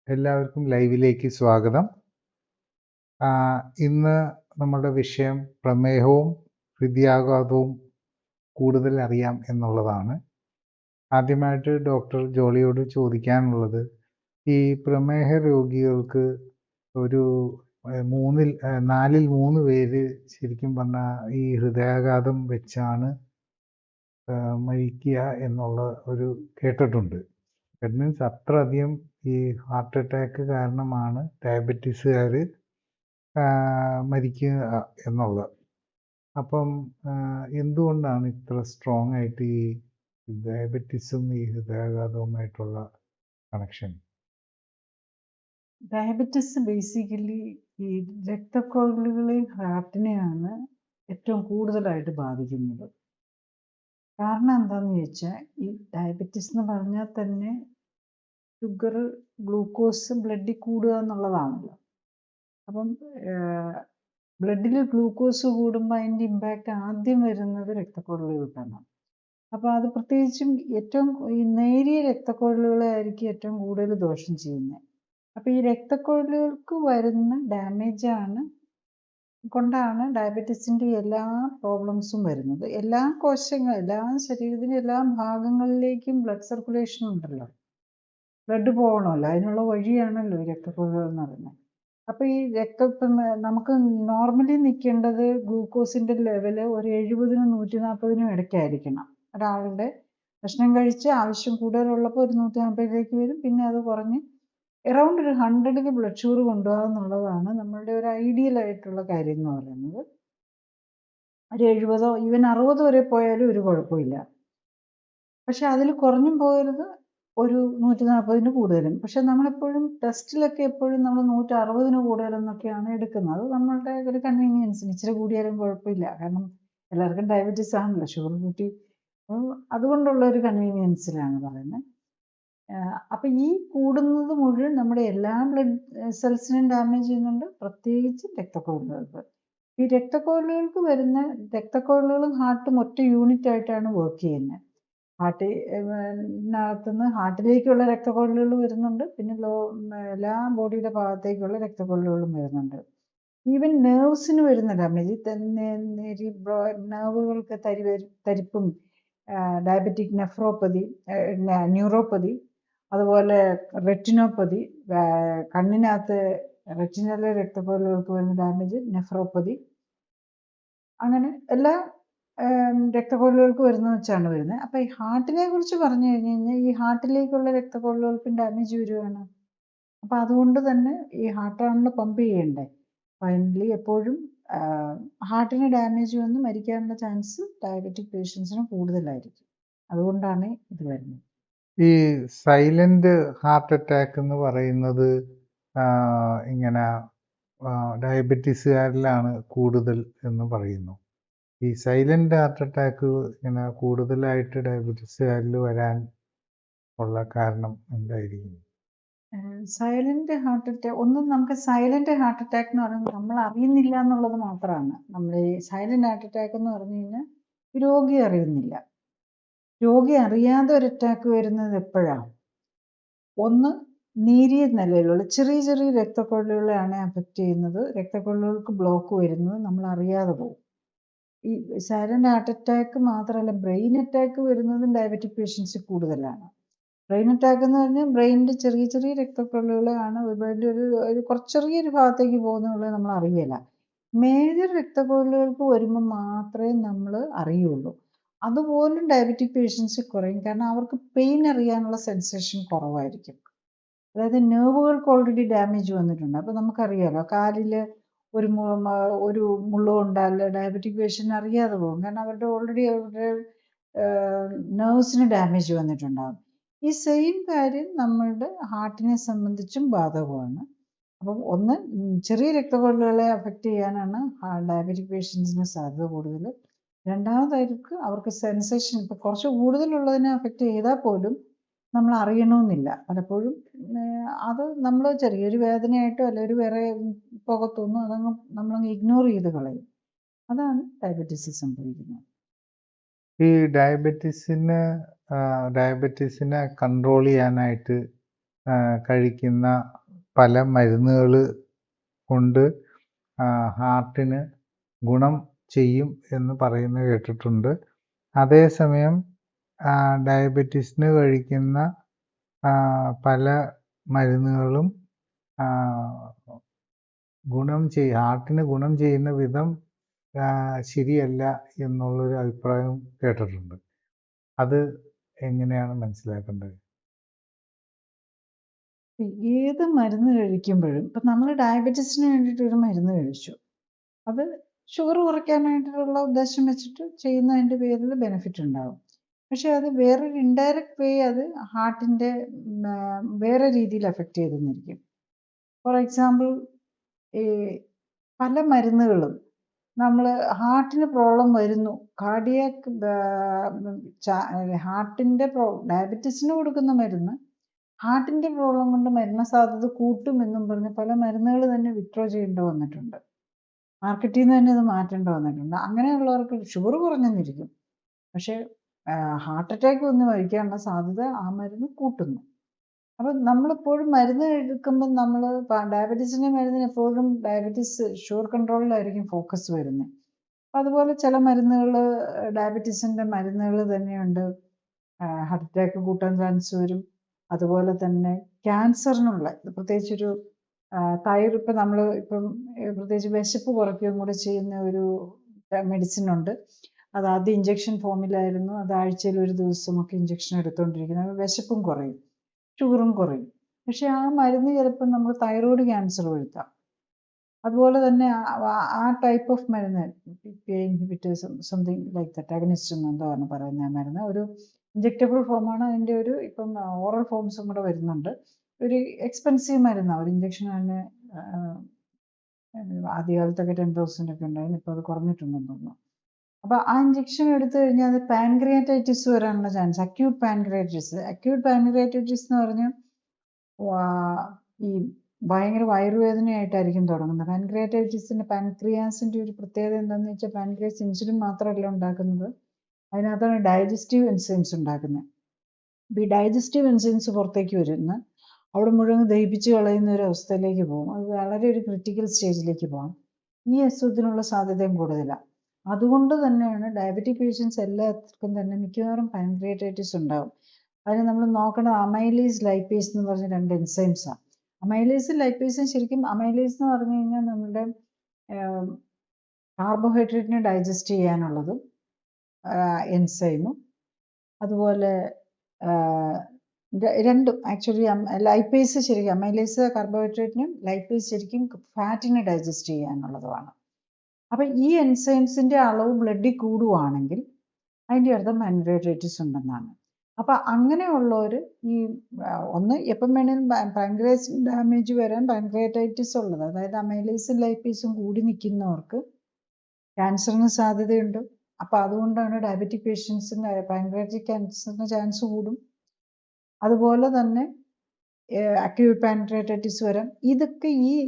എല്ലാവർക്കും ലൈവിലേക്ക് സ്വാഗതം. ഇന്ന് നമ്മുടെ വിഷയം പ്രമേഹവും ഹൃദയാഘാതവും കൂടുതൽ അറിയാം എന്നുള്ളതാണ്. ആദ്യമായിട്ട് ഡോക്ടർ ജോളിയോട് ചോദിക്കാനുള്ളത്, ഈ പ്രമേഹ രോഗികൾക്ക് ഒരു 4-ൽ 3 പേര് ശരിക്കും പറഞ്ഞാൽ ഈ ഹൃദയാഘാതം വെച്ചാണ് മരിക്കുക എന്നുള്ള ഒരു കേട്ടിട്ടുണ്ട്. ദാറ്റ് മീൻസ് അത്രയധികം ഈ ഹാർട്ട് അറ്റാക്ക് കാരണമാണ് ഡയബറ്റീസുകാർ മരിക്കുക എന്നുള്ളത്. അപ്പം എന്തുകൊണ്ടാണ് ഇത്ര സ്ട്രോങ് ആയിട്ട് ഈ ഡയബറ്റീസും ഈ ഹൃദയാഘാതവുമായിട്ടുള്ള കണക്ഷൻ? ഡയബറ്റിസ് ബേസിക്കലി ഈ രക്തക്കുഴലുകളെയും ഹാർട്ടിനെയാണ് ഏറ്റവും കൂടുതലായിട്ട് ബാധിക്കുന്നത്. കാരണം എന്താണെന്ന് ചോദിച്ചാൽ, ഈ ഡയബറ്റിസ് എന്ന് പറഞ്ഞാൽ തന്നെ ഷുഗർ, ഗ്ലൂക്കോസ് ബ്ലഡിൽ കൂടുക എന്നുള്ളതാണല്ലോ. അപ്പം ബ്ലഡിൽ ഗ്ലൂക്കോസ് കൂടുമ്പോൾ അതിൻ്റെ ഇമ്പാക്റ്റ് ആദ്യം വരുന്നത് രക്തക്കുഴലുകൾക്കാണ്. അപ്പോൾ അത് പ്രത്യേകിച്ചും ഏറ്റവും ഈ നേരിയ രക്തക്കുഴലുകളെ ആയിരിക്കും ഏറ്റവും കൂടുതൽ ദോഷം ചെയ്യുന്നത്. അപ്പോൾ ഈ രക്തക്കുഴലുകൾക്ക് വരുന്ന ഡാമേജ് കൊണ്ടാണ് ഡയബറ്റീസിൻ്റെ എല്ലാ പ്രോബ്ലംസും വരുന്നത്. എല്ലാ കോശങ്ങളും, എല്ലാ ശരീരത്തിൻ്റെ എല്ലാ ഭാഗങ്ങളിലേക്കും ബ്ലഡ് സർക്കുലേഷൻ ഉണ്ടല്ലോ, ബ്ലഡ് പോകണമല്ലോ, അതിനുള്ള വഴിയാണല്ലോ ഈ രക്തക്കുഴലുകൾ എന്ന് പറയുന്നത്. അപ്പോൾ ഈ നമുക്ക് നോർമലി നിൽക്കേണ്ടത് ഗ്ലൂക്കോസിൻ്റെ ലെവൽ ഒരു 70-നും 140-നും ഇടയ്ക്കായിരിക്കണം. ഒരാളുടെ ഭക്ഷണം കഴിച്ച് ആവശ്യം കൂടുതലുള്ളപ്പോൾ ഒരു 140-ലേക്ക് വരും, പിന്നെ അത് കുറഞ്ഞ് അറൗണ്ട് ഒരു 100-ൽ ബ്ലഡ് ഷുഗർ കൊണ്ടുപോകുക എന്നുള്ളതാണ് നമ്മളുടെ ഒരു ഐഡിയൽ ആയിട്ടുള്ള കാര്യം എന്ന് പറയുന്നത്. ഒരു 70-ഓ ഈവൻ 60 വരെ പോയാലും ഒരു കുഴപ്പമില്ല. പക്ഷെ അതിൽ കുറഞ്ഞും പോകരുത്, ഒരു 140-ന് കൂടുതലും. പക്ഷെ നമ്മളെപ്പോഴും ടെസ്റ്റിലൊക്കെ എപ്പോഴും നമ്മൾ 160-ന് കൂടുതലെന്നൊക്കെയാണ് എടുക്കുന്നത്. അത് നമ്മളുടെ ഒരു കൺവീനിയൻസിന് ഇച്ചിരി കൂടിയാലും കുഴപ്പമില്ല. കാരണം എല്ലാവർക്കും ഡയബറ്റീസ് ആണല്ലോ, ഷുഗർ കൂട്ടി. അതുകൊണ്ടുള്ള ഒരു കൺവീനിയൻസിലാണ് പറയുന്നത്. അപ്പം ഈ കൂടുന്നത് മുഴുവൻ നമ്മുടെ എല്ലാ ബ്ലഡ് സെൽസിനും ഡാമേജ് ചെയ്യുന്നുണ്ട്, പ്രത്യേകിച്ച് രക്തക്കുഴലുകൾക്ക്. ഈ രക്തക്കുഴലുകൾക്ക് വരുന്ന രക്തക്കുഴലുകളും ഹാർട്ടും ഒറ്റ യൂണിറ്റ് ആയിട്ടാണ് വർക്ക് ചെയ്യുന്നത്. ഹാർട്ടിനകത്തുനിന്ന് ഹാർട്ടിലേക്കുള്ള രക്തക്കുഴലുകൾ വരുന്നുണ്ട്, പിന്നെ എല്ലാ ബോഡിയുടെ ഭാഗത്തേക്കുള്ള രക്തക്കുഴലുകളും വരുന്നുണ്ട്. ഈവൻ നെർവ്സിന് വരുന്ന ഡാമേജ്, നെർവുകൾക്ക് തരിപ്പും, ഡയബറ്റിക് ന്യൂറോപ്പതി, അതുപോലെ റെറ്റിനോപ്പതി, കണ്ണിനകത്ത് റെറ്റിനയിലെ രക്തക്കുഴലുകൾക്ക് വരുന്ന ഡാമേജ് നെഫ്രോപ്പതി, അങ്ങനെ എല്ലാ രക്തക്കുഴലുകൾക്ക് വരുന്ന വെച്ചാണ് വരുന്നത്. അപ്പം ഈ ഹാർട്ടിനെ കുറിച്ച് പറഞ്ഞു കഴിഞ്ഞു കഴിഞ്ഞാൽ, ഈ ഹാർട്ടിലേക്കുള്ള രക്തക്കുഴലുകൾക്കും ഡാമേജ് വരികയാണ്. അപ്പം അതുകൊണ്ട് തന്നെ ഈ ഹാർട്ടാണല്ലോ പമ്പ് ചെയ്യേണ്ടത്. ഫൈനലി എപ്പോഴും ഹാർട്ടിന് ഡാമേജ് വന്ന് മരിക്കാനുള്ള ചാൻസ് ഡയബറ്റിക് പേഷ്യൻസിന് കൂടുതലായിരിക്കും. അതുകൊണ്ടാണ് ഇത് വരുന്നത്. ഈ സൈലന്റ് ഹാർട്ട് അറ്റാക്ക് എന്ന് പറയുന്നത് ഇങ്ങനെ ഡയബറ്റീസുകാരിലാണ് കൂടുതൽ എന്ന് പറയുന്നു. ഈ സൈലന്റ് ഹാർട്ട് അറ്റാക്ക് ഇങ്ങനെ കൂടുതലായിട്ട് ഡയബറ്റീസുകാരിൽ വരാൻ ഉള്ള കാരണം എന്തായിരിക്കും? സൈലന്റ് ഹാർട്ട് അറ്റാക്ക് നമുക്ക് സൈലന്റ് ഹാർട്ട് അറ്റാക്ക് എന്ന് പറയുന്നത് നമ്മൾ അറിയുന്നില്ല എന്നുള്ളത് മാത്രമാണ്. നമ്മൾ ഈ സൈലന്റ് ഹാർട്ട് അറ്റാക്ക് എന്ന് പറഞ്ഞു കഴിഞ്ഞാൽ രോഗി അറിയുന്നില്ല. രോഗി അറിയാതെ ഒരു അറ്റാക്ക് വരുന്നത് എപ്പോഴാണ്? ഒന്ന്, നേരിയ നിലയിലുള്ള ചെറിയ ചെറിയ രക്തക്കുഴലുകളെയാണ് അഫക്റ്റ് ചെയ്യുന്നത്. രക്തക്കുഴലുകൾക്ക് ബ്ലോക്ക് വരുന്നത് നമ്മൾ അറിയാതെ പോകും. ഈ സൈലന്റ് ഹാർട്ട് അറ്റാക്ക് മാത്രമല്ല, ബ്രെയിൻ അറ്റാക്ക് വരുന്നതും ഡയബറ്റിക് പേഷ്യൻസിൽ കൂടുതലാണ്. ബ്രെയിൻ അറ്റാക്ക് എന്ന് പറഞ്ഞാൽ ബ്രെയിനിൻ്റെ ചെറിയ ചെറിയ രക്തക്കുഴലുകളാണ് ഒരു ചെറിയൊരു ഭാഗത്തേക്ക് പോകുന്നുള്ളത് നമ്മൾ അറിയില്ല. മേജർ രക്തക്കുഴലുകൾക്ക് വരുമ്പോൾ മാത്രമേ നമ്മൾ അറിയുള്ളൂ. അതുപോലും ഡയബറ്റിക് പേഷ്യൻസ് കുറയും, കാരണം അവർക്ക് പെയിൻ അറിയാനുള്ള സെൻസേഷൻ കുറവായിരിക്കും. അതായത് നെർവുകൾക്ക് ഓൾറെഡി ഡാമേജ് വന്നിട്ടുണ്ട്. അപ്പോൾ നമുക്കറിയാമല്ലോ, കാലിൽ ഒരു മുള്ളു കൊണ്ടാൽ ഡയബറ്റിക് പേഷ്യൻ്റ് അറിയാതെ പോകും, കാരണം അവരുടെ ഓൾറെഡി നെർവ്സിന് ഡാമേജ് വന്നിട്ടുണ്ടാകും. ഈ സെയിം കാര്യം നമ്മളുടെ ഹാർട്ടിനെ സംബന്ധിച്ചും ബാധകമാണ്. അപ്പം ഒന്ന്, ചെറിയ രക്തക്കുഴലുകളെ അഫക്റ്റ് ചെയ്യാനാണ് ഡയബറ്റിക് പേഷ്യൻസിന് സാധ്യത കൂടുതൽ. രണ്ടാമതായിരിക്കും അവർക്ക് സെൻസേഷൻ, ഇപ്പം കുറച്ച് കൂടുതലുള്ളതിനെ അഫക്റ്റ് ചെയ്താൽ പോലും നമ്മൾ അറിയണമെന്നില്ല. പലപ്പോഴും അത് നമ്മൾ ചെറിയൊരു വേദനയായിട്ടോ അല്ലെങ്കിൽ വേറെ പുകത്തൊന്നും അതങ്ങ് നമ്മളങ്ങ് ഇഗ്നോർ ചെയ്ത് കളയും. അതാണ് ഡയബറ്റീസിൽ സംഭവിക്കുന്നത്. ഈ ഡയബറ്റീസിനെ കൺട്രോൾ ചെയ്യാനായിട്ട് കഴിക്കുന്ന പല മരുന്നുകൾ കൊണ്ട് ഹാർട്ടിന് ഗുണം ചെയ്യും എന്ന് പറയുന്നത് കേട്ടിട്ടുണ്ട്. അതേസമയം ഡയബറ്റീസിന് കഴിക്കുന്ന പല മരുന്നുകളും ഹാർട്ടിന് ഗുണം ചെയ്യുന്ന വിധം ശരിയല്ല എന്നുള്ളൊരു അഭിപ്രായം കേട്ടിട്ടുണ്ട്. അത് എങ്ങനെയാണ് മനസ്സിലാക്കേണ്ടത്? ഏത് മരുന്ന് കഴിക്കുമ്പോഴും ഇപ്പം നമ്മൾ ഡയബറ്റീസിന് വേണ്ടിയിട്ട് ഒരു മരുന്ന് കഴിച്ചു, അത് ഷുഗർ കുറയ്ക്കാനായിട്ടുള്ള ഉദ്ദേശം വെച്ചിട്ട് ചെയ്യുന്നതിൻ്റെ പേരിൽ ബെനിഫിറ്റ് ഉണ്ടാകും. പക്ഷെ അത് വേറൊരു ഇൻഡയറക്റ്റ് വേ അത് ഹാർട്ടിൻ്റെ വേറെ രീതിയിൽ എഫക്റ്റ് ചെയ്തെന്നിരിക്കും. ഫോർ എക്സാമ്പിൾ, ഈ പല മരുന്നുകളും നമ്മൾ ഹാർട്ടിന് പ്രോബ്ലം വരുന്നു, കാർഡിയാക് ഹാർട്ടിൻ്റെ ഡയബറ്റീസിന് കൊടുക്കുന്ന മരുന്ന് ഹാർട്ടിൻ്റെ പ്രോബ്ലം കൊണ്ട് മരണസാധ്യത കൂട്ടുമെന്നും പറഞ്ഞ് പല മരുന്നുകൾ തന്നെ വിത്ഡ്രോ ചെയ്യേണ്ടി വന്നിട്ടുണ്ട്. മാർക്കറ്റിൽ നിന്ന് തന്നെ അത് മാറ്റേണ്ടി വന്നിട്ടുണ്ട്. അങ്ങനെയുള്ളവർക്ക് ഷുഗർ കുറഞ്ഞെന്നിരിക്കും, പക്ഷേ ഹാർട്ട് അറ്റാക്ക് വന്ന് മരിക്കാനുള്ള സാധ്യത ആ മരുന്ന് കൂട്ടുന്നു. അപ്പം നമ്മളെപ്പോഴും മരുന്ന് എടുക്കുമ്പം നമ്മൾ ഡയബറ്റീസിൻ്റെ മരുന്നിന് എപ്പോഴും ഡയബറ്റീസ് ഷുഗർ കൺട്രോളിലായിരിക്കും ഫോക്കസ് വരുന്നത്. അപ്പം അതുപോലെ ചില മരുന്നുകൾ ഡയബറ്റീസിൻ്റെ മരുന്നുകൾ തന്നെയുണ്ട് ഹാർട്ട് അറ്റാക്ക് കൂട്ടാൻ ചാൻസ് വരും. അതുപോലെ തന്നെ ക്യാൻസറിനുള്ള പ്രത്യേകിച്ചൊരു ഇപ്പം നമ്മൾ പ്രത്യേകിച്ച് വിശപ്പ് കുറയ്ക്കുകയും കൂടെ ചെയ്യുന്ന ഒരു മെഡിസിൻ ഉണ്ട്. അത് ആദ്യം ഇഞ്ചക്ഷൻ ഫോമിലായിരുന്നു, അത് ആഴ്ചയിൽ ഒരു ദിവസമൊക്കെ ഇഞ്ചക്ഷൻ എടുത്തുകൊണ്ടിരിക്കുന്നത്. വിശപ്പും കുറയും, ഷുഗറും കുറയും. പക്ഷെ ആ മരുന്ന് ചിലപ്പോൾ നമുക്ക് തൈറോയ്ഡ് ക്യാൻസർ വരുത്താം. അതുപോലെ തന്നെ ആ ടൈപ്പ് ഓഫ് മരുന്ന് inhibitors something like that, agonist എന്നെന്താണ് പറയുന്ന ആ മരുന്ന് ഒരു ഇഞ്ചെക്റ്റബിൾ ഫോമാണ്. അതിൻ്റെ ഒരു ഇപ്പം ഓറൽ ഫോംസും കൂടെ വരുന്നുണ്ട്. ഒരു എക്സ്പെൻസീവ് മരുന്നാണ്. ഒരു ഇഞ്ചക്ഷൻ തന്നെ ആദ്യകാലത്തൊക്കെ 10,000 ഒക്കെ ഉണ്ടായിരുന്നു, ഇപ്പോൾ അത് കുറഞ്ഞിട്ടുണ്ടെന്ന് തോന്നുന്നു. അപ്പോൾ ആ ഇഞ്ചക്ഷൻ എടുത്തു കഴിഞ്ഞാൽ അത് പാൻക്രിയാറ്റൈറ്റിസ് വരാനുള്ള ചാൻസ്, അക്യൂട്ട് പാൻക്രിയാറ്റൈറ്റിസ് എന്ന് പറഞ്ഞാൽ ഈ ഭയങ്കര വയറുവേദനയായിട്ടായിരിക്കും തുടങ്ങുന്നത്. പാൻക്രിയാസിൻ്റെ ഒരു പ്രത്യേകത എന്താണെന്ന് വെച്ചാൽ പാൻക്രിയാസ് ഇൻസുലിൻ മാത്രമല്ല ഉണ്ടാക്കുന്നത്, അതിനകത്താണ് ഡൈജസ്റ്റീവ് എൻസൈംസ് ഉണ്ടാക്കുന്നത്. അപ്പോൾ ഈ ഡൈജസ്റ്റീവ് എൻസൈംസ് പുറത്തേക്ക് വരുന്ന അവിടെ മുഴുവൻ ദഹിപ്പിച്ച് കളയുന്ന ഒരു അവസ്ഥയിലേക്ക് പോകും. അത് വളരെ ഒരു ക്രിട്ടിക്കൽ സ്റ്റേജിലേക്ക് പോകാം. ഈ അസുഖത്തിനുള്ള സാധ്യതയും കൂടുതലാണ്. അതുകൊണ്ട് തന്നെയാണ് ഡയബറ്റിക് പേഷ്യൻസ് എല്ലാവർക്കും തന്നെ മിക്കവാറും പാൻക്രിയാറ്റൈറ്റിസ് ഉണ്ടാകും. അതിന് നമ്മൾ നോക്കേണ്ടത് അമൈലേസ് ലൈപ്പേസ് എന്ന് പറഞ്ഞ 2 എൻസൈംസാണ്. അമൈലേസും ലൈപ്പേസും ശരിക്കും അമൈലേസ് എന്ന് പറഞ്ഞു കഴിഞ്ഞാൽ നമ്മളുടെ കാർബോഹൈഡ്രേറ്റിനെ ഡൈജസ്റ്റ് ചെയ്യാനുള്ളതും എൻസൈമും, അതുപോലെ രണ്ടും ആക്ച്വലി ലൈപ്പേസ് ശരിക്കും അമൈലേസ് കാർബോഹൈഡ്രേറ്റിനും ലൈപ്പേസ് ശരിക്കും ഫാറ്റിനെ ഡൈജസ്റ്റ് ചെയ്യാനുള്ളതുമാണ്. അപ്പം ഈ എൻസൈംസിൻ്റെ അളവ് ബ്ലഡിൽ കൂടുവാണെങ്കിൽ അതിൻ്റെ അർത്ഥം പാൻക്രിയാറ്റൈറ്റിസ് ഉണ്ടെന്നാണ്. അപ്പം അങ്ങനെയുള്ളവർ ഈ ഒന്ന് എപ്പം വേണേലും പാൻക്രിയാസ് ഡാമേജ് വരാൻ പാൻക്രിയാറ്റൈറ്റിസ് ഉള്ളത്, അതായത് അമൈലേസും ലൈപ്പേസും കൂടി നിൽക്കുന്നവർക്ക് ക്യാൻസറിന് സാധ്യതയുണ്ട്. അപ്പം അതുകൊണ്ടാണ് ഡയബറ്റിക് പേഷ്യൻസിന് പാൻക്രിയാറ്റിക് ക്യാൻസറിന് ചാൻസ് കൂടും. അതുപോലെ തന്നെ അക്യൂട്ട് പാൻക്രിയാറ്റൈറ്റിസ് വരാം.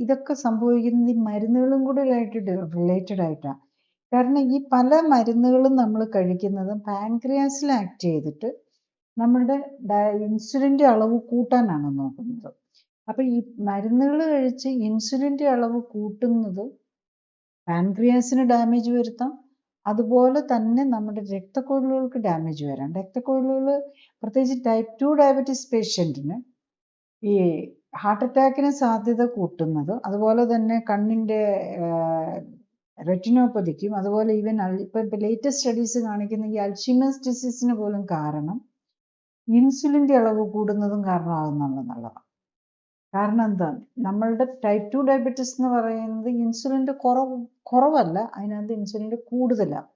ഇതൊക്കെ സംഭവിക്കുന്നത് ഈ മരുന്നുകളും കൂടെ റിലേറ്റഡ് ആയിട്ടാണ്. കാരണം ഈ പല മരുന്നുകളും നമ്മൾ കഴിക്കുന്നത് പാൻക്രിയാസിൽ ആക്ട് ചെയ്തിട്ട് നമ്മളുടെ ഇൻസുലിൻ്റെ അളവ് കൂട്ടാനാണ് നോക്കുന്നത്. അപ്പം ഈ മരുന്നുകൾ കഴിച്ച് ഇൻസുലിൻ്റെ അളവ് കൂട്ടുന്നത് പാൻക്രിയാസിന് ഡാമേജ് വരുത്താം. അതുപോലെ തന്നെ നമ്മുടെ രക്തക്കുഴലുകൾക്ക് ഡാമേജ് വരാം. രക്തക്കുഴലുകൾ പ്രത്യേകിച്ച് ടൈപ്പ് 2 ഡയബറ്റീസ് പേഷ്യൻറ്റിന് ഈ ഹാർട്ട് അറ്റാക്കിന് സാധ്യത കൂട്ടുന്നത്, അതുപോലെ തന്നെ കണ്ണിൻ്റെ റെറ്റിനോപ്പതിക്കും, അതുപോലെ ഈവൻ ഇപ്പം ലേറ്റസ്റ്റ് സ്റ്റഡീസ് കാണിക്കുന്ന ഈ അൽഷിമേഴ്സ് ഡിസീസിന് പോലും കാരണം ഇൻസുലിൻ്റെ അളവ് കൂടുന്നതും കാരണമാകുന്നുള്ളതാണ്. കാരണം എന്താ, നമ്മളുടെ ടൈപ്പ് 2 ഡയബറ്റീസ് എന്ന് പറയുന്നത് ഇൻസുലിൻ്റെ കുറവല്ല, അതിനകത്ത് ഇൻസുലിൻ്റെ കൂടുതലാണ്.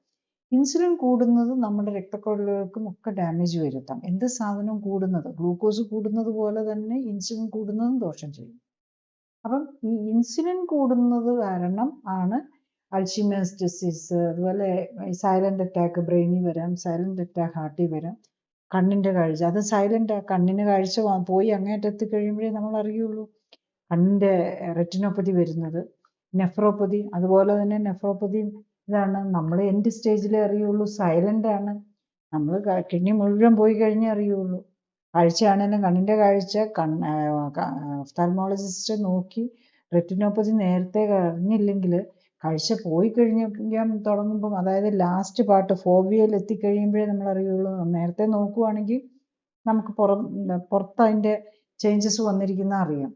ഇൻസുലിൻ കൂടുന്നത് നമ്മുടെ രക്തക്കുഴലുകൾക്കും ഒക്കെ ഡാമേജ് വരുത്താം. എന്ത് സാധനം കൂടുന്നത്, ഗ്ലൂക്കോസ് കൂടുന്നത് പോലെ തന്നെ ഇൻസുലിൻ കൂടുന്നതും ദോഷം ചെയ്യും. അപ്പം ഈ ഇൻസുലിൻ കൂടുന്നത് കാരണം ആണ് അൽഷിമേഴ്സ് ഡിസീസ്, അതുപോലെ സൈലന്റ് അറ്റാക്ക് ബ്രെയിനിൽ വരാം, സൈലന്റ് അറ്റാക്ക് ഹാർട്ടിൽ വരാം, കണ്ണിൻ്റെ കാഴ്ച അത് കണ്ണിന് കാഴ്ച പോയി അങ്ങേറ്റത്ത് കഴിയുമ്പോഴേ നമ്മൾ അറിയുള്ളൂ കണ്ണിൻ്റെ റെറ്റിനോപ്പതി വരുന്നത്. നെഫ്രോപ്പതി, അതുപോലെ തന്നെ നെഫ്രോപ്പതി ഇതാണ് നമ്മൾ എൻഡ് സ്റ്റേജിലേ അറിയുള്ളൂ, സൈലൻ്റ് ആണ്. നമ്മൾ കിഡ്നി മുഴുവൻ പോയി കഴിഞ്ഞേ അറിയുള്ളൂ. കാഴ്ചയാണെങ്കിലും കണ്ണിൻ്റെ കാഴ്ച ഒഫ്താൽമോളജിസ്റ്റ് നോക്കി റെറ്റിനോപ്പതി നേരത്തെ അറിഞ്ഞില്ലെങ്കിൽ കാഴ്ച പോയി കഴിഞ്ഞാൽ തുടങ്ങുമ്പം, അതായത് ലാസ്റ്റ് പാർട്ട് ഫോവിയയിൽ എത്തിക്കഴിയുമ്പോഴേ നമ്മൾ അറിയുള്ളൂ. നേരത്തെ നോക്കുവാണെങ്കിൽ നമുക്ക് പുറത്ത് അതിൻ്റെ ചേഞ്ചസ് വന്നിരിക്കുന്ന അറിയാം.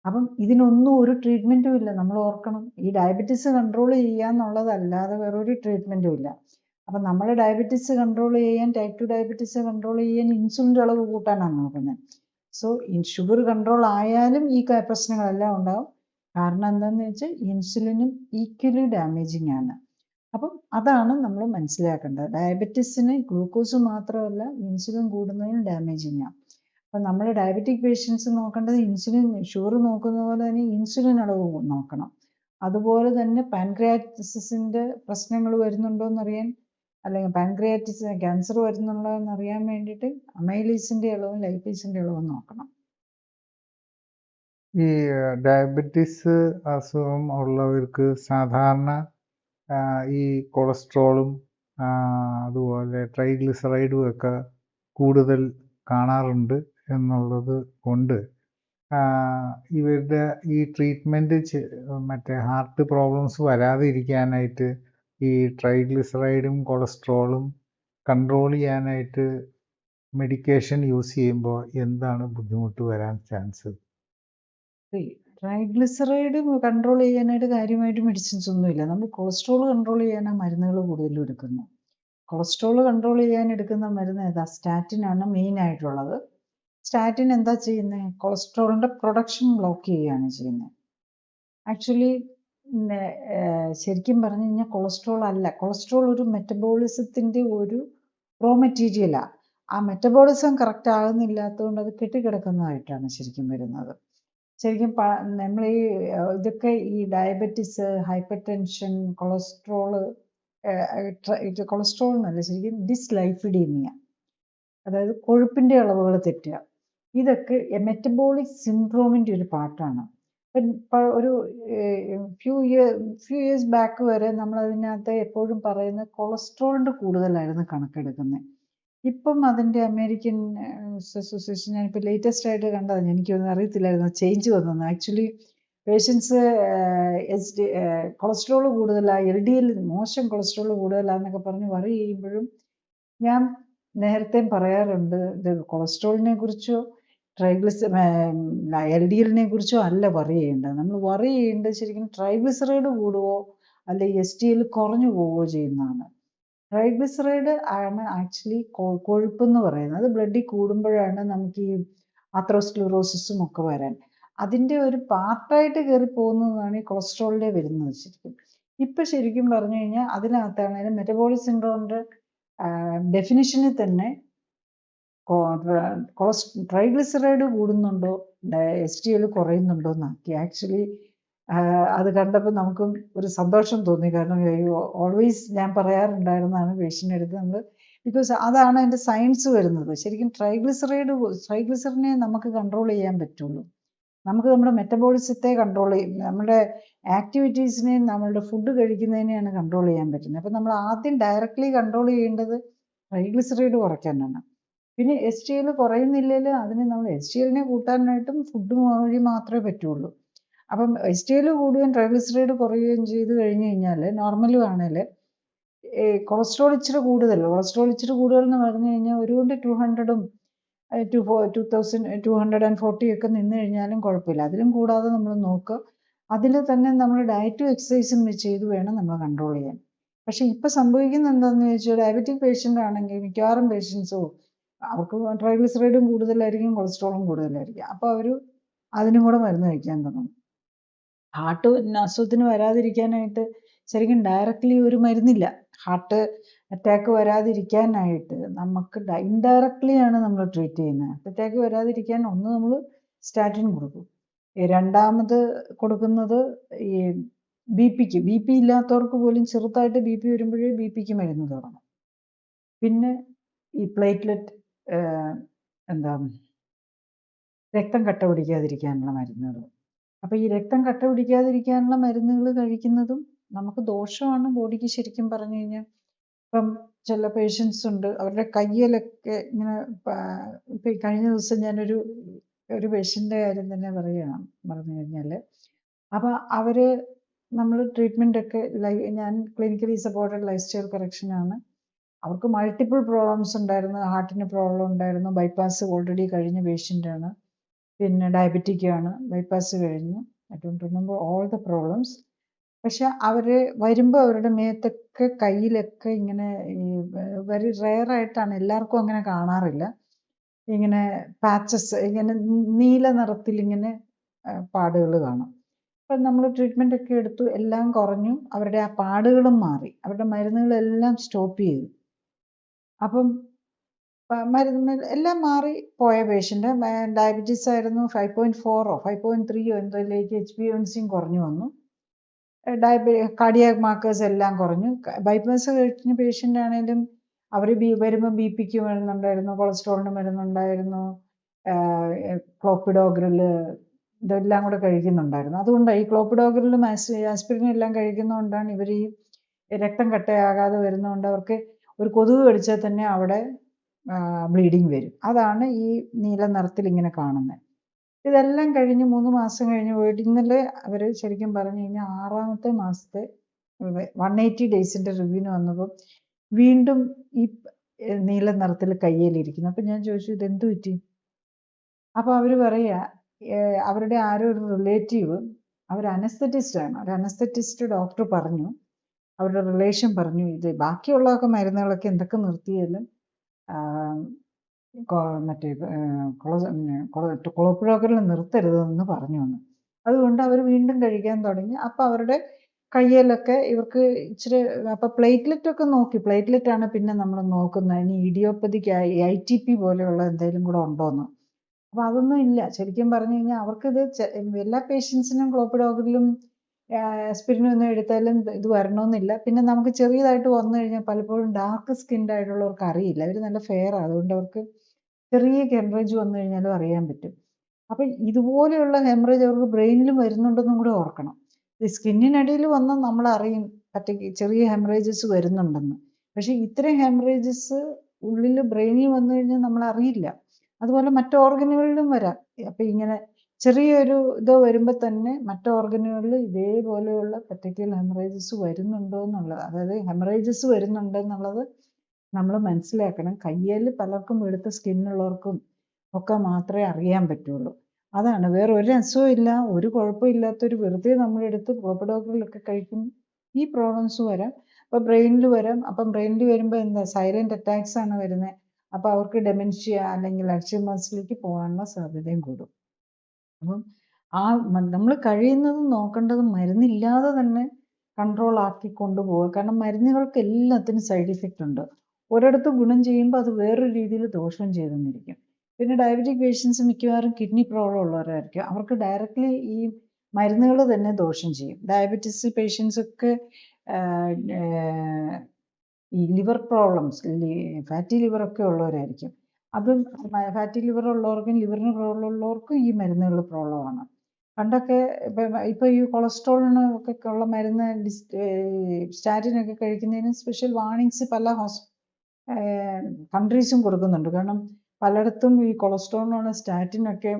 അപ്പം ഇതിനൊന്നും ഒരു ട്രീറ്റ്മെൻറ്റും ഇല്ല. നമ്മൾ ഓർക്കണം, ഈ ഡയബറ്റീസ് കൺട്രോൾ ചെയ്യുക എന്നുള്ളതല്ലാതെ വേറൊരു ട്രീറ്റ്മെൻറ്റും ഇല്ല. അപ്പം നമ്മൾ ഡയബറ്റീസ് കൺട്രോൾ ചെയ്യാൻ, ടൈപ്പ് 2 ഡയബറ്റീസ് കൺട്രോൾ ചെയ്യാൻ ഇൻസുലിൻ്റെ അളവ് കൂട്ടാനാണ് നോക്കുന്നത്. സോ ഷുഗർ കൺട്രോൾ ആയാലും ഈ പ്രശ്നങ്ങളെല്ലാം ഉണ്ടാവും. കാരണം എന്താണെന്ന് വെച്ചാൽ ഇൻസുലിനും ഈക്വലി ഡാമേജിങ് ആണ്. അപ്പം അതാണ് നമ്മൾ മനസ്സിലാക്കേണ്ടത്. ഡയബറ്റീസിന് ഗ്ലൂക്കോസ് മാത്രമല്ല, ഇൻസുലിൻ കൂടുന്നതിന് ഡാമേജിങ് ആണ്. അപ്പം നമ്മൾ ഡയബറ്റിക് പേഷ്യൻസ് നോക്കേണ്ടത് ഇൻസുലിൻ, ഷുഗർ നോക്കുന്ന പോലെ തന്നെ ഇൻസുലിൻ അളവ് നോക്കണം. അതുപോലെ തന്നെ പാൻക്രിയാറ്റിസിൻ്റെ പ്രശ്നങ്ങൾ വരുന്നുണ്ടോ എന്നറിയാൻ, അല്ലെങ്കിൽ പാൻക്രിയാറ്റിസ് ക്യാൻസർ വരുന്നുണ്ടോ എന്നറിയാൻ വേണ്ടിയിട്ട് അമൈലേസിൻ്റെ അളവും ലൈപ്പേസിൻ്റെ അളവും നോക്കണം. ഈ ഡയബറ്റീസ് അസുഖം ഉള്ളവർക്ക് സാധാരണ ഈ കൊളസ്ട്രോളും അതുപോലെ ട്രൈഗ്ലിസറൈഡും ഒക്കെ കൂടുതൽ കാണാറുണ്ട് എന്നുള്ളത് കൊണ്ട് ഇവരുടെ ഈ ട്രീറ്റ്മെൻറ്റ് മറ്റേ ഹാർട്ട് പ്രോബ്ലംസ് വരാതിരിക്കാനായിട്ട് ഈ ട്രൈഗ്ലിസറൈഡും കൊളസ്ട്രോളും കൺട്രോൾ ചെയ്യാനായിട്ട് മെഡിക്കേഷൻ യൂസ് ചെയ്യുമ്പോൾ എന്താണ് ബുദ്ധിമുട്ട് വരാൻ ചാൻസ്? ട്രൈഗ്ലിസറൈഡ് കൺട്രോൾ ചെയ്യാനായിട്ട് കാര്യമായിട്ട് മെഡിസിൻസ് ഒന്നുമില്ല. നമ്മൾ കൊളസ്ട്രോൾ കൺട്രോൾ ചെയ്യാനാണ് മരുന്നുകൾ കൂടുതലും എടുക്കുന്നത്. കൊളസ്ട്രോൾ കൺട്രോൾ ചെയ്യാൻ എടുക്കുന്ന മരുന്ന് ഏതാ? സ്റ്റാറ്റിൻ ആണ് മെയിൻ ആയിട്ടുള്ളത്. സ്റ്റാറ്റിൻ എന്താ ചെയ്യുന്നത്? കൊളസ്ട്രോളിൻ്റെ പ്രൊഡക്ഷൻ ബ്ലോക്ക് ചെയ്യുകയാണ് ചെയ്യുന്നത്. ആക്ച്വലി ശരിക്കും പറഞ്ഞു കഴിഞ്ഞാൽ കൊളസ്ട്രോൾ അല്ല. കൊളസ്ട്രോൾ ഒരു മെറ്റബോളിസത്തിൻ്റെ ഒരു റോ മെറ്റീരിയലാണ്. ആ മെറ്റബോളിസം കറക്റ്റ് ആകുന്നില്ലാത്തതുകൊണ്ട് അത് കെട്ടിക്കിടക്കുന്നതായിട്ടാണ് ശരിക്കും വരുന്നത്. ശരിക്കും നമ്മൾ ഈ ഇതൊക്കെ ഈ diabetes, hyper tension, cholesterol, cholesterol എന്നല്ല, ശരിക്കും ഡിസ്ലൈപ്പിഡീമിയ, അതായത് കൊഴുപ്പിൻ്റെ അളവുകൾ തെറ്റുക, ഇതൊക്കെ മെറ്റബോളിക് സിൻഡ്രോമിൻ്റെ ഒരു പാർട്ടാണ്. ഒരു ഫ്യൂ ഇയേഴ്സ് ബാക്ക് വരെ നമ്മൾ അതിനകത്ത് എപ്പോഴും പറയുന്നത് കൊളസ്ട്രോളിൻ്റെ കൂടുതലായിരുന്നു കണക്കെടുക്കുന്നത്. ഇപ്പം അതിൻ്റെ അമേരിക്കൻ അസോസിയേഷൻ, ഞാനിപ്പോൾ ലേറ്റസ്റ്റ് ആയിട്ട് കണ്ടതാണ്, എനിക്കൊന്നും അറിയത്തില്ലായിരുന്നു ചേഞ്ച് വന്നെന്ന്. ആക്ച്വലി പേഷ്യൻസ് കൊളസ്ട്രോൾ കൂടുതലാണ്, LDL മോശം കൊളസ്ട്രോൾ കൂടുതലാണെന്നൊക്കെ പറഞ്ഞ് വറി ചെയ്യുമ്പോഴും ഞാൻ നേരത്തെ പറയാറുണ്ട്, ഇത് കൊളസ്ട്രോളിനെ കുറിച്ചോ LDLനെ കുറിച്ചോ അല്ല വറി ചെയ്യേണ്ടത്. നമ്മൾ വറി ചെയ്യേണ്ടത് ശരിക്കും ട്രൈഗ്ലിസറൈഡ് കൂടുവോ അല്ലെങ്കിൽ STL കുറഞ്ഞു പോവുകയോ ചെയ്യുന്നതാണ്. ട്രൈഗ്ലിസറൈഡ് ആണ് ആക്ച്വലി കൊഴുപ്പെന്ന് പറയുന്നത്. അത് ബ്ലഡിൽ കൂടുമ്പോഴാണ് നമുക്ക് ഈ ആത്രോസ്ക്ലിറോസിസും ഒക്കെ വരാൻ. അതിൻ്റെ ഒരു പാർട്ടായിട്ട് കയറി പോകുന്നതാണ് ഈ കൊളസ്ട്രോളിൻ്റെ വരുന്നത്. ഇപ്പം ശരിക്കും പറഞ്ഞു കഴിഞ്ഞാൽ അതിനകത്താണെങ്കിലും മെറ്റബോളിക് സിൻഡ്രോമിൻ്റെ ഡെഫിനിഷനിൽ തന്നെ ട്രൈഗ്ലിസറൈഡ് കൂടുന്നുണ്ടോ STL കുറയുന്നുണ്ടോ എന്നാക്കി. ആക്ച്വലി അത് കണ്ടപ്പോൾ നമുക്കും ഒരു സന്തോഷം തോന്നി. കാരണം ഓൾവേസ് ഞാൻ പറയാറുണ്ടായിരുന്നതാണ് പേഷ്യൻ്റ് അടുത്ത് നമ്മൾ, ബിക്കോസ് അതാണ് അതിൻ്റെ സയൻസ് വരുന്നത്. ശരിക്കും ട്രൈഗ്ലിസറിനെ നമുക്ക് കൺട്രോൾ ചെയ്യാൻ പറ്റുള്ളൂ. നമുക്ക് നമ്മുടെ മെറ്റബോളിസത്തെ കൺട്രോൾ ചെയ്യും, നമ്മുടെ ആക്ടിവിറ്റീസിനെയും നമ്മളുടെ ഫുഡ് കഴിക്കുന്നതിനെയാണ് കൺട്രോൾ ചെയ്യാൻ പറ്റുന്നത്. അപ്പം നമ്മൾ ആദ്യം ഡയറക്റ്റ്ലി കൺട്രോൾ ചെയ്യേണ്ടത് ട്രൈഗ്ലിസറൈഡ് കുറയ്ക്കാനാണ്. പിന്നെ STL കുറയുന്നില്ലെങ്കിൽ അതിന് നമ്മൾ STLനെ കൂട്ടാനായിട്ടും ഫുഡ് വഴി മാത്രമേ പറ്റുള്ളൂ. അപ്പം STL കൂടുകയും ട്രൈഗ്ലിസറൈഡ് കുറയുകയും ചെയ്ത് കഴിഞ്ഞ് കഴിഞ്ഞാൽ നോർമലും ആണെങ്കിൽ കൊളസ്ട്രോൾ ഇച്ചിരി കൂടുതൽ എന്ന് പറഞ്ഞു കഴിഞ്ഞാൽ ഒരുകൊണ്ട് 200ഉം 2240 ഒക്കെ നിന്ന് കഴിഞ്ഞാലും കുഴപ്പമില്ല. അതിലും കൂടാതെ നമ്മൾ നോക്കുക. അതിൽ തന്നെ നമ്മൾ ഡയറ്റും എക്സസൈസും ചെയ്ത് വേണം നമ്മൾ കൺട്രോൾ ചെയ്യാൻ. പക്ഷെ ഇപ്പം സംഭവിക്കുന്നത് എന്താണെന്ന് ചോദിച്ചാൽ, ഡയബറ്റിക് പേഷ്യൻ്റ് ആണെങ്കിൽ മിക്കവാറും പേഷ്യൻസോ അവർക്ക് ട്രൈഗ്ലിസറൈഡും കൂടുതലായിരിക്കും, കൊളസ്ട്രോളും കൂടുതലായിരിക്കും. അപ്പോൾ അവർ അതിനും കൂടെ മരുന്ന് കഴിക്കാൻ തുടങ്ങും. ഹാർട്ട് അസുഖത്തിന് വരാതിരിക്കാനായിട്ട് ശരിക്കും ഡയറക്റ്റ്ലി ഒരു മരുന്നില്ല. ഹാർട്ട് അറ്റാക്ക് വരാതിരിക്കാനായിട്ട് നമുക്ക് ഇൻഡയറക്റ്റ്ലി ആണ് നമ്മൾ ട്രീറ്റ് ചെയ്യുന്നത്. ഹാർട്ട് അറ്റാക്ക് വരാതിരിക്കാൻ ഒന്ന് നമ്മൾ സ്റ്റാറ്റിൻ കൊടുക്കും. രണ്ടാമത് കൊടുക്കുന്നത് ഈ BP ഇല്ലാത്തവർക്ക് പോലും ചെറുതായിട്ട് BP വരുമ്പോഴേ BPക്ക് മരുന്ന് തുടങ്ങും. പിന്നെ ഈ പ്ലേറ്റ്ലെറ്റ് രക്തം കട്ട പിടിക്കാതിരിക്കാനുള്ള മരുന്നുകൾ. അപ്പോൾ ഈ രക്തം കട്ട പിടിക്കാതിരിക്കാനുള്ള മരുന്നുകൾ കഴിക്കുന്നതും നമുക്ക് ദോഷമാണ് ബോഡിക്ക്. ശരിക്കും പറഞ്ഞു കഴിഞ്ഞാൽ ഇപ്പം ചില പേഷ്യൻസ് ഉണ്ട് അവരുടെ കയ്യിലൊക്കെ ഇങ്ങനെ ഇപ്പം കഴിഞ്ഞ ദിവസം ഒരു പേഷ്യൻ്റെ കാര്യം തന്നെ പറയുകയാണ് പറഞ്ഞു കഴിഞ്ഞാൽ അപ്പം അവർ നമ്മൾ ട്രീറ്റ്മെൻ്റ് ഒക്കെ ഞാൻ ക്ലിനിക്കലി സപ്പോർട്ടഡ് ലൈഫ് സ്റ്റൈൽ കറക്ഷനാണ്. അവർക്ക് മൾട്ടിപ്പിൾ പ്രോബ്ലംസ് ഉണ്ടായിരുന്നു. ഹാർട്ടിന് പ്രോബ്ലം ഉണ്ടായിരുന്നു. ബൈപ്പാസ് ഓൾറെഡി കഴിഞ്ഞ പേഷ്യൻ്റാണ്. പിന്നെ ഡയബറ്റിക് ആണ്. ബൈപ്പാസ് കഴിഞ്ഞു. I don't remember all the problems. പക്ഷെ അവർ വരുമ്പോൾ അവരുടെ മേത്തൊക്കെ കയ്യിലൊക്കെ ഇങ്ങനെ വെരി റെയർ ആയിട്ടാണ്, എല്ലാവർക്കും അങ്ങനെ കാണാറില്ല, ഇങ്ങനെ പാച്ചസ്, ഇങ്ങനെ നീല നിറത്തിൽ ഇങ്ങനെ പാടുകൾ കാണും. അപ്പം നമ്മൾ ട്രീറ്റ്മെൻ്റ് ഒക്കെ എടുത്തു, എല്ലാം കുറഞ്ഞു, അവരുടെ ആ പാടുകളും മാറി, അവരുടെ മരുന്നുകളെല്ലാം സ്റ്റോപ്പ് ചെയ്തു. അപ്പം മരുന്ന് എല്ലാം മാറി പോയ പേഷ്യൻ്റ് ഡയബറ്റീസ് ആയിരുന്നു. 5.4 5.3 എന്തോയിലേക്ക് HbA1c കുറഞ്ഞു വന്നു. കാർഡിയാക് മാർക്കേഴ്സ് എല്ലാം കുറഞ്ഞു. ബൈപ്പാസ് കഴിഞ്ഞ പേഷ്യൻ്റ് ആണെങ്കിലും അവർ വരുമ്പോൾ BP മരുന്നുണ്ടായിരുന്നു, കൊളസ്ട്രോളിന് മരുന്നുണ്ടായിരുന്നു, ക്ലോപ്പിഡോഗ്രൽ ഇതെല്ലാം കൂടെ കഴിക്കുന്നുണ്ടായിരുന്നു. അതുകൊണ്ടാണ് ഈ ക്ലോപ്പിഡോഗ്രലും ആസ്പിരിനും എല്ലാം കഴിക്കുന്നതുകൊണ്ടാണ് ഇവർ ഈ രക്തം കട്ടയാകാതെ വരുന്നതുകൊണ്ട് അവർക്ക് ഒരു കൊതുക് കടിച്ചാൽ തന്നെ അവിടെ ബ്ലീഡിങ് വരും. അതാണ് ഈ നീല നിറത്തിൽ ഇങ്ങനെ കാണുന്നത്. ഇതെല്ലാം കഴിഞ്ഞ് 3 മാസം കഴിഞ്ഞ് പോയിട്ട് ഇന്നലെ അവർ ശരിക്കും പറഞ്ഞു കഴിഞ്ഞാൽ 6ാമത്തെ മാസത്തെ 180 ഡേയ്സിൻ്റെ റിവ്യൂവിന് വന്നപ്പോൾ വീണ്ടും ഈ നീല നിറത്തിൽ കയ്യിലിരിക്കുന്നു. അപ്പം ഞാൻ ചോദിച്ചു ഇതെന്ത് പറ്റി? അപ്പോൾ അവർ പറയുക അവരുടെ ആരോ ഒരു റിലേറ്റീവ്, അവർ അനസ്തറ്റിസ്റ്റാണ്, ഒരു അനസ്തറ്റിസ്റ്റ് ഡോക്ടർ പറഞ്ഞു, അവരുടെ റിലേഷൻ പറഞ്ഞു, ഇത് ബാക്കിയുള്ളതൊക്കെ മരുന്നുകളൊക്കെ എന്തൊക്കെ നിർത്തിയാലും മറ്റേ ക്ലോപ്പിഡോഗ്രൽ നിർത്തരുതെന്ന് പറഞ്ഞു വന്നു. അതുകൊണ്ട് അവർ വീണ്ടും കഴിക്കാൻ തുടങ്ങി. അപ്പം അവരുടെ കയ്യിലൊക്കെ ഇവർക്ക് ഇച്ചിരി, അപ്പം പ്ലേറ്റ്ലെറ്റ് ഒക്കെ നോക്കി, പ്ലേറ്റ്ലെറ്റ് ആണ് പിന്നെ നമ്മൾ നോക്കുന്നത്, ഇനി ഇഡിയോപ്പതിക്ക് ITP പോലെയുള്ള എന്തെങ്കിലും കൂടെ ഉണ്ടോയെന്ന്. അപ്പോൾ അതൊന്നും ഇല്ല. ശരിക്കും പറഞ്ഞു കഴിഞ്ഞാൽ അവർക്കിത് എല്ലാ പേഷ്യൻസിനും ക്ലോപ്പിഡോഗ്രലും ആസ്പിരിനും ഒന്നും എടുത്താലും ഇത് വരണമെന്നില്ല. പിന്നെ നമുക്ക് ചെറിയതായിട്ട് വന്നു കഴിഞ്ഞാൽ പലപ്പോഴും ഡാർക്ക് സ്കിൻഡ് ആയിട്ടുള്ളവർക്ക് അറിയില്ല, അവർ നല്ല ഫെയർ ആണ്, അതുകൊണ്ട് അവർക്ക് ചെറിയ ഹെമറേജ് വന്നു കഴിഞ്ഞാലും അറിയാൻ പറ്റും. അപ്പം ഇതുപോലെയുള്ള ഹെമറേജ് അവർക്ക് ബ്രെയിനിലും വരുന്നുണ്ടെന്നും കൂടെ ഓർക്കണം. ഈ സ്കിന്നിനടിയിൽ വന്നാൽ നമ്മൾ അറിയും ചെറിയ ഹെമറേജസ് വരുന്നുണ്ടെന്ന്. പക്ഷെ ഇത്രയും ഹെമറേജസ് ഉള്ളിൽ ബ്രെയിനിൽ വന്നു കഴിഞ്ഞാൽ നമ്മൾ അറിയില്ല. അതുപോലെ മറ്റു ഓർഗനുകളിലും വരാം. അപ്പം ഇങ്ങനെ ചെറിയൊരു ഇത് വരുമ്പോൾ തന്നെ മറ്റു ഓർഗനുകളിൽ ഇതേപോലെയുള്ള പർട്ടിക്കുലർ ഹെമറേജസ് വരുന്നുണ്ടോ എന്നുള്ളത്, അതായത് ഹെമറേജസ് വരുന്നുണ്ടെന്നുള്ളത് നമ്മൾ മനസ്സിലാക്കണം. കയ്യിൽ പലർക്കും വെളുത്ത സ്കിന്നുള്ളവർക്കും ഒക്കെ മാത്രമേ അറിയാൻ പറ്റുള്ളൂ. അതാണ്, വേറെ ഒരു അസുഖവും ഇല്ല, ഒരു കുഴപ്പമില്ലാത്തൊരു വെറുതെ നമ്മളെടുത്ത് ക്ലോപ്പിഡോഗ്രലൊക്കെ കഴിക്കും, ഈ പ്രോബ്ലംസ് വരാം. അപ്പോൾ ബ്രെയിനിൽ വരാം. അപ്പം ബ്രെയിനിൽ വരുമ്പോൾ എന്താ, സൈലന്റ് അറ്റാക്സ് ആണ് വരുന്നത്. അപ്പോൾ അവർക്ക് ഡെമെൻഷ്യ അല്ലെങ്കിൽ അൾഷിമേഴ്സിലേക്ക് പോകാനുള്ള സാധ്യതയും കൂടും. അപ്പം നമ്മൾ കഴിയുന്നതും നോക്കേണ്ടത് മരുന്നില്ലാതെ തന്നെ കൺട്രോൾ ആക്കി കൊണ്ടുപോവുക. കാരണം മരുന്നുകൾക്ക് എല്ലാത്തിനും സൈഡ് ഇഫക്റ്റ് ഉണ്ട്. ഒരിടത്ത് ഗുണം ചെയ്യുമ്പോൾ അത് വേറൊരു രീതിയിൽ ദോഷം ചെയ്തെന്നിരിക്കും. പിന്നെ ഡയബറ്റിക് പേഷ്യൻസ് മിക്കവാറും കിഡ്നി പ്രോബ്ലം ഉള്ളവരായിരിക്കും. അവർക്ക് ഡയറക്റ്റ്ലി ഈ മരുന്നുകൾ തന്നെ ദോഷം ചെയ്യും. ഡയബറ്റിസ് പേഷ്യൻസ് ഒക്കെ ഈ ലിവർ പ്രോബ്ലംസ്, ഫാറ്റി ലിവർ ഒക്കെ ഉള്ളവരായിരിക്കും. അതും ഫാറ്റി ലിവർ ഉള്ളവർക്കും ലിവറിന് പ്രോബ്ലം ഉള്ളവർക്കും ഈ മരുന്നുകൾ പ്രോബ്ലമാണ്. പണ്ടൊക്കെ ഇപ്പോൾ ഈ കൊളസ്ട്രോളിന് ഒക്കെ ഉള്ള മരുന്ന് സ്റ്റാറ്റിനൊക്കെ കഴിക്കുന്നതിന് സ്പെഷ്യൽ വാർണിങ്സ് പല കൺട്രീസും കൊടുക്കുന്നുണ്ട്. കാരണം പലയിടത്തും ഈ കൊളസ്ട്രോളിനുള്ള സ്റ്റാറ്റിനൊക്കെ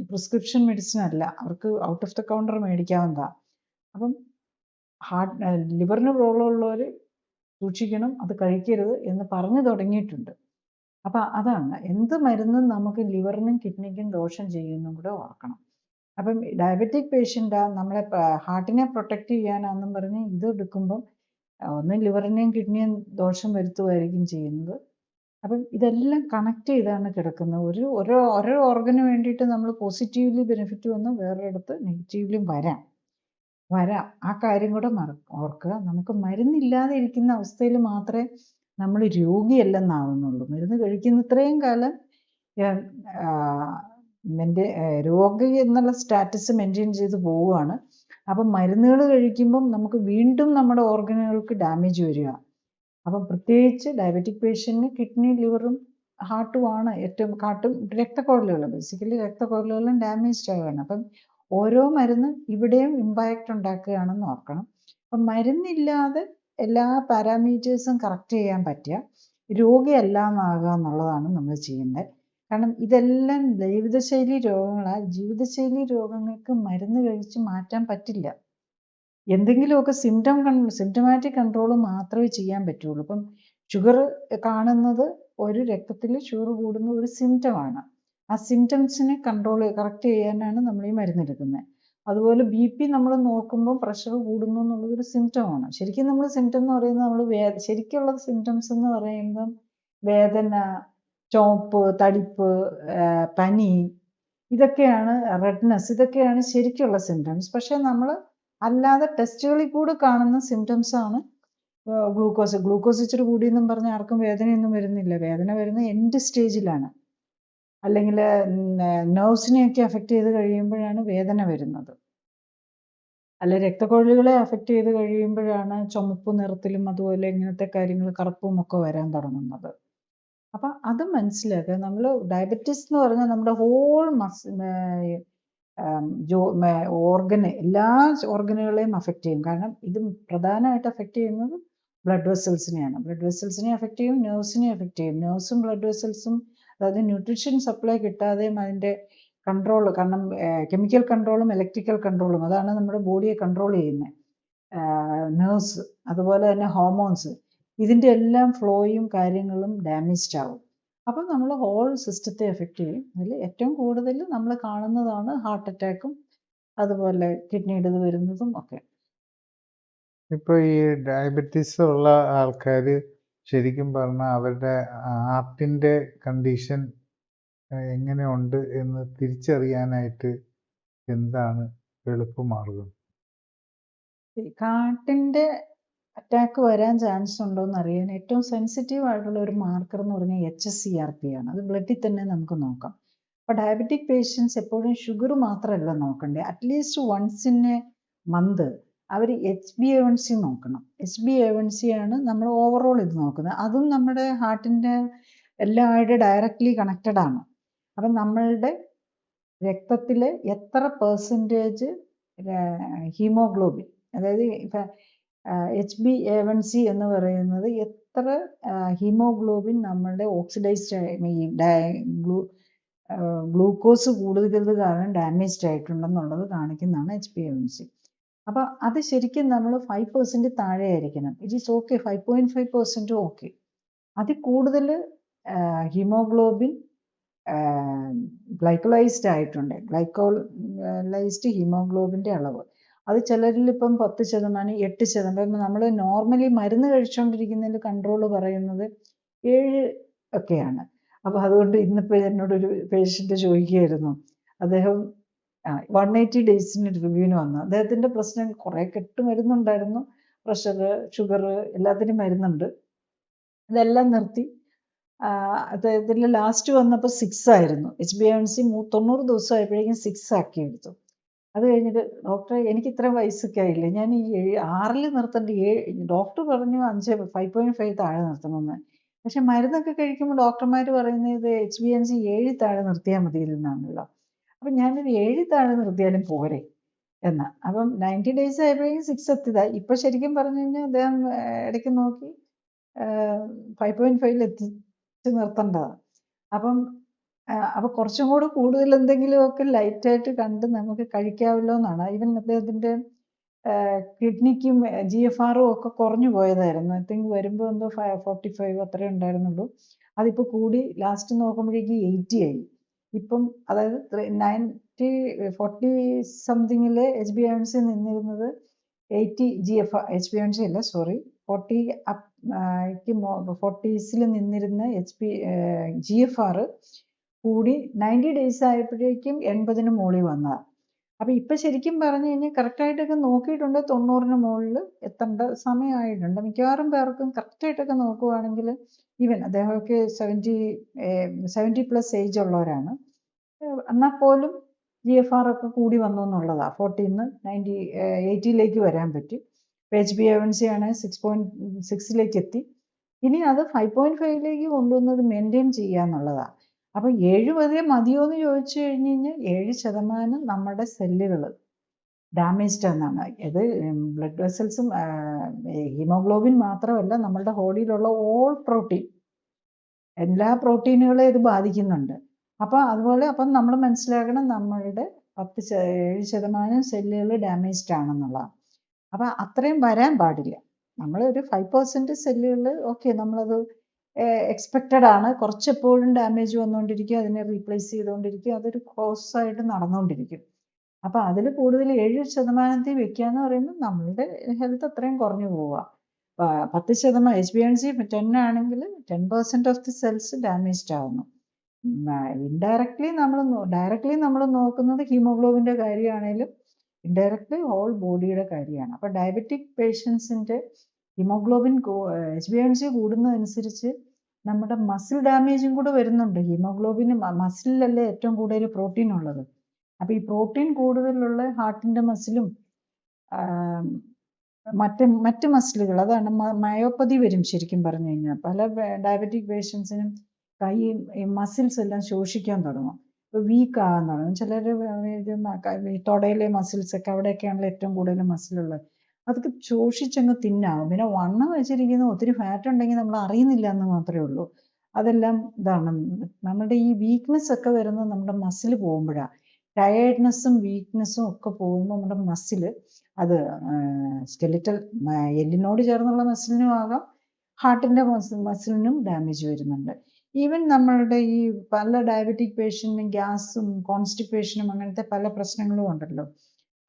പ്രിസ്ക്രിപ്ഷൻ മെഡിസിൻ അല്ല, അവർക്ക് ഔട്ട് ഓഫ് ദ കൗണ്ടർ മേടിക്കാവുന്നതാണ്. അപ്പം ലിവറിന് പ്രോബ്ലം ഉള്ളവർ സൂക്ഷിക്കണം, അത് കഴിക്കരുത് എന്ന് പറഞ്ഞു തുടങ്ങിയിട്ടുണ്ട്. അപ്പം അതാണ്, എന്ത് മരുന്നും നമുക്ക് ലിവറിനും കിഡ്നിക്കും ദോഷം ചെയ്യുന്നും കൂടെ ഓർക്കണം. അപ്പം ഡയബറ്റിക് പേഷ്യൻ്റ് നമ്മളെ ഹാർട്ടിനെ പ്രൊട്ടക്റ്റ് ചെയ്യാനാണെന്നും പറഞ്ഞ് ഇത് എടുക്കുമ്പം ഒന്ന് ലിവറിനെയും കിഡ്നിയും ദോഷം വരുത്തുമായിരിക്കും ചെയ്യുന്നത്. അപ്പം ഇതെല്ലാം കണക്ട് ചെയ്താണ് കിടക്കുന്നത്. ഓരോ ഓർഗന് വേണ്ടിയിട്ട് നമ്മൾ പോസിറ്റീവ്ലി ബെനിഫിറ്റ് വന്ന് വേറൊരിടത്ത് നെഗറ്റീവ്ലിയും വരാം. ആ കാര്യം കൂടെ ഓർക്കുക. നമുക്ക് മരുന്നില്ലാതെ ഇരിക്കുന്ന അവസ്ഥയിൽ മാത്രമേ നമ്മൾ രോഗിയല്ലെന്നാവുന്നുള്ളൂ. മരുന്ന് കഴിക്കുന്ന ഇത്രയും കാലം രോഗി എന്നുള്ള സ്റ്റാറ്റസ് മെയിൻറ്റെയിൻ ചെയ്ത് പോവുകയാണ്. അപ്പം മരുന്നുകൾ കഴിക്കുമ്പം നമുക്ക് വീണ്ടും നമ്മുടെ ഓർഗനുകൾക്ക് ഡാമേജ് വരിക. അപ്പം പ്രത്യേകിച്ച് ഡയബറ്റിക് പേഷ്യൻറ്റിന് കിഡ്നി ലിവറും ഹാർട്ടുമാണ് ഏറ്റവും രക്തക്കുഴലുകളും, ബേസിക്കലി രക്തക്കുഴലുകളും ഡാമേജ്ഡ് ആവുകയാണ്. അപ്പം ഓരോ മരുന്ന് ഇവിടെയും ഇമ്പാക്റ്റ് ഉണ്ടാക്കുകയാണെന്ന് ഓർക്കണം. അപ്പം മരുന്നില്ലാതെ എല്ലാ പാരാമീറ്റേഴ്സും കറക്റ്റ് ചെയ്യാൻ പറ്റുക. രോഗിയല്ല എന്നാകുക എന്നുള്ളതാണ് നമ്മൾ ചെയ്യേണ്ടത്. കാരണം ഇതെല്ലാം ജീവിതശൈലി രോഗങ്ങളാണ്. ജീവിതശൈലി രോഗങ്ങൾക്ക് മരുന്ന് കഴിച്ച് മാറ്റാൻ പറ്റില്ല. എന്തെങ്കിലുമൊക്കെ സിംറ്റമാറ്റിക് കൺട്രോൾ മാത്രമേ ചെയ്യാൻ പറ്റുള്ളൂ. ഇപ്പം ഷുഗർ കാണുന്നത് ഒരു രക്തത്തിൽ ഷുഗർ കൂടുന്ന ഒരു സിംറ്റമാണ്. ആ സിംറ്റംസിനെ കറക്റ്റ് ചെയ്യാനാണ് നമ്മൾ ഈ മരുന്നെടുക്കുന്നത്. അതുപോലെ BP നമ്മൾ നോക്കുമ്പോൾ പ്രഷർ കൂടുന്നു എന്നുള്ളത് ഒരു സിംറ്റമാണ്. ശരിക്കും നമ്മൾ സിംറ്റം എന്ന് പറയുന്നത് ശരിക്കുള്ള സിംറ്റംസ് എന്ന് പറയുമ്പം വേദന, ചോപ്പ്, തടിപ്പ്, പനി, ഇതൊക്കെയാണ് റെഡ്നെസ്, ഇതൊക്കെയാണ് ശരിക്കുള്ള സിംറ്റംസ്. പക്ഷെ നമ്മൾ അല്ലാതെ ടെസ്റ്റുകളിൽ കൂടെ കാണുന്ന സിംറ്റംസ് ആണ് ഗ്ലൂക്കോസ് ഇച്ചിരി കൂടിയെന്നും പറഞ്ഞ് ആർക്കും വേദനയൊന്നും വരുന്നില്ല. വേദന വരുന്ന എൻഡ് സ്റ്റേജിലാണ്, അല്ലെങ്കിൽ നെർവ്സിനെയൊക്കെ അഫക്റ്റ് ചെയ്ത് കഴിയുമ്പോഴാണ് വേദന വരുന്നത്. അല്ല രക്തക്കൊഴലുകളെ അഫക്റ്റ് ചെയ്ത് കഴിയുമ്പോഴാണ് ചുമപ്പ് നിറത്തിലും അതുപോലെ ഇങ്ങനത്തെ കാര്യങ്ങൾ കറുപ്പും ഒക്കെ വരാൻ തുടങ്ങുന്നത്. അപ്പം അത് മനസ്സിലാക്കുക. നമ്മൾ ഡയബറ്റീസ് എന്ന് പറഞ്ഞാൽ നമ്മുടെ ഹോൾ എല്ലാ ഓർഗനുകളെയും അഫക്റ്റ് ചെയ്യും. കാരണം ഇത് പ്രധാനമായിട്ട് അഫക്റ്റ് ചെയ്യുന്നത് ബ്ലഡ് വെസൽസിനെയാണ്. ബ്ലഡ് വെസൽസിനെ അഫക്റ്റ് ചെയ്യും, നെർവ്സിനെ അഫക്റ്റ് ചെയ്യും. നെർവ്സും ബ്ലഡ് വെസൽസും അതായത് ന്യൂട്രീഷൻ സപ്ലൈ കിട്ടാതെയും അതിൻ്റെ കൺട്രോൾ, കാരണം കെമിക്കൽ കൺട്രോളും ഇലക്ട്രിക്കൽ കൺട്രോളും അതാണ് നമ്മുടെ ബോഡിയെ കൺട്രോൾ ചെയ്യുന്നത്. നെർവ്സ് അതുപോലെ തന്നെ ഹോർമോൺസ്, ഇതിൻ്റെ എല്ലാം ഫ്ലോയും കാര്യങ്ങളും ഡാമേജ്ഡ് ആവും. അപ്പം നമ്മൾ ഹോൾ സിസ്റ്റത്തെ എഫക്റ്റ് ചെയ്യും. അതിൽ ഏറ്റവും കൂടുതൽ നമ്മൾ കാണുന്നതാണ് ഹാർട്ട് അറ്റാക്കും അതുപോലെ കിഡ്നിയുടെ ഇത് വരുന്നതും ഒക്കെ. ഇപ്പോൾ ഈ ഡയബറ്റീസ് ഉള്ള ആൾക്കാർ ശരിക്കും പറഞ്ഞാൽ അവരുടെ ഹാർട്ടിൻ്റെ കണ്ടീഷൻ എങ്ങനെയുണ്ട് എന്ന് തിരിച്ചറിയാനായിട്ട് എന്താണ് എളുപ്പമാർഗം? ഹാർട്ടിൻ്റെ അറ്റാക്ക് വരാൻ ചാൻസ് ഉണ്ടോ എന്ന് അറിയാൻ ഏറ്റവും സെൻസിറ്റീവ് ആയിട്ടുള്ള ഒരു മാർക്കർ എന്ന് പറഞ്ഞാൽ HSCRP ആണ്. അത് ബ്ലഡിൽ തന്നെ നമുക്ക് നോക്കാം. അപ്പോൾ ഡയബറ്റിക് പേഷ്യൻസ് എപ്പോഴും ഷുഗർ മാത്രമല്ല നോക്കണ്ടേ, at least once in a month അവർ HbA1c നോക്കണം. HbA1c ആണ് നമ്മൾ ഓവറോൾ ഇത് നോക്കുന്നത്. അതും നമ്മുടെ ഹാർട്ടിൻ്റെ എല്ലാമായിട്ട് ഡയറക്റ്റ്ലി കണക്റ്റഡ് ആണ്. അപ്പം നമ്മളുടെ രക്തത്തിൽ എത്ര പെർസെൻറ്റേജ് ഹീമോഗ്ലോബിൻ, അതായത് HbA1c എന്ന് പറയുന്നത് എത്ര ഹീമോഗ്ലോബിൻ നമ്മളുടെ ഗ്ലൂക്കോസ് കൂടുതൽ കാരണം ഡാമേജ്ഡ് ആയിട്ടുണ്ടെന്നുള്ളത് കാണിക്കുന്നതാണ് HbA1c. അപ്പോൾ അത് ശരിക്കും നമ്മൾ 5% താഴെ ആയിരിക്കണം. It is okay, 5.5% okay. അതിൽ കൂടുതൽ ഹീമോഗ്ലോബിൻ ഗ്ലൈക്കോലൈസ്ഡ് ആയിട്ടുണ്ട്, ഗ്ലൈക്കോലൈസ്ഡ് ഹീമോഗ്ലോബിൻ്റെ അളവ് അത് ചിലരിൽ ഇപ്പം 10%, 8%. നമ്മൾ നോർമലി മരുന്ന് കഴിച്ചുകൊണ്ടിരിക്കുന്നതിൽ കൺട്രോൾ പറയുന്നത് 7 ഒക്കെയാണ്. അപ്പോൾ അതുകൊണ്ട് ഇന്നിപ്പോൾ എന്നോടൊരു പേഷ്യൻ്റ് ചോദിക്കുകയായിരുന്നു, അദ്ദേഹം 180 ഡേയ്സിന് റിവ്യൂവിന് വന്നു. അദ്ദേഹത്തിൻ്റെ പ്രശ്നം കുറേ കെട്ട് മരുന്നുണ്ടായിരുന്നു, പ്രഷർ, ഷുഗർ എല്ലാത്തിനും മരുന്നുണ്ട്. ഇതെല്ലാം നിർത്തി അദ്ദേഹത്തിൻ്റെ ലാസ്റ്റ് വന്നപ്പോൾ 6 ആയിരുന്നു. HbA1c 90 ദിവസം ആയപ്പോഴേക്കും 6 ആക്കി എടുത്തു. അത് കഴിഞ്ഞിട്ട് ഡോക്ടറെ എനിക്ക് ഇത്ര വയസ്സൊക്കെ ആയില്ലേ, ഞാൻ ഈ 6 നിർത്തേണ്ട, ഡോക്ടർ പറഞ്ഞു 5.5 താഴെ നിർത്തണമെന്ന്. പക്ഷെ മരുന്നൊക്കെ കഴിക്കുമ്പോൾ ഡോക്ടർമാർ പറയുന്നത് HbA1c 7 താഴെ നിർത്തിയാൽ മതിയെന്നാണല്ലോ. അപ്പം ഞാനൊരു 7 താഴെ നിർത്തിയാലും പോരെ എന്ന്. അപ്പം 90 ഡേയ്സ് ആയപ്പോഴേക്കും 6 എത്തിയതായി. ഇപ്പം ശരിക്കും പറഞ്ഞു കഴിഞ്ഞാൽ അദ്ദേഹം ഇടയ്ക്ക് നോക്കി 5.5 എത്തിച്ച് നിർത്തേണ്ടതാണ്. അപ്പോൾ കുറച്ചും കൂടെ കൂടുതൽ എന്തെങ്കിലുമൊക്കെ ലൈറ്റായിട്ട് കണ്ട് നമുക്ക് കഴിക്കാമല്ലോ എന്നാണ്. ഈവൻ അദ്ദേഹത്തിൻ്റെ കിഡ്നിക്കും GFR ഒക്കെ കുറഞ്ഞു പോയതായിരുന്നു. ഐ തിങ്ക് വരുമ്പോൾ എന്തോ 45 അത്രേ ഉണ്ടായിരുന്നുള്ളൂ. അതിപ്പോൾ കൂടി ലാസ്റ്റ് നോക്കുമ്പോഴേക്ക് 80 ആയി. ഇപ്പം അതായത് 40 സംതിങ്ങിൽ HbA1c നിന്നിരുന്നത് 80 HbA1c അല്ല, സോറി, 40s നിന്നിരുന്ന GFR കൂടി 90 ഡേയ്സ് ആയപ്പോഴേക്കും 80-ന് മുകളിൽ വന്നതാണ്. അപ്പോൾ ഇപ്പം ശരിക്കും പറഞ്ഞു കഴിഞ്ഞാൽ കറക്റ്റായിട്ടൊക്കെ നോക്കിയിട്ടുണ്ട്, 90-ന് മുകളിൽ എത്തേണ്ട സമയമായിട്ടുണ്ട്. മിക്കവാറും പേർക്കും കറക്റ്റായിട്ടൊക്കെ നോക്കുവാണെങ്കിൽ, ഈവൻ അദ്ദേഹമൊക്കെ 70+ ഏജ് ഉള്ളവരാണ്, എന്നാൽ പോലും GFR ഒക്കെ കൂടി വന്നു എന്നുള്ളതാണ്. 40-ന്ന് 80-ലേക്ക് വരാൻ പറ്റി. HbA1c ആണ് 6.6-ലേക്ക് എത്തി. ഇനി അത് 5.5-ലേക്ക് കൊണ്ടുവന്നത് മെയിൻറ്റെയിൻ ചെയ്യുക എന്നുള്ളതാണ്. അപ്പോൾ 7 വരെ മതിയോ എന്ന് ചോദിച്ചു കഴിഞ്ഞ് കഴിഞ്ഞാൽ 7% നമ്മുടെ സെല്ലുകൾ ഡാമേജ്ഡ് എന്നാണ്. ഇത് ബ്ലഡ് വെസൽസും ഹീമോഗ്ലോബിൻ മാത്രമല്ല, നമ്മളുടെ ബോഡിയിലുള്ള ഓൾ പ്രോട്ടീൻ എല്ലാ പ്രോട്ടീനുകളെ ഇത് ബാധിക്കുന്നുണ്ട്. അപ്പോൾ അതുപോലെ അപ്പം നമ്മൾ മനസ്സിലാക്കണം നമ്മളുടെ 7% സെല്ലുകൾ ഡാമേജ്ഡ് ആണെന്നുള്ളതാണ്. അപ്പം അത്രയും വരാൻ പാടില്ല. നമ്മൾ ഒരു 5% സെല്ലുകൾ ഓക്കെ നമ്മളത് എക്സ്പെക്റ്റഡ് ആണ്. കുറച്ചെപ്പോഴും ഡാമേജ് വന്നുകൊണ്ടിരിക്കും, അതിനെ റീപ്ലേസ് ചെയ്തുകൊണ്ടിരിക്കും, അതൊരു പ്രോസസ്സായിട്ട് നടന്നുകൊണ്ടിരിക്കും. അപ്പം അതിൽ കൂടുതൽ 7% വെക്കുക എന്ന് പറയുമ്പോൾ നമ്മളുടെ ഹെൽത്ത് അത്രയും കുറഞ്ഞു പോവുക. 10% HbA1c 10 ആണെങ്കിൽ 10% ഓഫ് ദി സെൽസ് ഡാമേജ്ഡ് ആവുന്നു. ഡയറക്ട്ലി നമ്മൾ നോക്കുന്നത് ഹീമോഗ്ലോബിൻ്റെ കാര്യമാണെങ്കിലും ഇൻഡയറക്ട്ലി ഹോൾ ബോഡിയുടെ കാര്യമാണ്. അപ്പോൾ ഡയബറ്റിക് പേഷ്യൻസിൻ്റെ ഹീമോഗ്ലോബിൻ HbA1c കൂടുന്നതനുസരിച്ച് നമ്മുടെ മസിൽ ഡാമേജും കൂടെ വരുന്നുണ്ട്. ഹീമോഗ്ലോബിന് മസിലിലല്ലേ ഏറ്റവും കൂടുതൽ പ്രോട്ടീൻ ഉള്ളത്. അപ്പോൾ ഈ പ്രോട്ടീൻ കൂടുതലുള്ള ഹാർട്ടിൻ്റെ മസിലും മറ്റ് മസിലുകൾ, അതാണ് മയോപ്പതി വരും ശരിക്കും പറഞ്ഞു കഴിഞ്ഞാൽ. പല ഡയബറ്റിക് പേഷ്യൻസിനും കൈ മസിൽസ് എല്ലാം ശോഷിക്കാൻ തുടങ്ങും, വീക്ക് ആകാൻ തുടങ്ങും. ചിലർ തുടയിലെ മസിൽസൊക്കെ, അവിടെയൊക്കെയാണല്ലോ ഏറ്റവും കൂടുതൽ മസിലുള്ളത്, അതൊക്കെ ശോഷിച്ചങ്ങ് തിന്നാവും. പിന്നെ വണ്ണം വെച്ചിരിക്കുന്ന ഒത്തിരി ഫാറ്റ് ഉണ്ടെങ്കിൽ നമ്മൾ അറിയുന്നില്ല എന്ന് മാത്രമേ ഉള്ളൂ. അതെല്ലാം ഇതാണ് നമ്മുടെ ഈ വീക്ക്നെസ് ഒക്കെ വരുന്നത് നമ്മുടെ മസിൽ പോകുമ്പോഴാണ്. ടയേർഡ്നെസ്സും വീക്ക്നെസ്സും ഒക്കെ പോകുമ്പോൾ നമ്മുടെ മസിൽ, അത് സ്കെലിറ്റൽ എല്ലിനോട് ചേർന്നുള്ള മസിലിനും ആകാം, ഹാർട്ടിൻ്റെ മസിലിനും ഡാമേജ് വരുന്നുണ്ട്. ഈവൻ നമ്മളുടെ ഈ പല ഡയബറ്റിക് പേഷ്യൻറ്റിനും ഗ്യാസും കോൺസ്റ്റിപ്പേഷനും അങ്ങനത്തെ പല പ്രശ്നങ്ങളും ഉണ്ടല്ലോ.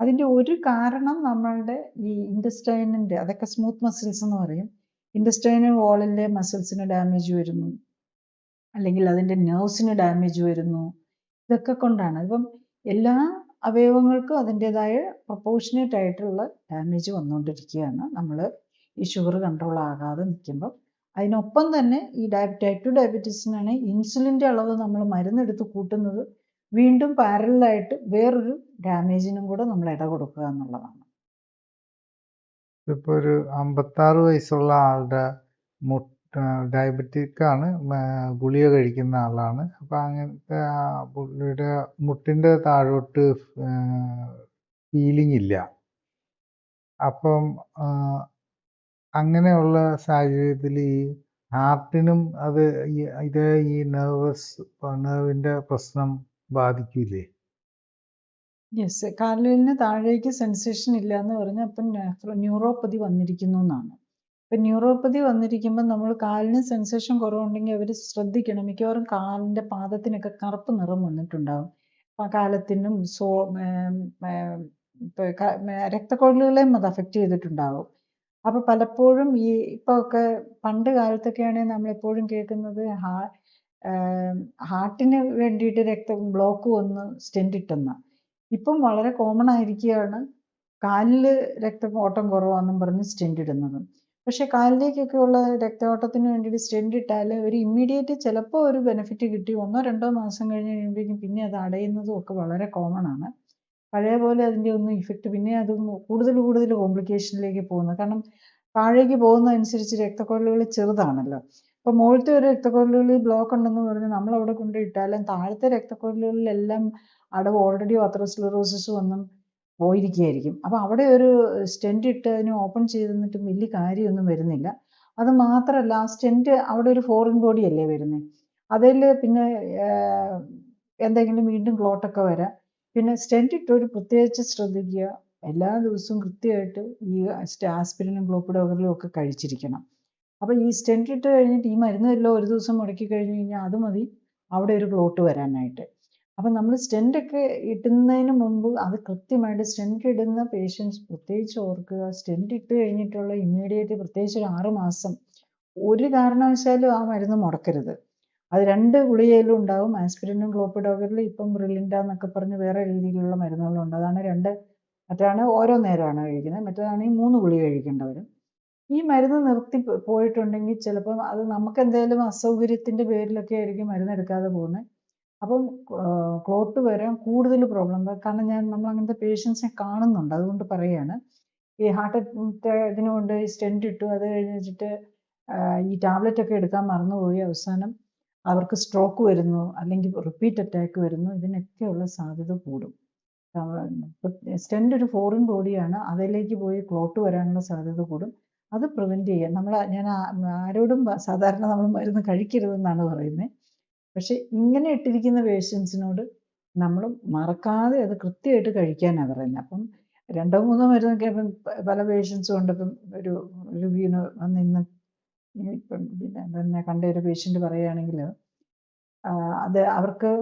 അതിൻ്റെ ഒരു കാരണം നമ്മളുടെ ഈ ഇൻറ്റസ്റ്റൈനിൻ്റെ, അതൊക്കെ സ്മൂത്ത് മസിൽസ് എന്ന് പറയും, ഇൻറ്റസ്റ്റൈനൽ വാളിൻ്റെ മസിൽസിന് ഡാമേജ് വരുന്നു, അല്ലെങ്കിൽ അതിൻ്റെ നെർവ്സിന് ഡാമേജ് വരുന്നു. ഇതൊക്കെ കൊണ്ടാണ്. ഇപ്പം എല്ലാ അവയവങ്ങൾക്കും അതിൻ്റെതായ പ്രൊപ്പോർഷനേറ്റ് ആയിട്ടുള്ള ഡാമേജ് വന്നുകൊണ്ടിരിക്കുകയാണ് നമ്മൾ ഈ ഷുഗർ കൺട്രോൾ ആകാതെ നിൽക്കുമ്പോൾ. അതിനൊപ്പം തന്നെ ഈ ടൈപ്പ് 2 ഡയബറ്റീസിനാണ് ഇൻസുലിൻ്റെ അളവ് നമ്മൾ മരുന്നെടുത്ത് കൂട്ടുന്നത് വീണ്ടും പാരലായിട്ട് വേറൊരു ഡാമേജിനും കൂടെ നമ്മൾ ഇട കൊടുക്കുക എന്നുള്ളതാണ്. ഇപ്പോൾ ഒരു 56 വയസ്സുള്ള ആളുടെ ഡയബറ്റിക് ആണ്, ഗുളിക കഴിക്കുന്ന ആളാണ്. അപ്പം അങ്ങനത്തെ പുള്ളിയുടെ മുട്ടിൻ്റെ താഴോട്ട് ഫീലിംഗ് ഇല്ല. അപ്പം അങ്ങനെയുള്ള സാഹചര്യത്തിൽ ഈ ഹാർട്ടിനും അത് ഈ നെർവിൻ്റെ പ്രശ്നം ബാധിക്കില്ലേ? യെസ്, കാലിന് താഴേക്ക് സെൻസേഷൻ ഇല്ല എന്ന് പറഞ്ഞാൽ അപ്പം ന്യൂറോപ്പതി വന്നിരിക്കുന്നു എന്നാണ്. ഇപ്പം ന്യൂറോപ്പതി വന്നിരിക്കുമ്പോൾ നമ്മൾ കാലിന് സെൻസേഷൻ കുറവുണ്ടെങ്കിൽ അവർ ശ്രദ്ധിക്കണം. മിക്കവാറും കാലിൻ്റെ പാദത്തിനൊക്കെ കറുപ്പ് നിറം വന്നിട്ടുണ്ടാകും. കാലത്തിനും രക്തക്കൊഴലുകളെയും അത് അഫക്റ്റ് ചെയ്തിട്ടുണ്ടാകും. അപ്പോൾ പലപ്പോഴും ഇപ്പോൾ ഒക്കെ പണ്ട് കാലത്തൊക്കെയാണെങ്കിൽ നമ്മളെപ്പോഴും കേൾക്കുന്നത് ഹാർട്ടിന് വേണ്ടിയിട്ട് ബ്ലോക്ക് വന്ന് സ്റ്റെൻറ്റ് ഇട്ടെന്ന. ഇപ്പം വളരെ കോമൺ ആയിരിക്കുകയാണ് കാലിൽ ഓട്ടം കുറവാണെന്നും പറഞ്ഞ് സ്റ്റെൻറ്റ് ഇടുന്നത്. പക്ഷേ കാലിലേക്കൊക്കെയുള്ള രക്തയോട്ടത്തിന് വേണ്ടിയിട്ട് സ്റ്റെൻറ്റ് ഇട്ടാൽ ഒരു ഇമ്മീഡിയറ്റ് ചിലപ്പോൾ ഒരു ബെനിഫിറ്റ് കിട്ടി 1-2 മാസം കഴിഞ്ഞ് കഴിയുമ്പോഴേക്കും പിന്നെ അത് അടയുന്നതും ഒക്കെ വളരെ കോമൺ ആണ്. പഴയ പോലെ അതിൻ്റെ ഒന്നും ഇഫക്റ്റ്, പിന്നെ അത് കൂടുതൽ കോംപ്ലിക്കേഷനിലേക്ക് പോകുന്നത്. കാരണം താഴേക്ക് പോകുന്നതനുസരിച്ച് രക്തക്കൊഴലുകൾ ചെറുതാണല്ലോ. അപ്പോൾ മുകളിലത്തെ ഒരു രക്തക്കൊഴലുകളിൽ ബ്ലോക്ക് ഉണ്ടെന്ന് പറഞ്ഞ് നമ്മളവിടെ കൊണ്ടുപോയിട്ടാലും താഴത്തെ രക്തക്കൊഴലുകളിലെല്ലാം അടവ് ഓൾറെഡി ആത്രോസ്ക്ലെറോസിസ് വന്നും പോയിരിക്കുകയായിരിക്കും. അപ്പോൾ അവിടെ ഒരു സ്റ്റെൻറ്റ് ഇട്ട് അതിന് ഓപ്പൺ ചെയ്ത് നിന്നിട്ട് വലിയ കാര്യമൊന്നും വരുന്നില്ല. അത് മാത്രമല്ല, ആ സ്റ്റെൻറ്റ് അവിടെ ഒരു ഫോറിൻ ബോഡി അല്ലേ വരുന്നത്, അതിൽ പിന്നെ എന്തെങ്കിലും വീണ്ടും ക്ലോട്ടൊക്കെ വരാം. പിന്നെ സ്റ്റെൻറ്റ് ഇട്ടൊരു പ്രത്യേകിച്ച് ശ്രദ്ധിക്കുക, എല്ലാ ദിവസവും കൃത്യമായിട്ട് ഈ ആസ്പിരിനും ക്ലോപ്പിഡോഗ്രലും ഒക്കെ കഴിച്ചിരിക്കണം. അപ്പോൾ ഈ സ്റ്റെൻറ്റ് ഇട്ട് കഴിഞ്ഞിട്ട് ഈ മരുന്നെല്ലാം ഒരു ദിവസം മുടക്കി കഴിഞ്ഞ് കഴിഞ്ഞാൽ അത് മതി അവിടെ ഒരു ക്ലോട്ട് വരാനായിട്ട്. അപ്പം നമ്മൾ സ്റ്റെൻറ്റൊക്കെ ഇടുന്നതിന് മുമ്പ് അത് കൃത്യമായിട്ട്, സ്റ്റെൻറ്റ് ഇടുന്ന പേഷ്യൻസ് പ്രത്യേകിച്ച് ഓർക്കുക, സ്റ്റെൻറ്റ് ഇട്ട് കഴിഞ്ഞിട്ടുള്ള ഇമ്മീഡിയറ്റ് പ്രത്യേകിച്ച് ഒരു 6 മാസം ഒരു കാരണവശാലും ആ മരുന്ന് മുടക്കരുത്. അത് 2 ഗുളികയിലും ഉണ്ടാവും. ആസ്പിരിനും ക്ലോപ്പിഡോഗ്രലും ഇപ്പം ബ്രിലിൻഡ എന്നൊക്കെ പറഞ്ഞ് വേറെ രീതിയിലുള്ള മരുന്നുകളുണ്ട്. അതാണ് മറ്റാണ് ഓരോ നേരമാണ് കഴിക്കുന്നത്, മറ്റേതാണെങ്കിൽ 3 ഗുളിക കഴിക്കേണ്ടവരും. ഈ മരുന്ന് നിർത്തി പോയിട്ടുണ്ടെങ്കിൽ ചിലപ്പം അത് നമുക്ക് എന്തെങ്കിലും അസൗകര്യത്തിൻ്റെ പേരിലൊക്കെ ആയിരിക്കും മരുന്നെടുക്കാതെ പോകുന്നത്. അപ്പം ക്ലോട്ട് വരാൻ കൂടുതൽ പ്രോബ്ലം. കാരണം നമ്മൾ അങ്ങനത്തെ പേഷ്യൻസിനെ കാണുന്നുണ്ട്, അതുകൊണ്ട് പറയുകയാണ്. ഈ ഹാർട്ട് ഇതിന് കൊണ്ട് സ്റ്റെൻറ്റ് ഇട്ടു, അത് കഴിഞ്ഞിട്ട് ഈ ടാബ്ലറ്റ് ഒക്കെ എടുക്കാൻ മറന്നുപോയി, അവസാനം അവർക്ക് സ്ട്രോക്ക് വരുന്നു, അല്ലെങ്കിൽ റിപ്പീറ്റ് അറ്റാക്ക് വരുന്നു. ഇതിനൊക്കെയുള്ള സാധ്യത കൂടും. സ്റ്റെൻറ്റ് ഒരു ഫോറിൻ ബോഡിയാണ്, അതിലേക്ക് പോയി ക്ലോട്ട് വരാനുള്ള സാധ്യത കൂടും. അത് പ്രിവെൻറ്റ് ചെയ്യുക. ഞാൻ ആരോടും സാധാരണ നമ്മൾ മരുന്ന് കഴിക്കരുതെന്നാണ് പറയുന്നത്. പക്ഷെ ഇങ്ങനെ ഇട്ടിരിക്കുന്ന പേഷ്യൻസിനോട് നമ്മൾ മറക്കാതെ അത് കൃത്യമായിട്ട് കഴിക്കാനാണ് പറയുന്നത്. അപ്പം 2 3 മരുന്നൊക്കെ ഇപ്പം പല പേഷ്യൻസും ഉണ്ട്. ഇപ്പം ഒരു റിവ്യൂവിന് വന്ന് ഇന്ന് ഇപ്പം പിന്നെ കണ്ട ഒരു പേഷ്യൻ്റ് പറയുകയാണെങ്കിൽ അത് അവർക്ക്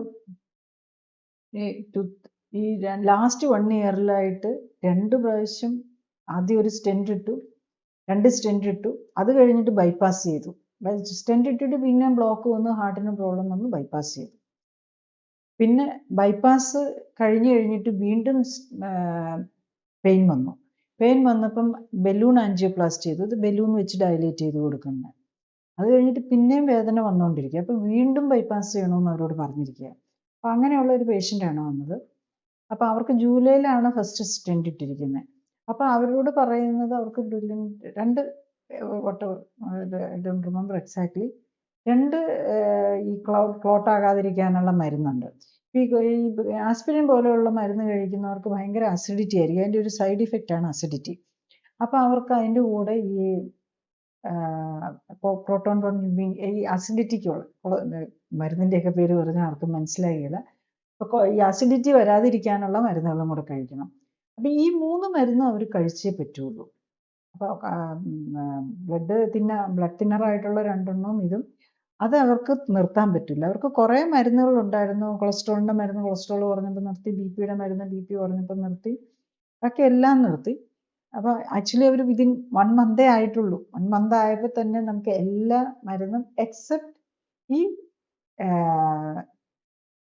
ഈ ലാസ്റ്റ് 1 ഇയറിലായിട്ട് 2 പ്രാവശ്യം ആദ്യം ഒരു സ്റ്റെൻറ്റ് ഇട്ടു, 2 സ്റ്റെൻറ്റ് ഇട്ടു, അത് കഴിഞ്ഞിട്ട് ബൈപ്പാസ് ചെയ്തു. സ്റ്റെൻറ്റ് ഇട്ടിട്ട് പിന്നെ ബ്ലോക്ക് വന്നു, ഹാർട്ടിന് പ്രോബ്ലം വന്നു, ബൈപ്പാസ് ചെയ്തു. പിന്നെ ബൈപ്പാസ് കഴിഞ്ഞിട്ട് വീണ്ടും പെയിൻ വന്നു. പെയിൻ വന്നപ്പം ബലൂൺ ആൻജിയോപ്ലാസ്റ്റി ചെയ്തു. ഇത് ബലൂൺ വെച്ച് ഡയലേറ്റ് ചെയ്ത് കൊടുക്കുന്നത്. അത് കഴിഞ്ഞിട്ട് പിന്നെയും വേദന വന്നുകൊണ്ടിരിക്കുക. അപ്പം വീണ്ടും ബൈപ്പാസ് ചെയ്യണമെന്ന് അവരോട് പറഞ്ഞിരിക്കുക. അപ്പം അങ്ങനെയുള്ള ഒരു പേഷ്യൻ്റാണ് വന്നത്. അപ്പം അവർക്ക് ജൂലൈയിലാണ് ഫസ്റ്റ് സ്റ്റെൻറ്റ് ഇട്ടിരിക്കുന്നത്. അപ്പം അവരോട് പറയുന്നത് അവർക്ക് 2 ഐ ഡോണ്ട് റിമെമ്പർ എക്സാക്ട്ലി 2 ഈ ക്ലോട്ട് ആകാതിരിക്കാനുള്ള മരുന്നുണ്ട്. ഈ ആസ്പിരിൻ പോലെയുള്ള മരുന്ന് കഴിക്കുന്നവർക്ക് ഭയങ്കര അസിഡിറ്റി ആയിരിക്കും. അതിൻ്റെ ഒരു സൈഡ് ഇഫക്റ്റാണ് അസിഡിറ്റി. അപ്പം അവർക്ക് അതിൻ്റെ കൂടെ ഈ പ്രോട്ടോൺ പമ്പ് ഈ അസിഡിറ്റിക്കുള്ള മരുന്നിൻ്റെയൊക്കെ പേര് പറഞ്ഞാൽ ആർക്കും മനസ്സിലാകില്ല. അപ്പോൾ ഈ അസിഡിറ്റി വരാതിരിക്കാനുള്ള മരുന്നുകളും കൂടെ കഴിക്കണം. അപ്പം ഈ 3 മരുന്നും അവർ കഴിച്ചേ പറ്റുള്ളൂ. അപ്പോൾ ബ്ലഡ് തിന്നറായിട്ടുള്ള 2 ഇതും അത് അവർക്ക് നിർത്താൻ പറ്റില്ല. അവർക്ക് കുറേ മരുന്നുകൾ ഉണ്ടായിരുന്നു. കൊളസ്ട്രോളിൻ്റെ മരുന്ന് കൊളസ്ട്രോൾ കുറഞ്ഞപ്പോൾ നിർത്തി, BP-യുടെ മരുന്ന് BP കുറഞ്ഞപ്പോൾ നിർത്തി, ബാക്കി എല്ലാം നിർത്തി. അപ്പോൾ ആക്ച്വലി അവർ വിതിൻ 1 മന്തേ ആയിട്ടുള്ളൂ. 1 മന്ത് ആയപ്പോൾ തന്നെ നമുക്ക് എല്ലാ മരുന്നും എക്സെപ്റ്റ് ഈ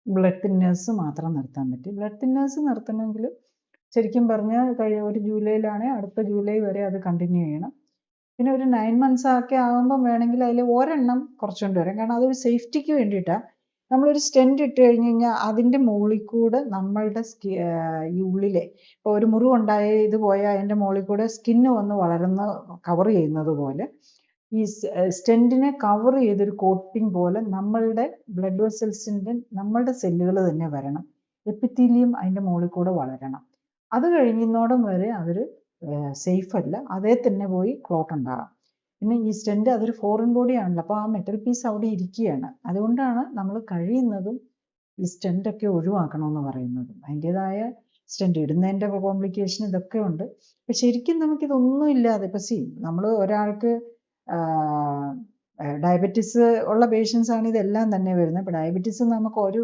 ബ്ലഡ് തിന്നേഴ്സ് മാത്രം നിർത്താൻ പറ്റി. ബ്ലഡ് തിന്നേഴ്സ് നിർത്തണമെങ്കിൽ ശരിക്കും പറഞ്ഞാൽ ഒരു ജൂലൈയിലാണ്, അടുത്ത ജൂലൈ വരെ അത് കണ്ടിന്യൂ ചെയ്യണം. പിന്നെ ഒരു 9 months ഒക്കെ ആകുമ്പം വേണമെങ്കിൽ അതിൽ ഒരെണ്ണം കുറച്ചുകൊണ്ട് വരാം. കാരണം അതൊരു സേഫ്റ്റിക്ക് വേണ്ടിയിട്ടാണ്. നമ്മളൊരു സ്റ്റെൻറ്റ് ഇട്ട് കഴിഞ്ഞ് കഴിഞ്ഞാൽ അതിൻ്റെ മുകളിൽ കൂടെ നമ്മളുടെ ഈ ഉള്ളിലെ ഇപ്പോൾ ഒരു മുറിവുണ്ടായ ഇത് പോയാൽ അതിൻ്റെ മുകളിൽ കൂടെ സ്കിന്ന് വന്ന് കവർ ചെയ്യുന്നത് പോലെ ഈ സ്റ്റെൻറ്റിനെ കവർ ചെയ്തൊരു കോട്ടിങ് പോലെ നമ്മളുടെ ബ്ലഡ് വെസൽസിൻ്റെ നമ്മളുടെ സെല്ലുകൾ തന്നെ വരണം. എപ്പിത്തീലിയം അതിൻ്റെ മുകളിൽ കൂടെ വളരണം. അത് കഴിയുന്നോടം വരെ അവർ സേഫ് അല്ല. അതേ തന്നെ പോയി ക്ലോട്ട് ഉണ്ടാകാം. പിന്നെ ഈ സ്റ്റെൻറ്റ് അതൊരു ഫോറിൻ ബോഡി ആണല്ലോ. അപ്പോൾ ആ മെറ്റൽ പീസ് അവിടെ ഇരിക്കുകയാണ്. അതുകൊണ്ടാണ് നമ്മൾ കഴിയുന്നതും ഈ സ്റ്റെൻറ്റൊക്കെ ഒഴിവാക്കണമെന്ന് പറയുന്നത്. അതിൻ്റെതായ സ്റ്റെൻറ്റ് ഇടുന്നതിൻ്റെ കോംപ്ലിക്കേഷൻ ഇതൊക്കെ ഉണ്ട്. അപ്പം ശരിക്കും നമുക്കിതൊന്നും ഇല്ലാതെ ഇപ്പം നമ്മൾ ഒരാൾക്ക് ഡയബറ്റിസ് ഉള്ള പേഷ്യൻസ് ആണ് ഇതെല്ലാം തന്നെ വരുന്നത്. അപ്പോൾ ഡയബറ്റിസ് നമുക്ക് ഒരു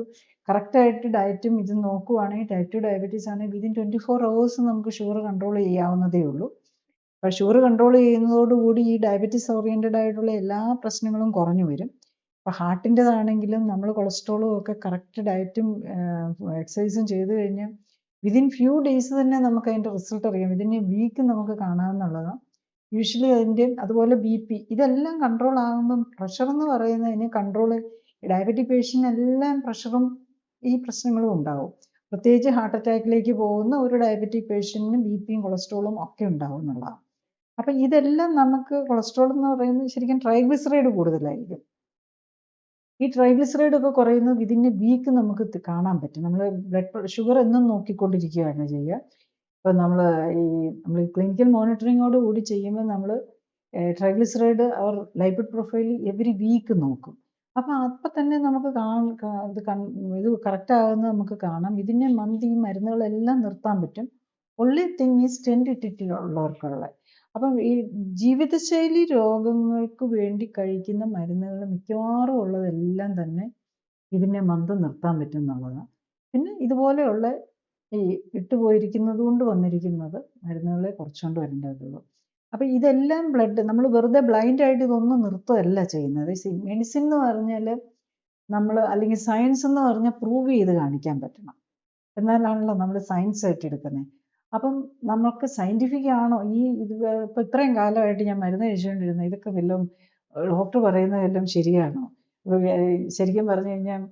കറക്റ്റായിട്ട് ഡയറ്റും ഇത് നോക്കുവാണെങ്കിൽ ടൈപ്പ് 2 ഡയബറ്റീസ് ആണെങ്കിൽ വിതിൻ 24 hours നമുക്ക് ഷുഗർ കൺട്രോൾ ചെയ്യാവുന്നതേ ഉള്ളൂ. അപ്പോൾ ഷുഗർ കൺട്രോൾ ചെയ്യുന്നതോടുകൂടി ഈ ഡയബറ്റീസ് ഓറിയൻറ്റഡ് ആയിട്ടുള്ള എല്ലാ പ്രശ്നങ്ങളും കുറഞ്ഞു വരും. അപ്പോൾ ഹാർട്ടിൻ്റെതാണെങ്കിലും നമ്മൾ കൊളസ്ട്രോളും ഒക്കെ കറക്റ്റ് ഡയറ്റും എക്സസൈസും ചെയ്ത് കഴിഞ്ഞാൽ വിതിൻ ഫ്യൂ ഡേയ്സ് തന്നെ നമുക്ക് അതിൻ്റെ റിസൾട്ട് അറിയാം. വിതിൻ എ വീക്ക് നമുക്ക് കാണാമെന്നുള്ളതാണ്. യൂഷ്വലി അതുപോലെ BP ഇതെല്ലാം കൺട്രോൾ ആകുമ്പം പ്രഷർ എന്ന് പറയുന്നതിന് കൺട്രോൾ ഡയബറ്റിക് പേഷ്യൻ്റ് എല്ലാം പ്രഷറും ഈ പ്രശ്നങ്ങളും ഉണ്ടാവും. പ്രത്യേകിച്ച് ഹാർട്ട് അറ്റാക്കിലേക്ക് പോകുന്ന ഒരു ഡയബറ്റിക് പേഷ്യൻറ്റിന് BPയും കൊളസ്ട്രോളും ഒക്കെ ഉണ്ടാവും എന്നുള്ളതാണ്. അപ്പം ഇതെല്ലാം നമുക്ക് കൊളസ്ട്രോൾ എന്ന് പറയുന്നത് ശരിക്കും ട്രൈഗ്ലിസറൈഡ് കൂടുതലായിരിക്കും. ഈ ട്രൈഗ്ലിസറൈഡ് ഒക്കെ കുറയുന്നത് വിതിൻ എ വീക്ക് നമുക്ക് കാണാൻ പറ്റും. നമ്മൾ ബ്ലഡ് ഷുഗർ എന്നും നോക്കിക്കൊണ്ടിരിക്കുകയാണ് ചെയ്യുക. ഇപ്പം നമ്മൾ ഈ ക്ലിനിക്കൽ മോണിറ്ററിങ്ങോട് കൂടി ചെയ്യുമ്പോൾ നമ്മൾ ട്രൈഗ്ലിസറൈഡ് അവർ ലൈപ്പിഡ് പ്രൊഫൈൽ എവറി വീക്ക് നോക്കും. അപ്പം തന്നെ നമുക്ക് ഇത് കറക്റ്റ് ആകുന്നത് നമുക്ക് കാണാം. ഇതിനെ മന്ത് ഈ മരുന്നുകളെല്ലാം നിർത്താൻ പറ്റും. ഒൺലി തിങ് ഈ സ്റ്റെൻറ്റ് ഇട്ടിട്ടുള്ളവർക്കുള്ള. അപ്പം ഈ ജീവിതശൈലി രോഗങ്ങൾക്ക് വേണ്ടി കഴിക്കുന്ന മരുന്നുകൾ മിക്കവാറും ഉള്ളതെല്ലാം തന്നെ ഇതിനെ മന്ത് നിർത്താൻ പറ്റും എന്നുള്ളതാണ്. പിന്നെ ഇതുപോലെയുള്ള ഈ ഇട്ടുപോയിരിക്കുന്നത് കൊണ്ട് വന്നിരിക്കുന്നത് മരുന്നുകളെ കുറച്ചുകൊണ്ട് വരേണ്ടതുള്ളൂ. അപ്പം ഇതെല്ലാം നമ്മൾ വെറുതെ ബ്ലൈൻഡായിട്ട് ഇതൊന്നും നിർത്തുകയല്ല ചെയ്യുന്നത്. മെഡിസിൻ എന്ന് പറഞ്ഞാൽ നമ്മൾ അല്ലെങ്കിൽ സയൻസ് എന്ന് പറഞ്ഞാൽ പ്രൂവ് ചെയ്ത് കാണിക്കാൻ പറ്റണം. എന്നാലാണല്ലോ നമ്മൾ സയൻസ് ആയിട്ട് എടുക്കുന്നത്. അപ്പം നമുക്ക് സയൻറ്റിഫിക് ആണോ ഇപ്പം ഇത്രയും കാലമായിട്ട് ഞാൻ മരുന്ന് കഴിച്ചുകൊണ്ടിരുന്നത് ഇതൊക്കെ വല്ലതും ഡോക്ടർ പറയുന്നത് വല്ലതും ശരിയാണോ? ശരിക്കും പറഞ്ഞു കഴിഞ്ഞാൽ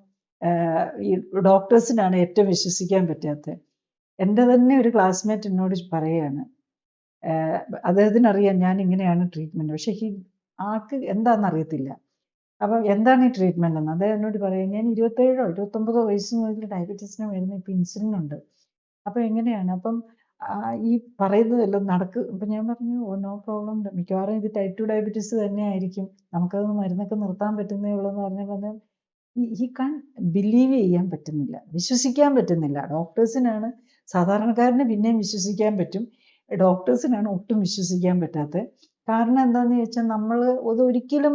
ഈ ഡോക്ടേഴ്സിനാണ് ഏറ്റവും വിശ്വസിക്കാൻ പറ്റാത്തത്. എൻ്റെ തന്നെ ഒരു ക്ലാസ്മേറ്റ് എന്നോട് പറയുകയാണ്, അദ്ദേഹത്തിനറിയാം ഞാൻ ഇങ്ങനെയാണ് ട്രീറ്റ്മെൻറ്റ്, പക്ഷേ ആൾക്ക് എന്താണെന്ന് അറിയത്തില്ല. അപ്പം എന്താണ് ഈ ട്രീറ്റ്മെൻറ്റ് എന്ന് അദ്ദേഹം എന്നോട് പറയും, ഞാൻ 27 29 വയസ്സ് മുതൽ ഡയബറ്റീസിന് വരുന്ന ഇപ്പം ഇൻസുലിൻ ഉണ്ട്. അപ്പം എങ്ങനെയാണ്? അപ്പം ഈ പറയുന്നതെല്ലാം ഇപ്പം ഞാൻ പറഞ്ഞു നോ പ്രോബ്ലം, മിക്കവാറും ഇത് ടൈപ്പ് 2 ഡയബറ്റീസ് തന്നെ ആയിരിക്കും, നമുക്കത് മരുന്നൊക്കെ നിർത്താൻ പറ്റുന്നേ ഉള്ളൂ എന്ന് പറഞ്ഞപ്പോൾ ഈ കാൺ ബിലീവ് ചെയ്യാൻ പറ്റുന്നില്ല, വിശ്വസിക്കാൻ പറ്റുന്നില്ല. ഡോക്ടേഴ്സിനാണ്, സാധാരണക്കാരന് പിന്നെയും വിശ്വസിക്കാൻ പറ്റും, ഡോക്ടേഴ്സിനാണ് ഒട്ടും വിശ്വസിക്കാൻ പറ്റാത്തത്. കാരണം എന്താണെന്ന് ചോദിച്ചാൽ അതൊരിക്കലും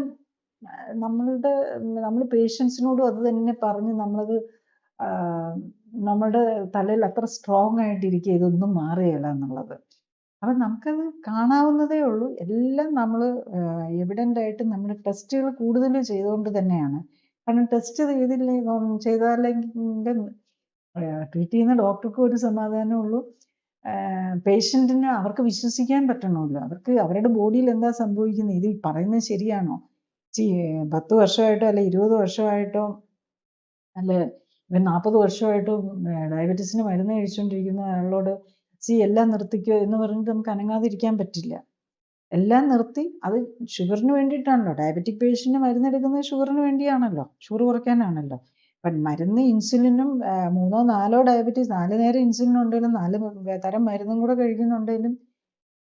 നമ്മൾ പേഷ്യൻസിനോടും അത് തന്നെ പറഞ്ഞ് നമ്മളത് നമ്മുടെ തലയിൽ അത്ര സ്ട്രോങ് ആയിട്ടിരിക്കുക ഇതൊന്നും മാറുകയില്ല എന്നുള്ളത്. അപ്പം നമുക്കത് കാണാവുന്നതേ ഉള്ളൂ. എല്ലാം നമ്മൾ എവിഡൻ്റ് ആയിട്ട് നമ്മൾ ടെസ്റ്റുകൾ കൂടുതൽ ചെയ്തുകൊണ്ട് തന്നെയാണ്. കാരണം ടെസ്റ്റ് ചെയ്താലെങ്കിൽ ട്രീറ്റ് ചെയ്യുന്ന ഡോക്ടർക്കും ഒരു സമാധാനമേ ഉള്ളൂ, പേഷ്യൻറ്റിന് അവർക്ക് വിശ്വസിക്കാൻ പറ്റണമല്ലോ. അവർക്ക് അവരുടെ ബോഡിയിൽ എന്താ സംഭവിക്കുന്നത്, ഇത് പറയുന്നത് ശരിയാണോ, 10 വർഷമായിട്ടോ അല്ലെ 20 വർഷമായിട്ടോ അല്ലെ ഇവൻ 40 വർഷമായിട്ടോ ഡയബറ്റീസിന് മരുന്ന് കഴിച്ചുകൊണ്ടിരിക്കുന്ന ആളോട് എല്ലാം നിർത്തിക്കോ എന്ന് പറഞ്ഞിട്ട് നമുക്ക് അനങ്ങാതിരിക്കാൻ പറ്റില്ല. എല്ലാം നിർത്തി, അത് ഷുഗറിന് വേണ്ടിയിട്ടാണല്ലോ. ഡയബറ്റിക് പേഷ്യൻറ്റ് മരുന്നെടുക്കുന്നത് ഷുഗറിന് വേണ്ടിയാണല്ലോ, ഷുഗർ കുറയ്ക്കാനാണല്ലോ. അപ്പം മരുന്ന് ഇൻസുലിനും 3 4 ഡയബറ്റീസ് 4 നേരം ഇൻസുലിൻ ഉണ്ടെങ്കിലും 4 തരം മരുന്നും കൂടെ കഴിക്കുന്നുണ്ടെങ്കിലും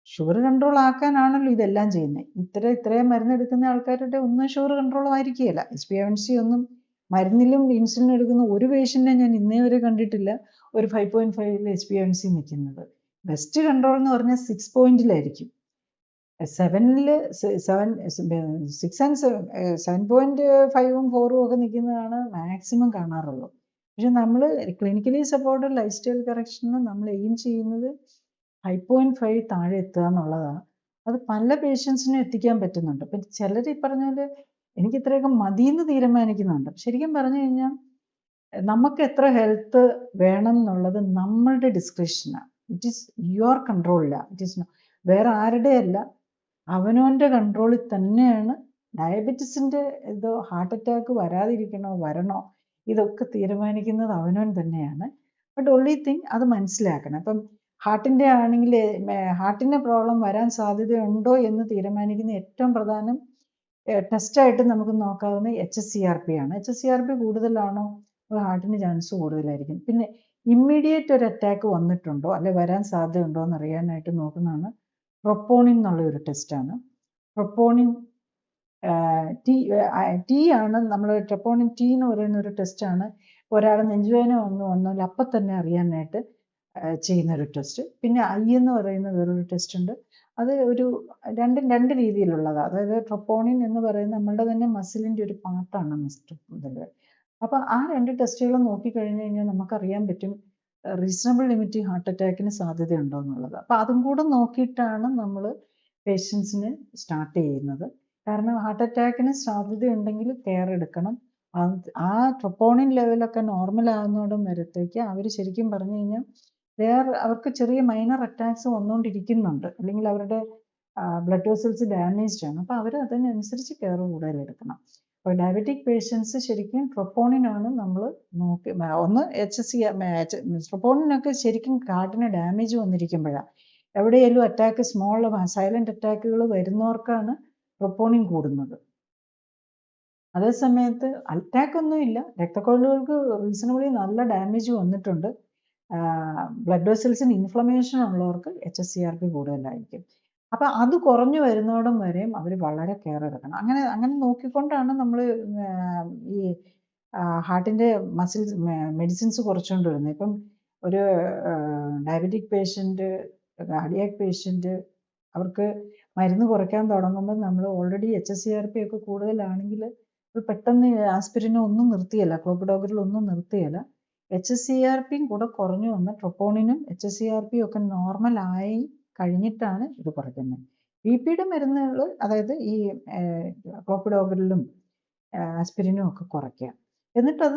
ഷുഗർ കൺട്രോൾ ആക്കാനാണല്ലോ ഇതെല്ലാം ചെയ്യുന്നത്. ഇത്രയും മരുന്നെടുക്കുന്ന ആൾക്കാരുടെ ഒന്നും ഷുഗർ കൺട്രോൾ ആയിരിക്കുകയില്ല. HbA1c ഒന്നും മരുന്നിലും ഇൻസുലിൻ എടുക്കുന്ന ഒരു പേഷ്യൻറ്റിനെ ഞാൻ ഇന്നേ വരെ കണ്ടിട്ടില്ല ഒരു 5.5 HbA1c നിൽക്കുന്നത്. ബെസ്റ്റ് കൺട്രോൾ എന്ന് പറഞ്ഞാൽ 6 പോയിന്റിലായിരിക്കും. 7.5ഉം 4ഉം ഒക്കെ നിൽക്കുന്നതാണ് മാക്സിമം കാണാറുള്ളൂ. പക്ഷെ നമ്മൾ ക്ലിനിക്കലി സപ്പോർട്ടഡ് ലൈഫ് സ്റ്റൈൽ കറക്ഷന് നമ്മൾ എയിം ചെയ്യുന്നത് 5.5 താഴെ എത്തുക എന്നുള്ളതാണ്. അത് പല പേഷ്യൻസിനും എത്തിക്കാൻ പറ്റുന്നുണ്ട്. അപ്പം ചിലർ ഈ പറഞ്ഞ പോലെ എനിക്ക് ഇത്രയൊക്കെ മതിയെന്ന് തീരുമാനിക്കുന്നുണ്ട്. ശരിക്കും പറഞ്ഞു കഴിഞ്ഞാൽ നമുക്ക് എത്ര ഹെൽത്ത് വേണം എന്നുള്ളത് നമ്മളുടെ ഡിസ്ക്രിപ്ഷനാണ്. ഇറ്റ് ഈസ് യുവർ കൺട്രോളിലാണ്. ഇറ്റ് ഈസ് വേറെ ആരുടെ അല്ല, അവനവൻ്റെ കൺട്രോളിൽ തന്നെയാണ്. ഡയബറ്റീസിൻ്റെ ഹാർട്ട് അറ്റാക്ക് വരാതിരിക്കണോ വരണോ ഇതൊക്കെ തീരുമാനിക്കുന്നത് അവനവൻ തന്നെയാണ്. ബട്ട് ഒൺലി തിങ് അത് മനസ്സിലാക്കണം. ഇപ്പം ഹാർട്ടിൻ്റെ ആണെങ്കിൽ ഹാർട്ടിൻ്റെ പ്രോബ്ലം വരാൻ സാധ്യതയുണ്ടോ എന്ന് തീരുമാനിക്കുന്ന ഏറ്റവും പ്രധാനം ടെസ്റ്റായിട്ട് നമുക്ക് നോക്കാവുന്ന HSCRP ആണ്. HSCRP കൂടുതലാണോ ഹാർട്ടിന് ചാൻസ് കൂടുതലായിരിക്കും. പിന്നെ ഇമ്മീഡിയറ്റ് ഒരു അറ്റാക്ക് വന്നിട്ടുണ്ടോ അല്ലെ വരാൻ സാധ്യതയുണ്ടോ എന്ന് അറിയാനായിട്ട് നോക്കുന്നതാണ് ട്രോപ്പോണിൻ എന്നുള്ള ഒരു ടെസ്റ്റാണ്. ട്രോപ്പോണിൻ ടി ആണ് നമ്മൾ ട്രോപ്പോണിൻ ടി എന്ന് പറയുന്ന ഒരു ടെസ്റ്റാണ്. ഒരാൾ നെഞ്ചുവേദന വന്നാൽ അപ്പം തന്നെ അറിയാനായിട്ട് ചെയ്യുന്ന ഒരു ടെസ്റ്റ്. പിന്നെ എന്ന് പറയുന്ന വേറൊരു ടെസ്റ്റ് ഉണ്ട്. അത് രണ്ട് രീതിയിലുള്ളതാണ്. അതായത് ട്രോപ്പോണിൻ എന്ന് പറയുന്നത് നമ്മളുടെ തന്നെ മസിലിൻ്റെ ഒരു പാർട്ടാണ് ഇതിൽ. അപ്പം ആ 2 ടെസ്റ്റുകളും നോക്കിക്കഴിഞ്ഞ് കഴിഞ്ഞാൽ നമുക്കറിയാൻ പറ്റും റീസണബിൾ ലിമിറ്റ് ഹാർട്ട് അറ്റാക്കിന് സാധ്യതയുണ്ടോ എന്നുള്ളത്. അപ്പം അതും കൂടെ നോക്കിയിട്ടാണ് നമ്മൾ പേഷ്യൻസിന് സ്റ്റാർട്ട് ചെയ്യുന്നത്. കാരണം ഹാർട്ട് അറ്റാക്കിന് സാധ്യതയുണ്ടെങ്കിൽ കെയർ എടുക്കണം. ആ ട്രോപ്പോണിൻ ലെവലൊക്കെ നോർമൽ ആകുന്നോടും വരത്തേക്ക് അവർ ശരിക്കും പറഞ്ഞു കഴിഞ്ഞാൽ അവർക്ക് ചെറിയ മൈനർ അറ്റാക്സ് വന്നുകൊണ്ടിരിക്കുന്നുണ്ട്, അല്ലെങ്കിൽ അവരുടെ ബ്ലഡ് വെസൽസ് ഡാമേജ്ഡ് ആണ്. അപ്പോൾ അവർ അതിനനുസരിച്ച് കെയർ കൂടുതൽ എടുക്കണം. അപ്പോൾ ഡയബറ്റിക് പേഷ്യൻസ് ശരിക്കും ട്രോപ്പോണിനാണ് നമ്മൾ നോക്കി ഒന്ന് ട്രോപ്പോണിനൊക്കെ ശരിക്കും ഹാർട്ടിന് ഡാമേജ് വന്നിരിക്കുമ്പോഴാണ്, എവിടെയെങ്കിലും അറ്റാക്ക് സ്മോൾ സൈലന്റ് അറ്റാക്കുകൾ വരുന്നവർക്കാണ് ട്രോപ്പോണിൻ കൂടുന്നത്. അതേസമയത്ത് അറ്റാക്ക് ഒന്നുമില്ല, രക്തക്കൊഴലുകൾക്ക് റീസണബിളി നല്ല ഡാമേജ് വന്നിട്ടുണ്ട്, ബ്ലഡ് വെസൽസിന് ഇൻഫ്ലമേഷൻ ഉള്ളവർക്ക് HSCRP കൂടുതലായിരിക്കും. അപ്പം അത് കുറഞ്ഞു വരുന്നോടം വരെയും അവർ വളരെ കെയർ എടുക്കണം. അങ്ങനെ നോക്കിക്കൊണ്ടാണ് നമ്മൾ ഈ ഹാർട്ടിൻ്റെ മെഡിസിൻസ് കുറച്ചുകൊണ്ട് വരുന്നത്. ഇപ്പം ഒരു ഡയബറ്റിക് പേഷ്യൻറ്റ്, കാർഡിയാക് പേഷ്യൻറ്റ് അവർക്ക് മരുന്ന് കുറയ്ക്കാൻ തുടങ്ങുമ്പോൾ നമ്മൾ ഓൾറെഡി HSCRP ഒക്കെ കൂടുതലാണെങ്കിൽ പെട്ടെന്ന് ആസ്പിരിനോ ഒന്നും നിർത്തിയല്ല, ക്ലോപ്പിഡോഗ്രലൊന്നും നിർത്തിയല്ല. HSCRPയും കൂടെ കുറഞ്ഞു വന്ന ട്രോപ്പോണിനും HSCRPയും ഒക്കെ നോർമലായി കഴിഞ്ഞിട്ടാണ് ഇത് കുറയ്ക്കുന്നത്. BP-യുടെ മരുന്നുകൾ, അതായത് ഈ ക്ലോപ്പിഡോഗ്രലും ആസ്പിരിനും ഒക്കെ കുറയ്ക്കുക, എന്നിട്ടത്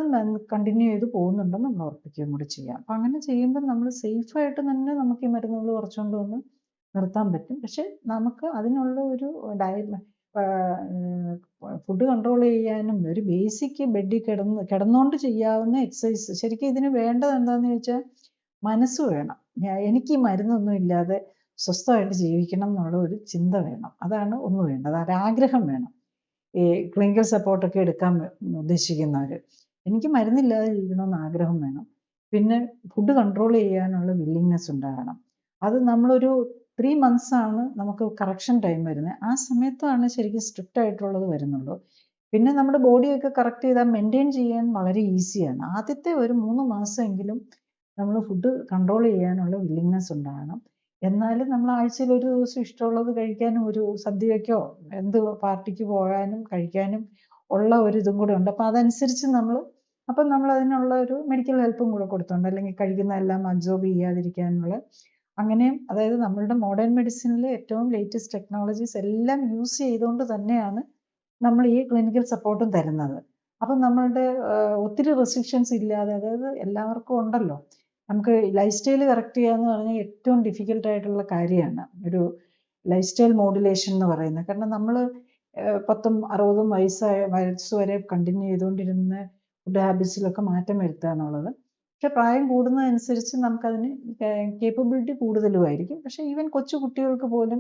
കണ്ടിന്യൂ ചെയ്ത് പോകുന്നുണ്ടെന്ന് നമ്മൾ ഉറപ്പിക്കുകയും കൂടി ചെയ്യാം. അപ്പം അങ്ങനെ ചെയ്യുമ്പോൾ നമ്മൾ സേഫായിട്ട് തന്നെ നമുക്ക് ഈ മരുന്നുകൾ കുറച്ചുകൊണ്ട് വന്ന് നിർത്താൻ പറ്റും. പക്ഷെ നമുക്ക് അതിനുള്ള ഒരു ഫുഡ് കൺട്രോൾ ചെയ്യാനും ഒരു ബേസിക് ബെഡിൽ കിടന്നുകൊണ്ട് ചെയ്യാവുന്ന എക്സസൈസ്. ശരിക്കും ഇതിന് വേണ്ടത് എന്താണെന്ന് ചോദിച്ചാൽ മനസ്സ് വേണം. എനിക്ക് ഈ മരുന്നൊന്നും ഇല്ലാതെ സ്വസ്ഥമായിട്ട് ജീവിക്കണം എന്നുള്ള ഒരു ചിന്ത വേണം. അതാണ് ഒന്ന് വേണ്ടത്. ഒരാഗ്രഹം വേണം. ഈ ക്ലിനിക്കൽ സപ്പോർട്ടൊക്കെ എടുക്കാൻ ഉദ്ദേശിക്കുന്നവർ, എനിക്ക് മരുന്നില്ലാതെ ജീവിക്കണമെന്ന് ആഗ്രഹം വേണം. പിന്നെ ഫുഡ് കൺട്രോൾ ചെയ്യാനുള്ള വില്ലിങ്നെസ് ഉണ്ടാകണം. അത് നമ്മളൊരു 3 months ആണ് നമുക്ക് കറക്ഷൻ ടൈം വരുന്നത്. ആ സമയത്താണ് ശരിക്കും സ്ട്രിക്റ്റ് ആയിട്ടുള്ളത് വരുന്നുള്ളൂ. പിന്നെ നമ്മുടെ ബോഡിയൊക്കെ കറക്റ്റ് ചെയ്താൽ മെയിൻറ്റെയിൻ ചെയ്യാൻ വളരെ ഈസിയാണ്. ആദ്യത്തെ ഒരു 3 മാസമെങ്കിലും നമ്മൾ ഫുഡ് കൺട്രോൾ ചെയ്യാനുള്ള വില്ലിങ്നെസ് ഉണ്ടാകണം. എന്നാലും നമ്മൾ ആഴ്ചയിൽ ഒരു ദിവസം ഇഷ്ടമുള്ളത് കഴിക്കാനും ഒരു സദ്യക്കോ എന്ത് പാർട്ടിക്ക് പോകാനും കഴിക്കാനും ഉള്ള ഒരു ഇതും കൂടെ ഉണ്ട്. അപ്പം അതനുസരിച്ച് നമ്മൾ അതിനുള്ള ഒരു മെഡിക്കൽ ഹെൽപ്പും കൂടെ കൊടുത്തുണ്ട്. അല്ലെങ്കിൽ കഴിക്കുന്നതെല്ലാം അബ്സോർബ് ചെയ്യാതിരിക്കാനുള്ള അങ്ങനെയും അതായത് നമ്മളുടെ മോഡേൺ മെഡിസിനിൽ ഏറ്റവും ലേറ്റസ്റ്റ് ടെക്നോളജീസ് എല്ലാം യൂസ് ചെയ്തുകൊണ്ട് തന്നെയാണ് നമ്മൾ ഈ ക്ലിനിക്കൽ സപ്പോർട്ടും തരുന്നത്. അപ്പം നമ്മളുടെ ഒത്തിരി റെസ്ട്രിക്ഷൻസ് ഇല്ലാതെ അതായത് എല്ലാവർക്കും ഉണ്ടല്ലോ. നമുക്ക് ലൈഫ് സ്റ്റൈൽ കറക്റ്റ് ചെയ്യുക എന്ന് പറഞ്ഞാൽ ഏറ്റവും ഡിഫിക്കൽട്ട് ആയിട്ടുള്ള കാര്യമാണ് ഒരു ലൈഫ് സ്റ്റൈൽ മോഡുലേഷൻ എന്ന് പറയുന്നത്. കാരണം നമ്മൾ 10ഉം 60ഉം വയസ്സ് വരെ കണ്ടിന്യൂ ചെയ്തുകൊണ്ടിരുന്ന ഫുഡ് ഹാബിറ്റ്സിലൊക്കെ മാറ്റം വരുത്തുക എന്നുള്ളത്. പക്ഷെ പ്രായം കൂടുന്നതനുസരിച്ച് നമുക്കതിന് കേപ്പബിലിറ്റി കൂടുതലുമായിരിക്കും. പക്ഷെ ഈവൻ കൊച്ചു കുട്ടികൾക്ക് പോലും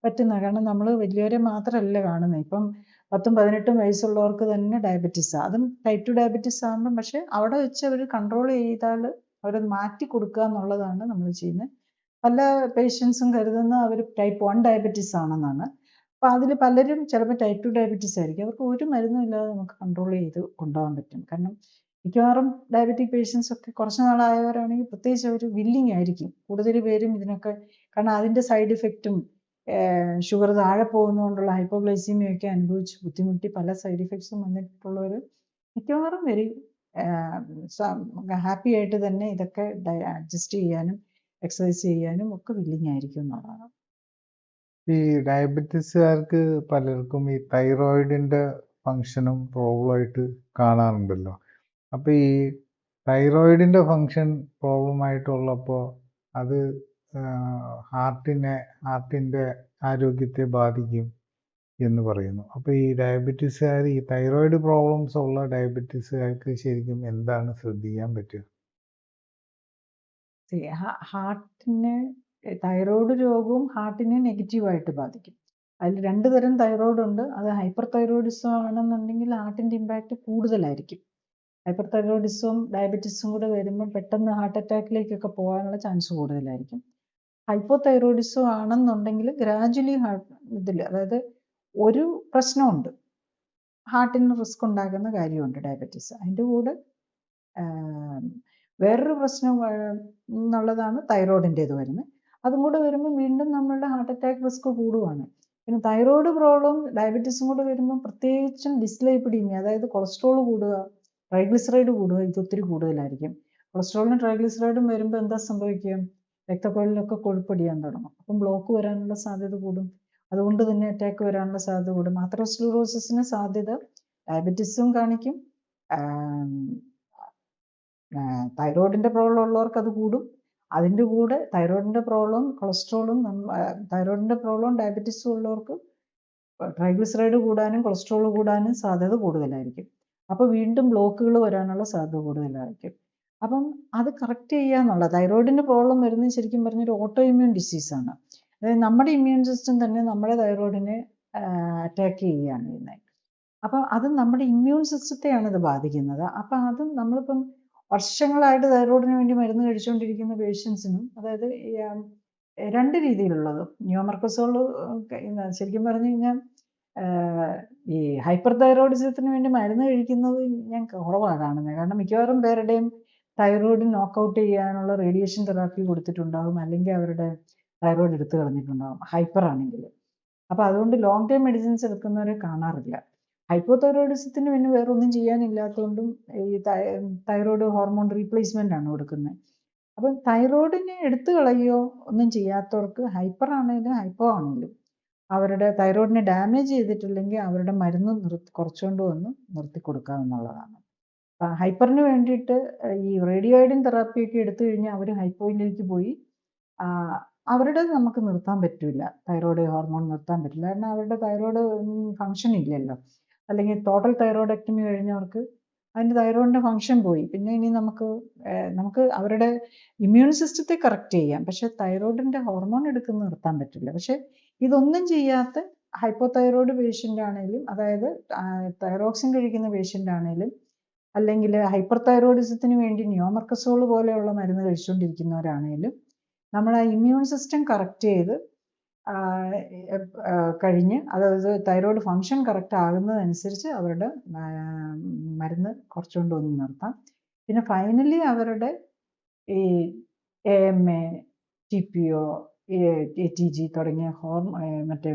പറ്റുന്ന കാരണം നമ്മൾ വലിയവരെ മാത്രമല്ല കാണുന്നത്. ഇപ്പം 10ഉം 18ഉം വയസ്സുള്ളവർക്ക് തന്നെ ഡയബറ്റീസാണ്. അതും ടൈപ്പ് 2 ഡയബറ്റീസ് ആകുമ്പം പക്ഷെ അവിടെ വെച്ച് അവർ കൺട്രോൾ ചെയ്താൽ അവരത് മാറ്റി കൊടുക്കുക എന്നുള്ളതാണ് നമ്മൾ ചെയ്യുന്നത്. പല പേഷ്യൻസും കരുതുന്ന അവർ ടൈപ്പ് 1 ഡയബറ്റീസ് ആണെന്നാണ്. അപ്പോൾ അതിൽ പലരും ചിലപ്പോൾ ടൈപ്പ് 2 ഡയബറ്റീസ് ആയിരിക്കും. അവർക്ക് ഒരു മരുന്നും ഇല്ലാതെ നമുക്ക് കൺട്രോൾ ചെയ്ത് കൊണ്ടുപോകാൻ പറ്റും. കാരണം മിക്കവാറും ഡയബറ്റിക് പേഷ്യൻസ് ഒക്കെ കുറച്ച് നാളായവരാണെങ്കിൽ പ്രത്യേകിച്ച് അവർ വില്ലിങ് ആയിരിക്കും. കൂടുതൽ പേരും ഇതിനൊക്കെ കാരണം അതിൻ്റെ സൈഡ് ഇഫക്റ്റും ഷുഗർ താഴെ പോകുന്നതുകൊണ്ടുള്ള ഹൈപ്പോഗ്ലൈസീമിയൊക്കെ അനുഭവിച്ച് ബുദ്ധിമുട്ടി പല സൈഡ് ഇഫക്ട്സും വന്നിട്ടുള്ളവർ മിക്കവാറും വെരി ഹാപ്പി ആയിട്ട് തന്നെ ഇതൊക്കെ അഡ്ജസ്റ്റ് ചെയ്യാനും എക്സസൈസ് ചെയ്യാനും ഒക്കെ വില്ലിങ് ആയിരിക്കും എന്നുള്ളതാണ്. ഈ ഡയബറ്റീസുകാർക്ക് പലർക്കും ഈ തൈറോയിഡിന്റെ ഫങ്ഷനും പ്രോബ്ലമായിട്ട് കാണാറുണ്ടല്ലോ. അപ്പോൾ ഈ തൈറോയിഡിന്റെ ഫങ്ഷൻ പ്രോബ്ലം ആയിട്ടുള്ളപ്പോൾ അത് ഹാർട്ടിന്റെ ആരോഗ്യത്തെ ബാധിക്കും എന്ന് പറയുന്നു. അപ്പോൾ ഈ ഡയബറ്റീസുകാർ ഈ തൈറോയിഡ് പ്രോബ്ലംസ് ഉള്ള ഡയബറ്റീസുകാർക്ക് ശരിക്കും എന്താണ് ശ്രദ്ധിക്കാൻ പറ്റുക? ഹാർട്ടിന് തൈറോയ്ഡ് രോഗവും ഹാർട്ടിനെ നെഗറ്റീവായിട്ട് ബാധിക്കും. അതിൽ 2 തരം തൈറോയ്ഡ് ഉണ്ട്. അത് ഹൈപ്പർ തൈറോയിഡിസം ആണെന്നുണ്ടെങ്കിൽ ഹാർട്ടിൻ്റെ ഇമ്പാക്റ്റ് കൂടുതലായിരിക്കും. ഹൈപ്പർ തൈറോയിഡിസവും ഡയബറ്റീസും കൂടെ വരുമ്പോൾ പെട്ടെന്ന് ഹാർട്ട് അറ്റാക്കിലേക്കൊക്കെ പോകാനുള്ള ചാൻസ് കൂടുതലായിരിക്കും. ഹൈപ്പോ തൈറോയിഡിസം ആണെന്നുണ്ടെങ്കിൽ ഗ്രാജുവലി ഇതിൽ അതായത് ഒരു പ്രശ്നമുണ്ട്, ഹാർട്ടിന് റിസ്ക് ഉണ്ടാക്കുന്ന കാര്യമുണ്ട് ഡയബറ്റീസ്. അതിൻ്റെ കൂടെ വേറൊരു പ്രശ്നം എന്നുള്ളതാണ് തൈറോയിഡിൻ്റേത് വരുന്നത്. അതും കൂടെ വരുമ്പോൾ വീണ്ടും നമ്മളുടെ ഹാർട്ട് അറ്റാക്ക് റിസ്ക് കൂടുകയാണ്. പിന്നെ തൈറോയിഡ് പ്രോബ്ലം ഡയബറ്റീസും കൂടെ വരുമ്പോൾ പ്രത്യേകിച്ചും ഡിസ്ലൈപ്പിഡീമിയ അതായത് കൊളസ്ട്രോൾ കൂടുക, ട്രൈഗ്ലിസറൈഡ് കൂടുക, ഇതൊത്തിരി കൂടുതലായിരിക്കും. കൊളസ്ട്രോളിനും ട്രൈഗ്ലിസറൈഡും വരുമ്പോൾ എന്താ സംഭവിക്കുക? രക്തക്കുഴലിലൊക്കെ കൊഴുപ്പടിയാൻ തുടങ്ങും. അപ്പം ബ്ലോക്ക് വരാനുള്ള സാധ്യത കൂടും. അതുകൊണ്ട് തന്നെ അറ്റാക്ക് വരാനുള്ള സാധ്യത കൂടും. ആത്രോസ്ക്ലീറോസിസിന് സാധ്യത ഡയബറ്റീസും കാണിക്കും. തൈറോയിഡിൻ്റെ പ്രോബ്ലം ഉള്ളവർക്ക് അത് കൂടും. അതിൻ്റെ കൂടെ തൈറോയിഡിൻ്റെ പ്രോബ്ലം കൊളസ്ട്രോളും തൈറോയിഡിൻ്റെ പ്രോബ്ലം ഡയബറ്റീസും ഉള്ളവർക്ക് ട്രൈഗ്ലിസറൈഡ് കൂടാനും കൊളസ്ട്രോൾ കൂടാനും സാധ്യത കൂടുതലായിരിക്കും. അപ്പോൾ വീണ്ടും ബ്ലോക്കുകൾ വരാനുള്ള സാധ്യത കൂടുതലായിരിക്കും. അപ്പം അത് കറക്റ്റ് ചെയ്യുക എന്നുള്ള തൈറോയിഡിൻ്റെ പ്രോബ്ലം വരുന്നത് ശരിക്കും പറഞ്ഞൊരു ഓട്ടോ ഇമ്മ്യൂൺ ഡിസീസാണ്. അതായത് നമ്മുടെ ഇമ്മ്യൂൺ സിസ്റ്റം തന്നെ നമ്മുടെ തൈറോയിഡിനെ അറ്റാക്ക് ചെയ്യുകയാണ് ചെയ്യുന്നത്. അപ്പം അത് നമ്മുടെ ഇമ്മ്യൂൺ സിസ്റ്റത്തെയാണ് ഇത് ബാധിക്കുന്നത്. അപ്പം അത് നമ്മളിപ്പം വർഷങ്ങളായിട്ട് തൈറോയിഡിന് വേണ്ടി മരുന്ന് കഴിച്ചുകൊണ്ടിരിക്കുന്ന പേഷ്യൻസിനും അതായത് 2 രീതിയിലുള്ളത് ന്യൂമർക്കസോൾ ശരിക്കും പറഞ്ഞു കഴിഞ്ഞാൽ ഈ ഹൈപ്പർ തൈറോയിഡിസത്തിന് വേണ്ടി മരുന്ന് കഴിക്കുന്നത് ഞാൻ കുറവാണ് കാണുന്നത്. കാരണം മിക്കവാറും പേരുടെയും തൈറോയിഡ് നോക്കൗട്ട് ചെയ്യാനുള്ള റേഡിയേഷൻ തെറാപ്പി കൊടുത്തിട്ടുണ്ടാകും, അല്ലെങ്കിൽ അവരുടെ തൈറോയിഡ് എടുത്തു കളഞ്ഞിട്ടുണ്ടാകും ഹൈപ്പർ ആണെങ്കിൽ. അപ്പോൾ അതുകൊണ്ട് ലോങ് ടൈം മെഡിസിൻസ് എടുക്കുന്നവരെ കാണാറില്ല. ഹൈപ്പോ തൈറോയിഡിസത്തിന് പിന്നെ വേറെ ഒന്നും ചെയ്യാനില്ലാത്തതുകൊണ്ടും ഈ തൈറോയിഡ് ഹോർമോൺ റീപ്ലേസ്മെൻ്റ് ആണ് കൊടുക്കുന്നത്. അപ്പം തൈറോയിഡിനെ എടുത്തു കളയുകയോ ഒന്നും ചെയ്യാത്തവർക്ക് ഹൈപ്പർ ആണെങ്കിലും ഹൈപ്പോ ആണെങ്കിലും അവരുടെ തൈറോയിഡിനെ ഡാമേജ് ചെയ്തിട്ടില്ലെങ്കിൽ അവരുടെ മരുന്ന് കുറച്ചുകൊണ്ട് വന്ന് നിർത്തി കൊടുക്കാമെന്നുള്ളതാണ്. ഹൈപ്പറിന് വേണ്ടിയിട്ട് ഈ റേഡിയോയിഡിൻ തെറാപ്പിയൊക്കെ എടുത്തു കഴിഞ്ഞാൽ അവർ ഹൈപ്പോയിലേക്ക് പോയി അവരുടെ നമുക്ക് നിർത്താൻ പറ്റില്ല, തൈറോയ്ഡ് ഹോർമോൺ നിർത്താൻ പറ്റില്ല. കാരണം അവരുടെ തൈറോയ്ഡ് ഫങ്ഷൻ ഇല്ലല്ലോ. അല്ലെങ്കിൽ ടോട്ടൽ തൈറോയ്ഡക്ടമി കഴിഞ്ഞവർക്ക് അതിൻ്റെ തൈറോയിഡിൻ്റെ ഫങ്ഷൻ പോയി. പിന്നെ ഇനി നമുക്ക് അവരുടെ ഇമ്മ്യൂൺ സിസ്റ്റത്തെ കറക്റ്റ് ചെയ്യാം, പക്ഷെ തൈറോയിഡിൻ്റെ ഹോർമോൺ എടുക്കുന്നത് നിർത്താൻ പറ്റില്ല. പക്ഷെ ഇതൊന്നും ചെയ്യാത്ത ഹൈപ്പോ തൈറോയിഡ് പേഷ്യൻ്റ് ആണെങ്കിലും അതായത് തൈറോക്സിൻ കഴിക്കുന്ന പേഷ്യൻ്റ് ആണെങ്കിലും അല്ലെങ്കിൽ ഹൈപ്പർ തൈറോയിഡിസത്തിന് വേണ്ടി ന്യൂമർക്കസോൾ പോലെയുള്ള മരുന്ന് കഴിച്ചുകൊണ്ടിരിക്കുന്നവരാണെങ്കിലും നമ്മുടെ ഇമ്മ്യൂൺ സിസ്റ്റം കറക്റ്റ് ചെയ്ത് കഴിഞ്ഞ്, അതായത് തൈറോയ്ഡ് ഫങ്ഷൻ കറക്റ്റ് ആകുന്നതനുസരിച്ച് അവരുടെ മരുന്ന് കുറച്ചുകൊണ്ട് ഒന്ന് നിർത്താം. പിന്നെ ഫൈനലി അവരുടെ ഈ AMA, TPO, ATG തുടങ്ങിയ മറ്റേ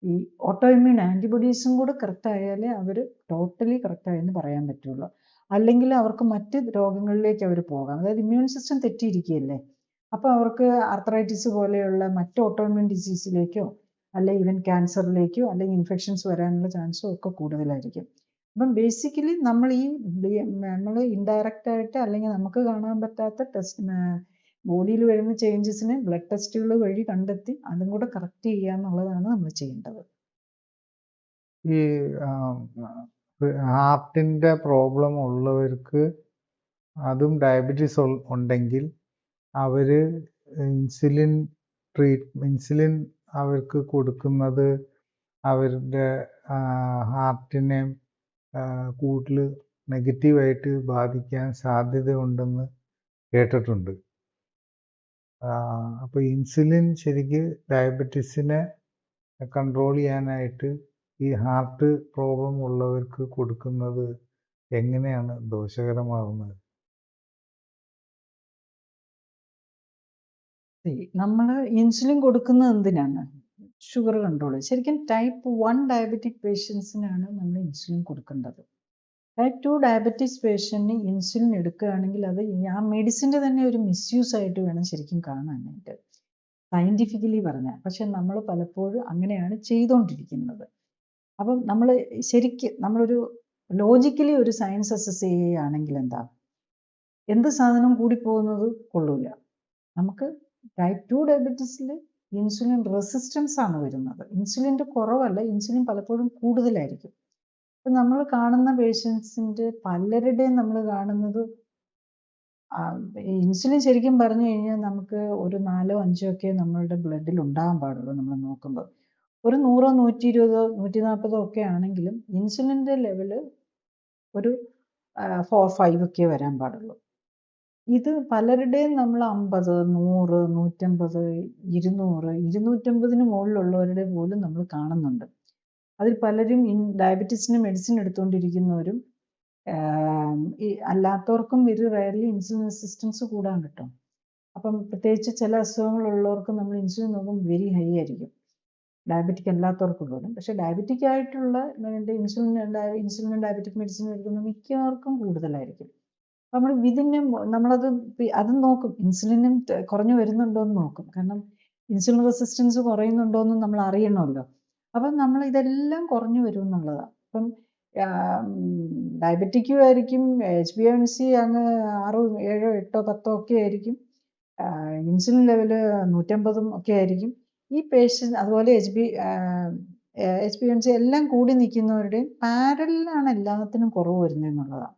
ഈ ഓട്ടോ ഇമ്മ്യൂൺ ആൻറ്റിബോഡീസും കൂടെ കറക്റ്റ് ആയാലേ അവർ ടോട്ടലി കറക്റ്റ് ആയെന്ന് പറയാൻ പറ്റുള്ളൂ. അല്ലെങ്കിൽ അവർക്ക് മറ്റ് രോഗങ്ങളിലേക്ക് അവർ പോകാം. അതായത് ഇമ്മ്യൂൺ സിസ്റ്റം തെറ്റിയിരിക്കുകയല്ലേ. അപ്പോൾ അവർക്ക് ആർത്രൈറ്റിസ് പോലെയുള്ള മറ്റ് ഓട്ടോഇമ്യൂൺ ഡിസീസിലേക്കോ അല്ലെങ്കിൽ ഈവൻ ക്യാൻസറിലേക്കോ അല്ലെങ്കിൽ ഇൻഫെക്ഷൻസ് വരാനുള്ള ചാൻസും ഒക്കെ കൂടുതലായിരിക്കും. അപ്പം ബേസിക്കലി നമ്മൾ ഇൻഡയറക്റ്റ് ആയിട്ട് അല്ലെങ്കിൽ നമുക്ക് കാണാൻ പറ്റാത്ത ബോഡിയിൽ വരുന്ന ചേഞ്ചസിനെ ബ്ലഡ് ടെസ്റ്റുകൾ വഴി കണ്ടെത്തി അതും കൂടെ കറക്റ്റ് ചെയ്യുക എന്നുള്ളതാണ് നമ്മൾ ചെയ്യേണ്ടത്. ഈ ഹാർട്ടിൻ്റെ പ്രോബ്ലം ഉള്ളവർക്ക്, അതും ഡയബറ്റീസ് ഉണ്ടെങ്കിൽ അവർ ഇൻസുലിൻ അവർക്ക് കൊടുക്കുന്നത് അവരുടെ ഹാർട്ടിനെ കൂടുതൽ നെഗറ്റീവായിട്ട് ബാധിക്കാൻ സാധ്യതയുണ്ടെന്ന് കേട്ടിട്ടുണ്ട്. അപ്പോൾ ഇൻസുലിൻ ശരിക്ക് ഡയബറ്റീസിനെ കൺട്രോൾ ചെയ്യാനായിട്ട് ഈ ഹാർട്ട് പ്രോബ്ലം ഉള്ളവർക്ക് കൊടുക്കുന്നത് എങ്ങനെയാണ് ദോഷകരമാകുന്നത്? നമ്മൾ ഇൻസുലിൻ കൊടുക്കുന്നത് എന്തിനാണ്? Sugar control. ശരിക്കും ടൈപ്പ് 1 ഡയബറ്റിക് പേഷ്യൻസിനാണ് നമ്മൾ ഇൻസുലിൻ കൊടുക്കേണ്ടത്. ടൈപ്പ് 2 ഡയബറ്റീസ് പേഷ്യൻറ്റിന് ഇൻസുലിൻ എടുക്കുകയാണെങ്കിൽ അത് ആ മെഡിസിൻ്റെ തന്നെ ഒരു മിസ്യൂസ് ആയിട്ട് വേണം ശരിക്കും കാണാനായിട്ട്, സയൻറ്റിഫിക്കലി പറഞ്ഞാൽ. പക്ഷെ നമ്മൾ പലപ്പോഴും അങ്ങനെയാണ് ചെയ്തുകൊണ്ടിരിക്കുന്നത്. അപ്പം നമ്മൾ ശരിക്കും നമ്മളൊരു ലോജിക്കലി ഒരു സയൻസ് അസസ് ചെയ്യുകയാണെങ്കിൽ എന്ത് സാധനം കൂടിപ്പോകുന്നത് കൊള്ളൂല. നമുക്ക് ടൈപ്പ് 2 ഡയബറ്റീസിൽ ഇൻസുലിൻ റെസിസ്റ്റൻസ് ആണ് വരുന്നത്. ഇൻസുലിൻ്റെ കുറവല്ല, ഇൻസുലിൻ പലപ്പോഴും കൂടുതലായിരിക്കും. അപ്പം നമ്മൾ കാണുന്ന പേഷ്യൻസിൻ്റെ പലരുടെയും നമ്മൾ കാണുന്നത് ഇൻസുലിൻ ശരിക്കും പറഞ്ഞു കഴിഞ്ഞാൽ നമുക്ക് ഒരു 4 or 5 ഒക്കെ നമ്മളുടെ ബ്ലഡിൽ ഉണ്ടാകാൻ പാടുള്ളൂ. നമ്മൾ നോക്കുമ്പോൾ ഒരു 100, 120, 140 ഒക്കെ ആണെങ്കിലും ഇൻസുലിൻ്റെ ലെവല് ഒരു 4, 5 ഒക്കെ വരാൻ പാടുള്ളൂ. ഇത് പലരുടെയും നമ്മൾ 50, 100, 150, 200, 250 മുകളിലുള്ളവരുടെ പോലും നമ്മൾ കാണുന്നുണ്ട്. അതിൽ പലരും ഡയബറ്റീസിന് മെഡിസിൻ എടുത്തുകൊണ്ടിരിക്കുന്നവരും അല്ലാത്തവർക്കും വെരി റയർലി ഇൻസുലിൻ റെസിസ്റ്റൻസ് കൂടാൻ കിട്ടും. അപ്പം പ്രത്യേകിച്ച് ചില അസുഖങ്ങളുള്ളവർക്ക് നമ്മൾ ഇൻസുലിൻ നോക്കുമ്പോൾ വെരി ഹൈ ആയിരിക്കും, ഡയബറ്റിക് അല്ലാത്തവർക്ക് പോലും. പക്ഷേ ഡയബറ്റിക് ആയിട്ടുള്ള ഇൻസുലിൻ ഡയബറ്റിക് മെഡിസിൻ എടുക്കുന്ന മിക്കവർക്കും കൂടുതലായിരിക്കും. നമ്മൾ അതും നോക്കും, ഇൻസുലിനും കുറഞ്ഞു വരുന്നുണ്ടോ എന്ന് നോക്കും. കാരണം ഇൻസുലിൻ റെസിസ്റ്റൻസ് കുറയുന്നുണ്ടോ എന്ന് നമ്മൾ അറിയണമല്ലോ. അപ്പം നമ്മൾ ഇതെല്ലാം കുറഞ്ഞു വരും എന്നുള്ളതാണ്. അപ്പം ഡയബറ്റിക്കും ആയിരിക്കും, HbA1c അങ്ങ് 6, 7, 8, 10 ഒക്കെ ആയിരിക്കും, ഇൻസുലിൻ ലെവല് 150 ഒക്കെ ആയിരിക്കും. ഈ പേഷ്യൻ്റ് അതുപോലെ HbA1c എല്ലാം കൂടി നിൽക്കുന്നവരുടെയും പാരലിലാണ് എല്ലാത്തിനും കുറവ് വരുന്നതെന്നുള്ളതാണ്.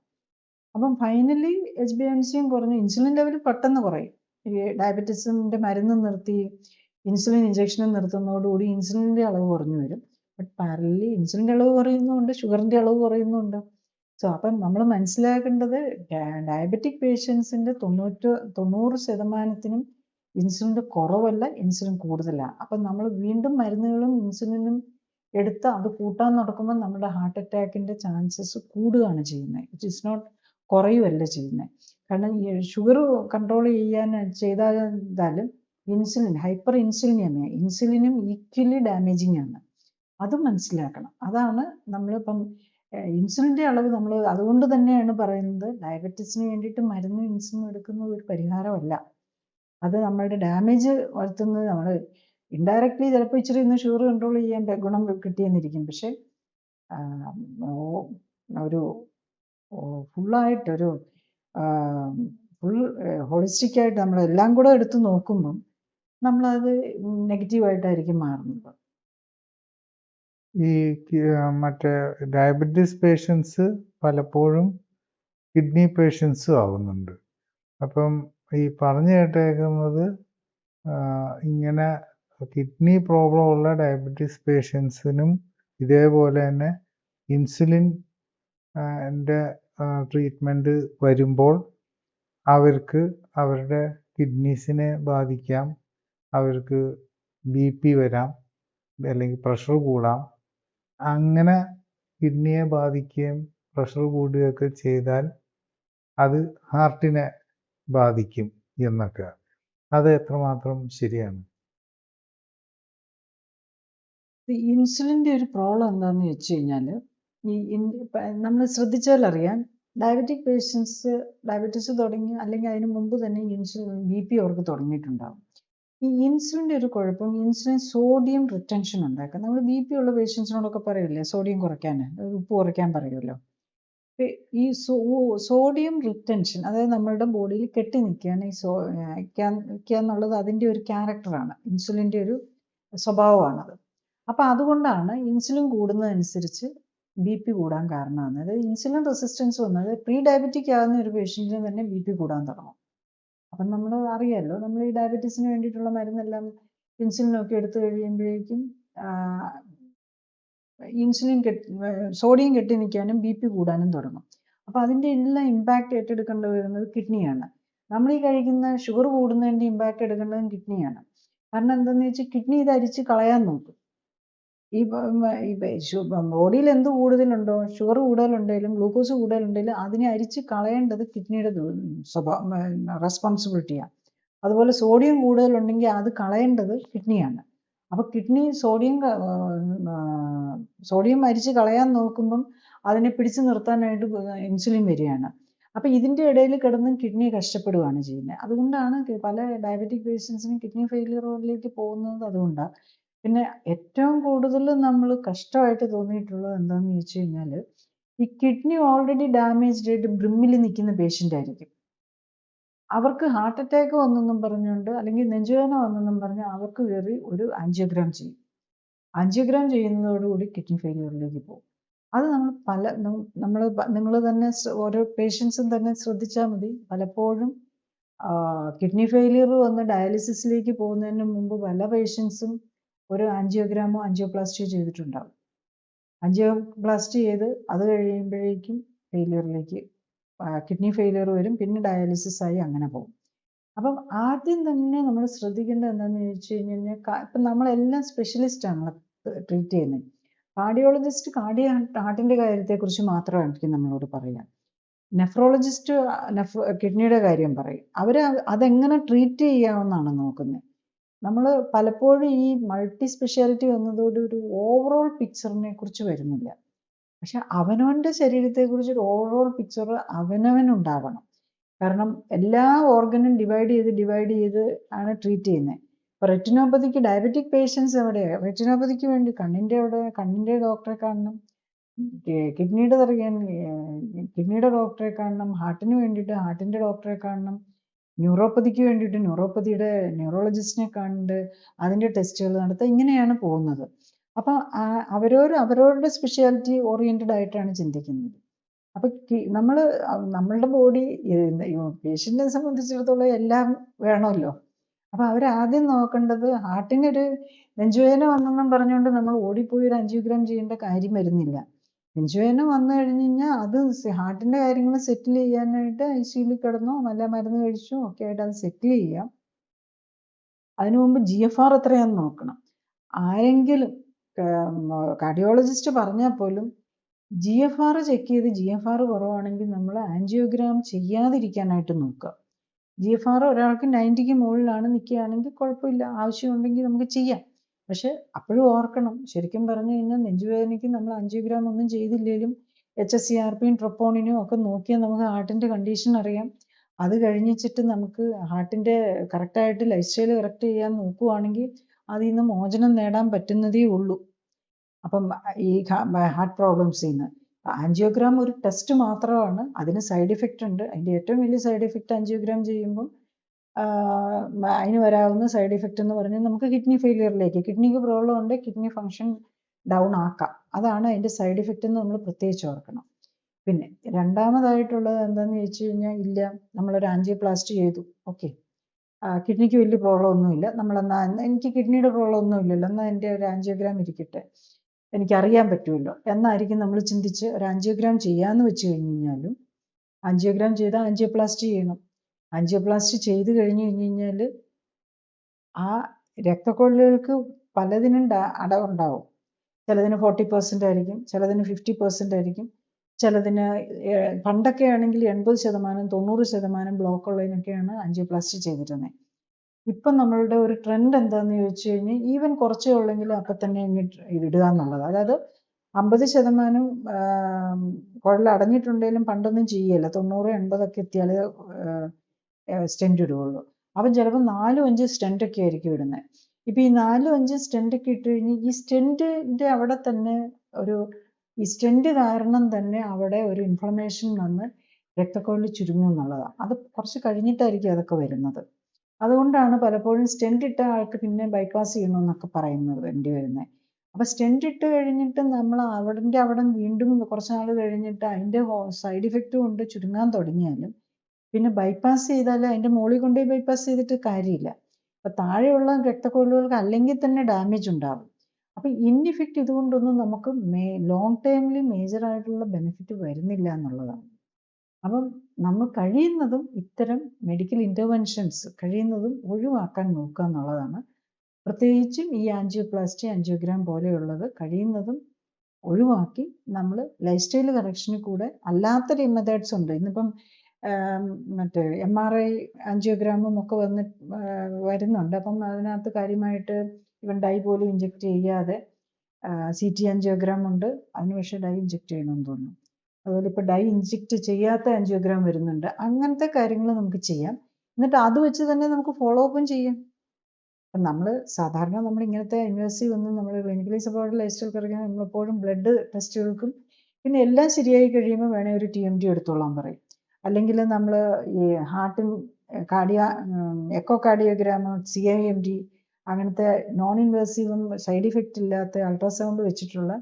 അപ്പം ഫൈനലി HbA1cയും കുറഞ്ഞ് ഇൻസുലിൻ ലെവൽ പെട്ടെന്ന് കുറയും. ഈ ഡയബറ്റീസിൻ്റെ മരുന്ന് നിർത്തി ഇൻസുലിൻ ഇഞ്ചക്ഷൻ നിർത്തുന്നതോടുകൂടി ഇൻസുലിൻ്റെ അളവ് കുറഞ്ഞു വരും. ബട്ട് പാരലി ഇൻസുലിൻ്റെ അളവ് കുറയുന്നുണ്ട്, ഷുഗറിൻ്റെ അളവ് കുറയുന്നുണ്ട്. സോ അപ്പം നമ്മൾ മനസ്സിലാക്കേണ്ടത് ഡയബറ്റിക് പേഷ്യൻസിൻ്റെ 90% ഇൻസുലിൻ്റെ കുറവല്ല, ഇൻസുലിൻ കൂടുതലാണ്. അപ്പം നമ്മൾ വീണ്ടും മരുന്നുകളും ഇൻസുലിനും എടുത്ത് അത് കൂട്ടാൻ നടക്കുമ്പോൾ നമ്മുടെ ഹാർട്ട് അറ്റാക്കിൻ്റെ ചാൻസസ് കൂടുകയാണ് ചെയ്യുന്നത്. ഇറ്റ് ഈസ് നോട്ട് കുറയുകയല്ല ചെയ്യുന്നത്. കാരണം ഈ ഷുഗർ കൺട്രോൾ ചെയ്താലും ഇൻസുലിൻ ഹൈപ്പർ ഇൻസുലിനിയമേ, ഇൻസുലിനും ഈക്വലി ഡാമേജിങ് ആണ്. അത് മനസ്സിലാക്കണം. അതാണ് നമ്മളിപ്പം ഇൻസുലിൻ്റെ അളവ് നമ്മൾ അതുകൊണ്ട് തന്നെയാണ് പറയുന്നത് ഡയബറ്റീസിന് വേണ്ടിയിട്ട് മരുന്നും ഇൻസുലിനും എടുക്കുന്നത് ഒരു പരിഹാരമല്ല. അത് നമ്മളുടെ ഡാമേജ് വരുത്തുന്നത്. നമ്മൾ ഇൻഡയറക്റ്റ്ലി ചിലപ്പോൾ ഇച്ചിരി ഇന്ന് ഷുഗർ കൺട്രോൾ ചെയ്യാൻ ഗുണം കിട്ടിയെന്നിരിക്കും. പക്ഷേ ഒരു ഫുള്ളായിട്ടൊരു ഫുൾ ഹോളിസ്റ്റിക്കായിട്ട് നമ്മളെല്ലാം കൂടെ എടുത്ത് നോക്കുമ്പം നമ്മളത് നെഗറ്റീവായിട്ടായിരിക്കും മാറുന്നത്. ഈ മറ്റേ ഡയബറ്റീസ് പേഷ്യൻസ് പലപ്പോഴും കിഡ്നി പേഷ്യൻസും ആവുന്നുണ്ട്. അപ്പം ഈ പറഞ്ഞു കേട്ടേക്കുന്നത് ഇങ്ങനെ കിഡ്നി പ്രോബ്ലം ഉള്ള ഡയബറ്റീസ് പേഷ്യൻസിനും ഇതേപോലെ തന്നെ ഇൻസുലിൻ ട്രീറ്റ്മെൻറ്റ് വരുമ്പോൾ അവർക്ക് അവരുടെ കിഡ്നീസിനെ ബാധിക്കാം, അവർക്ക് BP വരാം, അല്ലെങ്കിൽ പ്രഷർ കൂടാം. അങ്ങനെ കിഡ്നിയെ ബാധിക്കുകയും പ്രഷർ കൂടുകയൊക്കെ ചെയ്താൽ അത് ഹാർട്ടിനെ ബാധിക്കും എന്നൊക്കെ. അത് എത്രമാത്രം ശരിയാണ്? ഇൻസുലിൻ്റെ ഒരു പ്രോബ്ലം എന്താണെന്ന് വെച്ച് കഴിഞ്ഞാൽ, നമ്മൾ ശ്രദ്ധിച്ചാൽ അറിയാം, ഡയബറ്റിക് പേഷ്യൻസ് ഡയബറ്റീസ് തുടങ്ങി അല്ലെങ്കിൽ അതിന് മുമ്പ് തന്നെ BP അവർക്ക് തുടങ്ങിയിട്ടുണ്ടാകും. ഈ ഇൻസുലിൻ്റെ ഒരു കുഴപ്പം, ഇൻസുലിൻ സോഡിയം റിട്ടൻഷൻ ഉണ്ടാക്കുക. നമ്മൾ BP ഉള്ള പേഷ്യൻസിനോടൊക്കെ പറയില്ലേ സോഡിയം കുറയ്ക്കാൻ, ഉപ്പ് കുറയ്ക്കാൻ പറയുമല്ലോ. ഈ സോഡിയം റിട്ടൻഷൻ, അതായത് നമ്മളുടെ ബോഡിയിൽ കെട്ടി നിൽക്കുകയാണ് നിൽക്കുക എന്നുള്ളത് അതിൻ്റെ ഒരു ക്യാരക്ടറാണ്, ഇൻസുലിൻ്റെ ഒരു സ്വഭാവമാണത്. അപ്പം അതുകൊണ്ടാണ് ഇൻസുലിൻ കൂടുന്നതനുസരിച്ച് BP കൂടാൻ കാരണമാണ്. അതായത് ഇൻസുലിൻ റെസിസ്റ്റൻസ് വന്നത് പ്രീ ഡയബറ്റിക് ആകുന്ന ഒരു പേഷ്യൻറ്റിന് തന്നെ BP കൂടാൻ തുടങ്ങും. അപ്പം നമ്മൾ അറിയാമല്ലോ, നമ്മൾ ഈ ഡയബറ്റീസിന് വേണ്ടിയിട്ടുള്ള മരുന്നെല്ലാം ഇൻസുലിനൊക്കെ എടുത്തു കഴിയുമ്പോഴേക്കും സോഡിയം കെട്ടി നിൽക്കാനും BP കൂടാനും തുടങ്ങും. അപ്പോൾ അതിൻ്റെ എല്ലാം ഇമ്പാക്റ്റ് ഏറ്റെടുക്കേണ്ടി വരുന്നത് കിഡ്നിയാണ്. നമ്മൾ ഈ കഴിക്കുന്ന ഷുഗർ കൂടുന്നതിൻ്റെ ഇമ്പാക്റ്റ് എടുക്കേണ്ടതും കിഡ്നിയാണ്. കാരണം എന്താണെന്ന് വെച്ചാൽ കിഡ്നി ഇത് അരിച്ച് കളയാൻ നോക്കും. ഈ ബോഡിയിൽ എന്ത് കൂടുതലുണ്ടോ, ഷുഗർ കൂടുതലുണ്ടെങ്കിലും ഗ്ലൂക്കോസ് കൂടുതലുണ്ടെങ്കിലും അതിനെ അരിച്ച് കളയേണ്ടത് കിഡ്നിയുടെ റെസ്പോൺസിബിലിറ്റിയാണ്. അതുപോലെ സോഡിയം കൂടുതലുണ്ടെങ്കിൽ അത് കളയേണ്ടത് കിഡ്നിയാണ്. അപ്പോൾ കിഡ്നി സോഡിയം അരിച്ച് കളയാൻ നോക്കുമ്പം അതിനെ പിടിച്ചു നിർത്താനായിട്ട് ഇൻസുലിൻ വരികയാണ്. അപ്പോൾ ഇതിൻ്റെ ഇടയിൽ കിടന്ന് കിഡ്നി കഷ്ടപ്പെടുകയാണ് ചെയ്യുന്നത്. അതുകൊണ്ടാണ് പല ഡയബറ്റിക് പേഷ്യൻസിനും കിഡ്നി ഫെയിലിയറിലേക്ക് പോകുന്നത് അതുകൊണ്ടാണ്. പിന്നെ ഏറ്റവും കൂടുതൽ നമ്മൾ കഷ്ടമായിട്ട് തോന്നിയിട്ടുള്ളത് എന്താണെന്ന് ചോദിച്ചു കഴിഞ്ഞാൽ, ഈ കിഡ്നി ഓൾറെഡി ഡാമേജ്ഡ് ആയിട്ട് ബ്രിമ്മിൽ നിൽക്കുന്ന പേഷ്യൻ്റ് ആയിരിക്കും. അവർക്ക് ഹാർട്ട് അറ്റാക്ക് വന്നെന്നും പറഞ്ഞുകൊണ്ട് അല്ലെങ്കിൽ നെഞ്ചുവേദന വന്നെന്നും പറഞ്ഞ് അവർക്ക് കയറി ഒരു ആൻജിയോഗ്രാം ചെയ്യും. ആൻജിയോഗ്രാം ചെയ്യുന്നതോടുകൂടി കിഡ്നി ഫെയിലിയറിലേക്ക് പോകും. അത് നിങ്ങൾ തന്നെ ഓരോ പേഷ്യൻസും തന്നെ ശ്രദ്ധിച്ചാൽ മതി. പലപ്പോഴും കിഡ്നി ഫെയിലിയർ വന്ന് ഡയാലിസിസിലേക്ക് പോകുന്നതിന് മുമ്പ് പല പേഷ്യൻസും ഒരു ആൻജിയോഗ്രാമോ ആൻജിയോപ്ലാസ്റ്റിയോ ചെയ്തിട്ടുണ്ടാകും. ആൻജിയോപ്ലാസ്റ്റി ചെയ്ത് അത് കഴിയുമ്പോഴേക്കും കിഡ്നി ഫെയിലിയർ വരും, പിന്നെ ഡയാലിസിസ് ആയി അങ്ങനെ പോകും. അപ്പം ആദ്യം തന്നെ നമ്മൾ ശ്രദ്ധിക്കേണ്ടത് എന്താണെന്ന് ചോദിച്ചു കഴിഞ്ഞാൽ, ഇപ്പം നമ്മളെല്ലാം സ്പെഷ്യലിസ്റ്റാണ് ട്രീറ്റ് ചെയ്യുന്നത്. കാർഡിയോളജിസ്റ്റ് ഹാർട്ടിൻ്റെ കാര്യത്തെക്കുറിച്ച് മാത്രമായിരിക്കും നമ്മളോട് പറയുക. നെഫ്രോളജിസ്റ്റ് കിഡ്നിയുടെ കാര്യം പറയും. അവർ അതെങ്ങനെ ട്രീറ്റ് ചെയ്യാമെന്നാണ് നോക്കുന്നത്. നമ്മൾ പലപ്പോഴും ഈ മൾട്ടി സ്പെഷ്യാലിറ്റി വന്നതോടെ ഒരു ഓവറോൾ പിക്ചറിനെ കുറിച്ച് വരുന്നില്ല. പക്ഷെ അവനവൻ്റെ ശരീരത്തെക്കുറിച്ച് ഒരു ഓവറോൾ പിക്ചർ അവനവനുണ്ടാവണം. കാരണം എല്ലാ ഓർഗനും ഡിവൈഡ് ചെയ്ത് ആണ് ട്രീറ്റ് ചെയ്യുന്നത്. ഇപ്പോൾ റെറ്റിനോപ്പതിക്ക് ഡയബറ്റിക് പേഷ്യൻസ് എവിടെയാണ്? റെറ്റിനോപ്പതിക്ക് വേണ്ടി കണ്ണിൻ്റെ ഡോക്ടറെ കാണണം, കിഡ്നിയുടെ ഡോക്ടറെ കാണണം, ഹാർട്ടിന് വേണ്ടിയിട്ട് ഹാർട്ടിൻ്റെ ഡോക്ടറെ കാണണം, ന്യൂറോപ്പതിക്ക് വേണ്ടിയിട്ട് ന്യൂറോപ്പതിയുടെ ന്യൂറോളജിസ്റ്റിനെ കണ്ട് അതിൻ്റെ ടെസ്റ്റുകൾ നടത്തുക. ഇങ്ങനെയാണ് പോകുന്നത്. അപ്പം അവരവരുടെ സ്പെഷ്യാലിറ്റി ഓറിയൻറ്റഡ് ആയിട്ടാണ് ചിന്തിക്കുന്നത്. അപ്പം നമ്മളുടെ ബോഡി പേഷ്യൻറ്റിനെ സംബന്ധിച്ചിടത്തോളം എല്ലാം വേണമല്ലോ. അപ്പം അവരാദ്യം നോക്കേണ്ടത്, ഹാർട്ടിനൊരു നെഞ്ചുവേദന വന്നെന്നും പറഞ്ഞുകൊണ്ട് നമ്മൾ ഓടിപ്പോയി ഒരു ആൻജിയോഗ്രാം ചെയ്യേണ്ട കാര്യം വരുന്നില്ല. നെഞ്ചുവേദന വന്നു കഴിഞ്ഞ് കഴിഞ്ഞാൽ അത് ഹാർട്ടിൻ്റെ കാര്യങ്ങൾ സെറ്റിൽ ചെയ്യാനായിട്ട് ICUയിൽ കിടന്നോ നല്ല മരുന്ന് കഴിച്ചോ ഒക്കെ ആയിട്ട് അത് സെറ്റിൽ ചെയ്യാം. അതിനു മുമ്പ് GFR എത്രയാണെന്ന് നോക്കണം. ആരെങ്കിലും കാർഡിയോളജിസ്റ്റ് പറഞ്ഞാൽ പോലും GFR ചെക്ക് ചെയ്ത് GFR കുറവാണെങ്കിൽ നമ്മൾ ആൻജിയോഗ്രാം ചെയ്യാതിരിക്കാനായിട്ട് നോക്കുക. GFR ഒരാൾക്ക് 90ക്ക് മുകളിലാണ് നിൽക്കുകയാണെങ്കിൽ കുഴപ്പമില്ല, ആവശ്യമുണ്ടെങ്കിൽ നമുക്ക് ചെയ്യാം. പക്ഷെ അപ്പോഴും ഓർക്കണം, ശരിക്കും പറഞ്ഞു കഴിഞ്ഞാൽ നെഞ്ചുവേദനയ്ക്ക് നമ്മൾ ആൻജിയോഗ്രാം ഒന്നും ചെയ്തില്ലെങ്കിലും HSCRPയും ട്രൊപ്പോണിനും ഒക്കെ നോക്കിയാൽ നമുക്ക് ഹാർട്ടിൻ്റെ കണ്ടീഷൻ അറിയാം. അത് കഴിഞ്ഞിട്ട് നമുക്ക് ഹാർട്ടിൻ്റെ കറക്റ്റായിട്ട് ലൈഫ് സ്റ്റൈൽ കറക്റ്റ് ചെയ്യാൻ നോക്കുകയാണെങ്കിൽ അതിൽ നിന്ന് മോചനം നേടാൻ പറ്റുന്നതേ ഉള്ളൂ. അപ്പം ഈ ഹാർട്ട് പ്രോബ്ലംസിൽ നിന്ന് ആൻജിയോഗ്രാം ഒരു ടെസ്റ്റ് മാത്രമാണ്, അതിന് സൈഡ് എഫക്റ്റ് ഉണ്ട്. അതിൻ്റെ ഏറ്റവും വലിയ സൈഡ് എഫക്റ്റ് ആൻജിയോഗ്രാം ചെയ്യുമ്പം അതിന് വരാവുന്ന സൈഡ് എഫക്റ്റ് എന്ന് പറഞ്ഞാൽ നമുക്ക് കിഡ്നിക്ക് പ്രോബ്ലം ഉണ്ട്, കിഡ്നി ഫങ്ഷൻ ഡൗൺ ആക്കാം. അതാണ് അതിൻ്റെ സൈഡ് എഫക്റ്റ് എന്ന് നമ്മൾ പ്രത്യേകിച്ച് ഓർക്കണം. പിന്നെ രണ്ടാമതായിട്ടുള്ളത് എന്താണെന്ന് ചോദിച്ചു കഴിഞ്ഞാൽ, ഇല്ല നമ്മളൊരു ആൻജിയോപ്ലാസ്റ്റി ചെയ്തു, ഓക്കെ, കിഡ്നിക്ക് വലിയ പ്രോബ്ലം ഒന്നുമില്ല, എനിക്ക് കിഡ്നിയുടെ പ്രോബ്ലം ഒന്നും ഇല്ലല്ലോ, എന്നാൽ എൻ്റെ ഒരു ആൻജിയോഗ്രാം ഇരിക്കട്ടെ, എനിക്കറിയാൻ പറ്റുമല്ലോ എന്നായിരിക്കും നമ്മൾ ചിന്തിച്ച് ഒരു ആൻജിയോഗ്രാം ചെയ്യാമെന്ന് വെച്ച് കഴിഞ്ഞ് കഴിഞ്ഞാലും ആൻജിയോഗ്രാം ചെയ്താൽ ആൻജിയോപ്ലാസ്റ്റി ചെയ്യണം. ആൻജിയോപ്ലാസ്റ്റി ചെയ്ത് കഴിഞ്ഞ് കഴിഞ്ഞാൽ ആ രക്തക്കൊഴലുകൾക്ക് പലതിനും അടവുണ്ടാവും. ചിലതിന് 40% ആയിരിക്കും, ചിലതിന് 50% ആയിരിക്കും, ചിലതിന് പണ്ടൊക്കെ ആണെങ്കിൽ 80%, 90% ബ്ലോക്ക് ഉള്ളതിനൊക്കെയാണ് ആൻജിയോപ്ലാസ്റ്റി ചെയ്തിരുന്നത്. ഇപ്പം നമ്മളുടെ ഒരു ട്രെൻഡ് എന്താണെന്ന് ചോദിച്ചു കഴിഞ്ഞാൽ ഈവൻ കുറച്ചേ ഉള്ളെങ്കിലും അപ്പം തന്നെ ഇടുക എന്നുള്ളത്. അതായത് 50% കുഴൽ അടഞ്ഞിട്ടുണ്ടെങ്കിലും പണ്ടൊന്നും ചെയ്യല്ല, 90-80 എത്തിയാൽ സ്റ്റെൻറ്റ് ഇടുകയുള്ളൂ. അപ്പം ചിലപ്പോൾ 4-5 സ്റ്റെൻറ്റൊക്കെ ആയിരിക്കും ഇടുന്നത്. ഇപ്പം ഈ 4-5 സ്റ്റെൻറ്റൊക്കെ ഇട്ട് കഴിഞ്ഞ് ഈ സ്റ്റെൻറ്റിൻ്റെ അവിടെ തന്നെ ഈ സ്റ്റെൻറ്റ് കാരണം തന്നെ അവിടെ ഒരു ഇൻഫ്ലമേഷൻ വന്ന് രക്തക്കൊഴൽ ചുരുങ്ങും എന്നുള്ളതാണ്. അത് കുറച്ച് കഴിഞ്ഞിട്ടായിരിക്കും അതൊക്കെ വരുന്നത്. അതുകൊണ്ടാണ് പലപ്പോഴും സ്റ്റെൻറ്റ് ഇട്ട ആൾക്ക് പിന്നെ ബൈപ്പാസ് ചെയ്യണമെന്നൊക്കെ വേണ്ടി വരുന്നത്. അപ്പോൾ സ്റ്റെൻറ്റ് ഇട്ട് കഴിഞ്ഞിട്ട് നമ്മൾ അവിടെ വീണ്ടും കുറച്ച് നാൾ കഴിഞ്ഞിട്ട് അതിൻ്റെ സൈഡ് ഇഫക്റ്റ് കൊണ്ട് ചുരുങ്ങാൻ തുടങ്ങിയാലും പിന്നെ ബൈപ്പാസ് ചെയ്താൽ അതിൻ്റെ മുകളിൽ കൊണ്ടുപോയി ബൈപ്പാസ് ചെയ്തിട്ട് കാര്യമില്ല. അപ്പോൾ താഴെയുള്ള രക്തക്കൊഴലുകൾക്ക് അല്ലെങ്കിൽ തന്നെ ഡാമേജ് ഉണ്ടാകും. അപ്പോൾ ഇൻഇഫക്റ്റ് ഇതുകൊണ്ടൊന്നും നമുക്ക് ലോങ് ടേമിൽ മേജറായിട്ടുള്ള ബെനിഫിറ്റ് വരുന്നില്ല എന്നുള്ളതാണ്. അപ്പം നമ്മൾ കഴിയുന്നതും ഇത്തരം മെഡിക്കൽ ഇൻ്റർവെൻഷൻസ് കഴിയുന്നതും ഒഴിവാക്കാൻ നോക്കുക എന്നുള്ളതാണ്. പ്രത്യേകിച്ചും ഈ ആൻജിയോപ്ലാസ്റ്റി, ആൻജിയോഗ്രാം പോലെയുള്ളത് കഴിയുന്നതും ഒഴിവാക്കി നമ്മൾ ലൈഫ് സ്റ്റൈൽ കറക്ഷനിൽ കൂടെ അല്ലാത്ത മെത്തേഡ്സ് ഉണ്ട്. ഇന്നിപ്പം മറ്റേ MRI ആൻജിയോഗ്രാമും ഒക്കെ വരുന്നുണ്ട്. അപ്പം അതിനകത്ത് കാര്യമായിട്ട് ഇവൻ ഡൈ പോലും ഇഞ്ചെക്ട് ചെയ്യാതെ CT ആൻജിയോഗ്രാം ഉണ്ട്, അതിന് പക്ഷേ ഡൈ ഇഞ്ചെക്ട് ചെയ്യണമെന്ന് തോന്നുന്നു. അതുപോലെ ഇപ്പോൾ ഡൈ ഇഞ്ചെക്ട് ചെയ്യാത്ത ആൻജിയോഗ്രാം വരുന്നുണ്ട്. അങ്ങനത്തെ കാര്യങ്ങൾ നമുക്ക് ചെയ്യാം. എന്നിട്ട് അത് വെച്ച് തന്നെ നമുക്ക് ഫോളോ അപ്പും ചെയ്യാം. നമ്മൾ സാധാരണ നമ്മൾ ഇങ്ങനത്തെ ഇൻവേസീവ് ഒന്നും നമ്മൾ clinically supported life style correction നമ്മളെപ്പോഴും ബ്ലഡ് ടെസ്റ്റുകൾക്കും പിന്നെ എല്ലാം ശരിയായി കഴിയുമ്പോൾ വേണേൽ ഒരു TMT എടുത്തോളാൻ പറയും. അല്ലെങ്കിൽ നമ്മൾ ഈ ഹാർട്ടിൻ എക്കോ കാർഡിയോഗ്രാം, CIMT അങ്ങനത്തെ നോൺ ഇൻവേസീവും സൈഡ് ഇഫക്റ്റ് ഇല്ലാത്ത അൾട്രാസൗണ്ട് വെച്ചിട്ടുള്ള